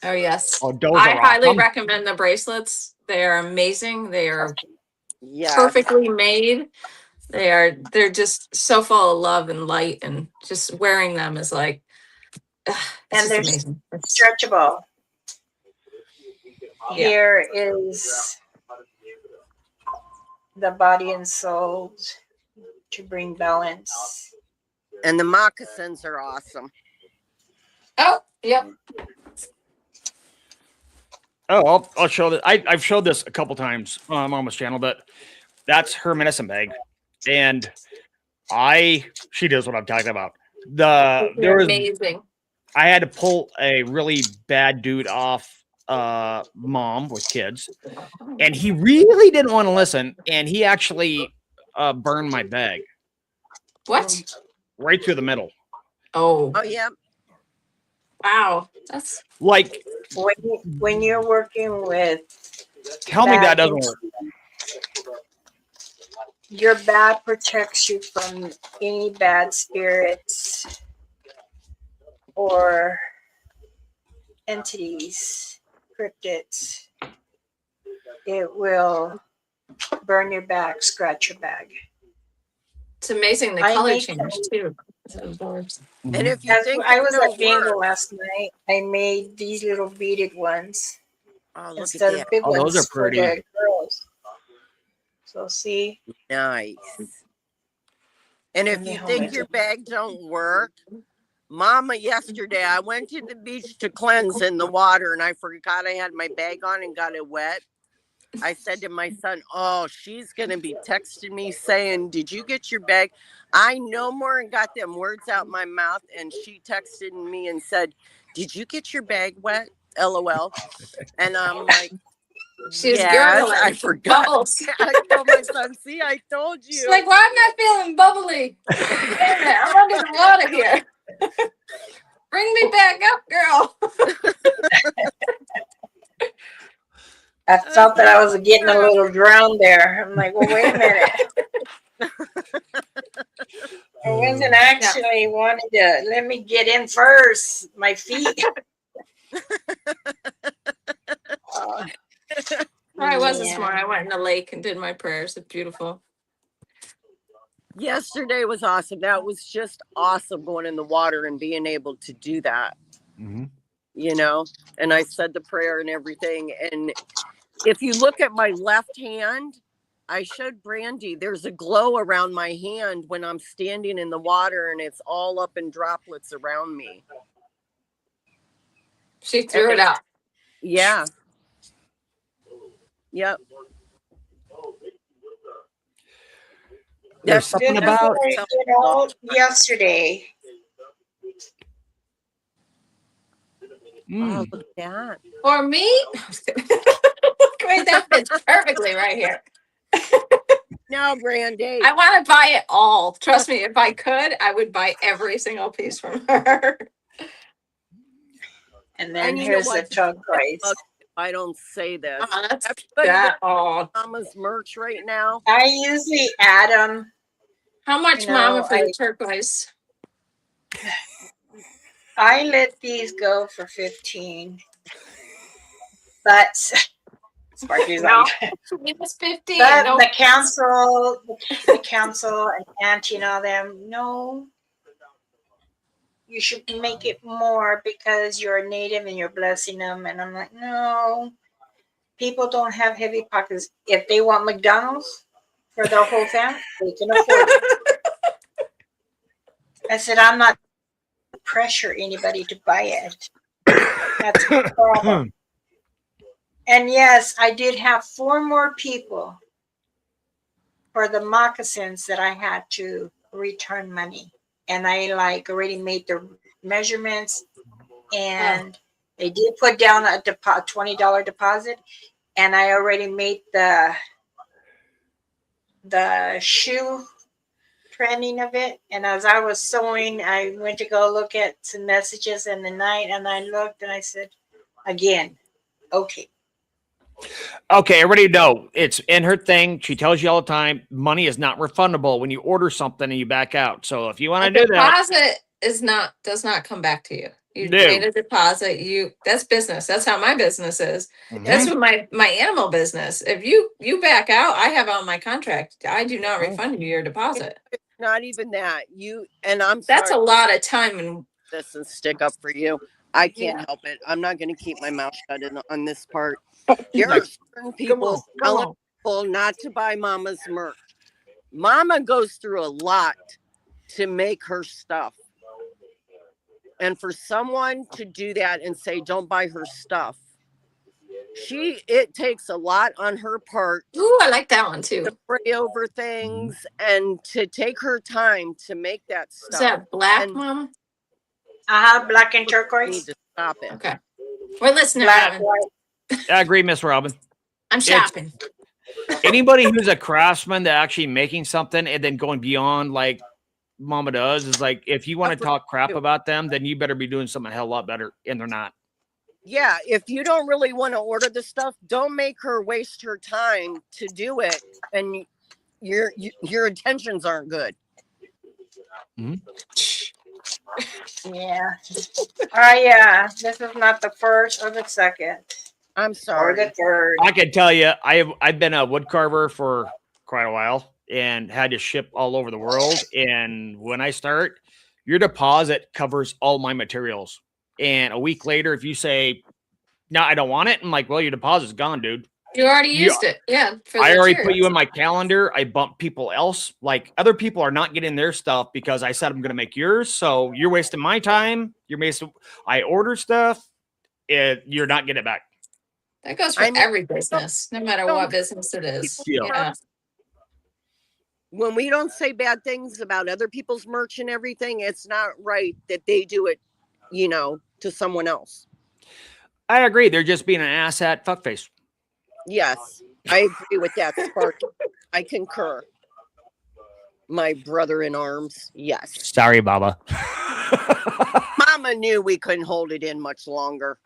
Oh yes. Oh, those I are highly awesome. recommend the bracelets. They are amazing. They are Yeah. perfectly made. They're just so full of love and light, and just wearing them is like it's and just they're amazing. stretchable. Yeah. Here is the body and soul to bring balance. And the moccasins are awesome. Oh, yep. Oh, I'll show this. I've showed this a couple times on Mama's channel, but that's her medicine bag, and she knows what I'm talking about. They're amazing. I had to pull a really bad dude off mom with kids, and he really didn't want to listen, and he actually burned my bag What? right through the middle. Oh, yeah. Wow. That's like when you're working with. Tell me that doesn't work. Your bag protects you from any bad spirits or entities, cryptids. It will burn your back, scratch your bag. it's amazing. The color change too. And if you think I was it'll at bingo work- last night, I made these little beaded ones Oh, look instead at of that. big Oh, ones those are for pretty. the girls. So see, Nice. And if Let me you hold think it. your bag don't work, Mama, yesterday I went to the beach to cleanse in the water and I forgot I had my bag on and got it wet. I said to my son, oh, she's going to be texting me saying, did you get your bag? I no more and got them words out my mouth. And she texted me and said, did you get your bag wet? LOL. And I'm like, She's yes, gurgling. I forgot. Bubbles. I told my son, see, I told you. She's like, why am I feeling bubbly? Wait a minute, I'm under the water here. Bring me back up, girl. I felt that I was getting a little drowned there. I'm like, well, wait a minute. I wasn't actually wanting to let me get in first. My feet. I was this morning. I went in the lake and did my prayers. It's beautiful. Yesterday was awesome. That was just awesome going in the water and being able to do that. Mm-hmm. You know, and I said the prayer and everything. And if you look at my left hand, I showed Brandy, there's a glow around my hand when I'm standing in the water and it's all up in droplets around me. She threw it out. Yeah. Yep. There's something about yesterday. Oh, look at that. For me, look right, that fits perfectly right here. No, Brandy. I want to buy it all. Trust me, if I could, I would buy every single piece from her. And then And you here's know the what? turquoise. I don't say this. Oh, that's Everybody that look all. at Mama's merch right now. I usually add them. How much, You know, Mama, for the turquoise? I let these go for 15. But Sparky's No, like, it was 15. but No, the council and Auntie and all them, no. You should make it more because you're a native and you're blessing them. And I'm like, no. People don't have heavy pockets. If they want McDonald's for their whole family, they can afford it. I said, I'm not pressure anybody to buy it. That's the problem. And yes, I did have 4 more people for the moccasins that I had to return money. And I already made the measurements and they did put down a $20 deposit, and I already made the shoe printing of it. And as I was sewing, I went to go look at some messages in the night, and I looked and I said, again, okay. Okay, everybody know it's in her thing. She tells you all the time, money is not refundable when you order something and you back out. So if you want to do that, Deposit does not come back to you. You No. made a deposit. That's business. That's how my business is. That's what my animal business. If you back out, I have on my contract, I do not refund you your deposit. Not even that. That's a lot of time and this and stick up for you. I can't help it. I'm not going to keep my mouth shut on this part. There are certain people telling people not to buy Mama's merch. Mama goes through a lot to make her stuff. And for someone to do that and say, don't buy her stuff, it takes a lot on her part. Ooh, I like that one too. To pray over things and to take her time to make that stuff. Is that black, Mama? Black and I turquoise. need to stop it. Okay. We're listening. Black, I agree, Miss Robin. I'm shopping. Anybody who's a craftsman that actually making something and then going beyond like Mama does is like, if you want to talk crap about them, then you better be doing something a hell of a lot better, and they're not. Yeah, if you don't really want to order the stuff, don't make her waste her time to do it, and your intentions aren't good. Yeah. All right. Yeah. This is not the first or the second. I'm sorry. Or the third. I can tell you, I've been a wood carver for quite a while and had to ship all over the world. And when I start, your deposit covers all my materials. And a week later, if you say, no, I don't want it, I'm like, well, your deposit's gone, dude. You already used it. Yeah. I already put you in my calendar. I bumped people else. Like other people are not getting their stuff because I said I'm going to make yours. So you're wasting my time. I order stuff. You're not getting it back. That goes for every business, no matter what business it is. Yeah. When we don't say bad things about other people's merch and everything, it's not right that they do it, to someone else. I agree. They're just being an asshat fuckface. Yes, I agree with that, Sparky. I concur. My brother in arms. Yes. Sorry, Baba. Mama knew we couldn't hold it in much longer.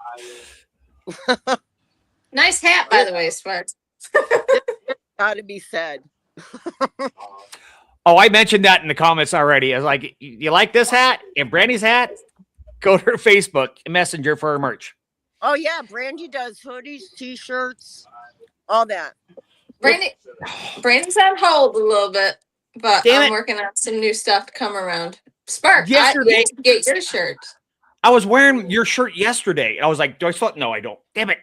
Nice hat, by the way, Sparks. Gotta be said. Oh, I mentioned that in the comments already. I was like, you like this hat and Brandy's hat? Go to her Facebook Messenger for her merch. Oh, yeah. Brandy does hoodies, T-shirts, all that. Brandy's on hold a little bit, but I'm working on some new stuff to come around. Spark, yesterday, get your shirt. I was wearing your shirt yesterday. I was like, do I still? No, I don't. Damn it.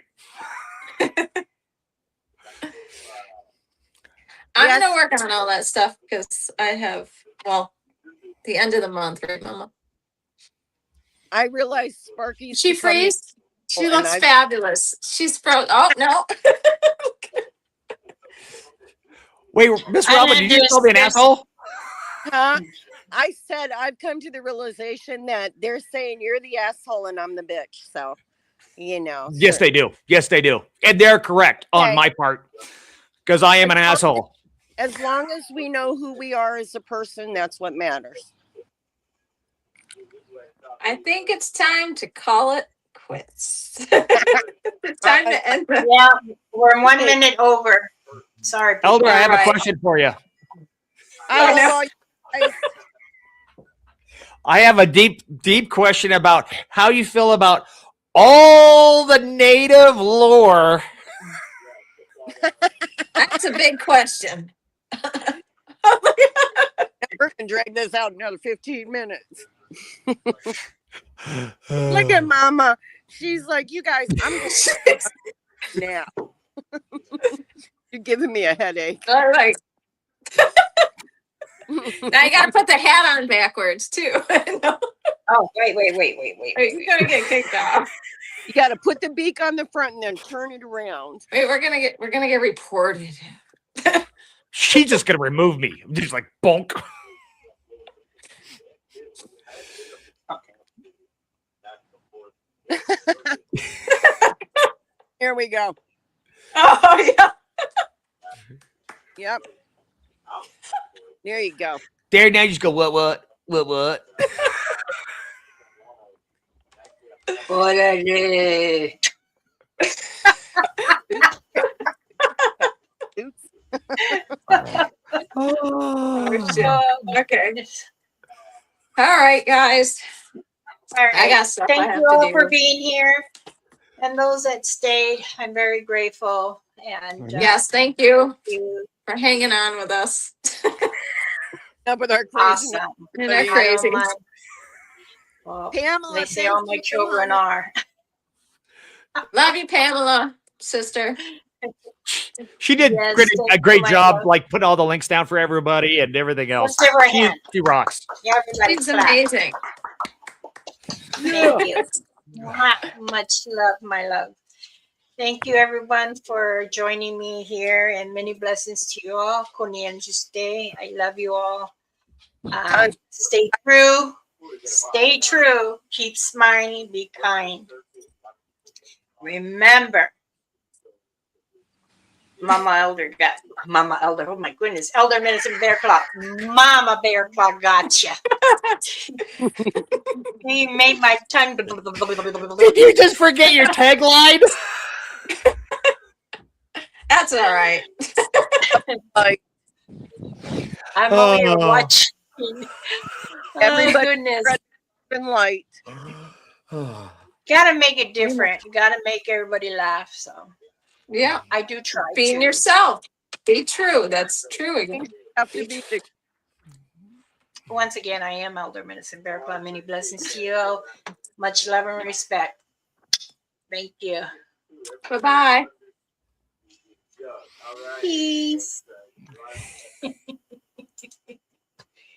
I'm going to work on all that stuff because I have, the end of the month, right, Mama? I realized Sparky's... She freeze? She looks fabulous. She's frozen. Oh, no. Wait, Miss Robin, did you just call me an asshole? Huh? I said I've come to the realization that they're saying you're the asshole and I'm the bitch. So, Yes, they do. Yes, they do. And they're correct on my part because I am an asshole. As long as we know who we are as a person, that's what matters. I think it's time to call it quits. It's time to end the... Yeah, we're 1 minute over. Sorry. Elder, I have a question for you. I have a deep question about how you feel about all the native lore. That's a big question. We're going to drag this out another 15 minutes. Look at Mama. She's like, you guys, I'm going to now. You're giving me a headache. All right. Now you got to put the hat on backwards too. No. Oh, wait. You're gonna get kicked off. You got to put the beak on the front and then turn it around. Wait, we're gonna get reported. She's just gonna remove me. I'm just like bonk. Here we go. Oh yeah. Yep. There you go. There, now you just go, what? What I did. Oops. Oh, shit. Oh, my Okay. goodness. All right, guys. All right. I got stuff I Thank have you all to for do. being here. And those that stayed, I'm very grateful. And Yes, thank you you. for hanging on with us. Up with our crazy. Awesome. And our I crazy. don't mind. Well, Pamela, they say thank all my you, children Mama. are. Love you, Pamela, sister. She did Yes, a thank great you, my job, love. like putting all the links down for everybody and everything else. Let's give her a She, hand. she rocks. Everybody She's clap. amazing. Thank you. Mwah. Much love, my love. Thank you, everyone, for joining me here, and many blessings to you all. Konienjuste. I love you all. Stay true. Stay true. Keep smiling. Be kind. Remember, Mama Elder. Oh my goodness, Elder Medicine Bear Claw. Mama Bear Claw gotcha. You made my tongue. Did you just forget your tagline? That's all right. Like, I'm over here Oh. watching. Oh Everybody- goodness. been light. Gotta make it different. Gotta make everybody laugh. So Yeah. I do try. Being to. yourself. Be true. That's true again. Have to be the Once again, I am Elder Medicine Bear Claw. Many blessings to you all. Much love and respect. Thank you. Bye-bye. Peace.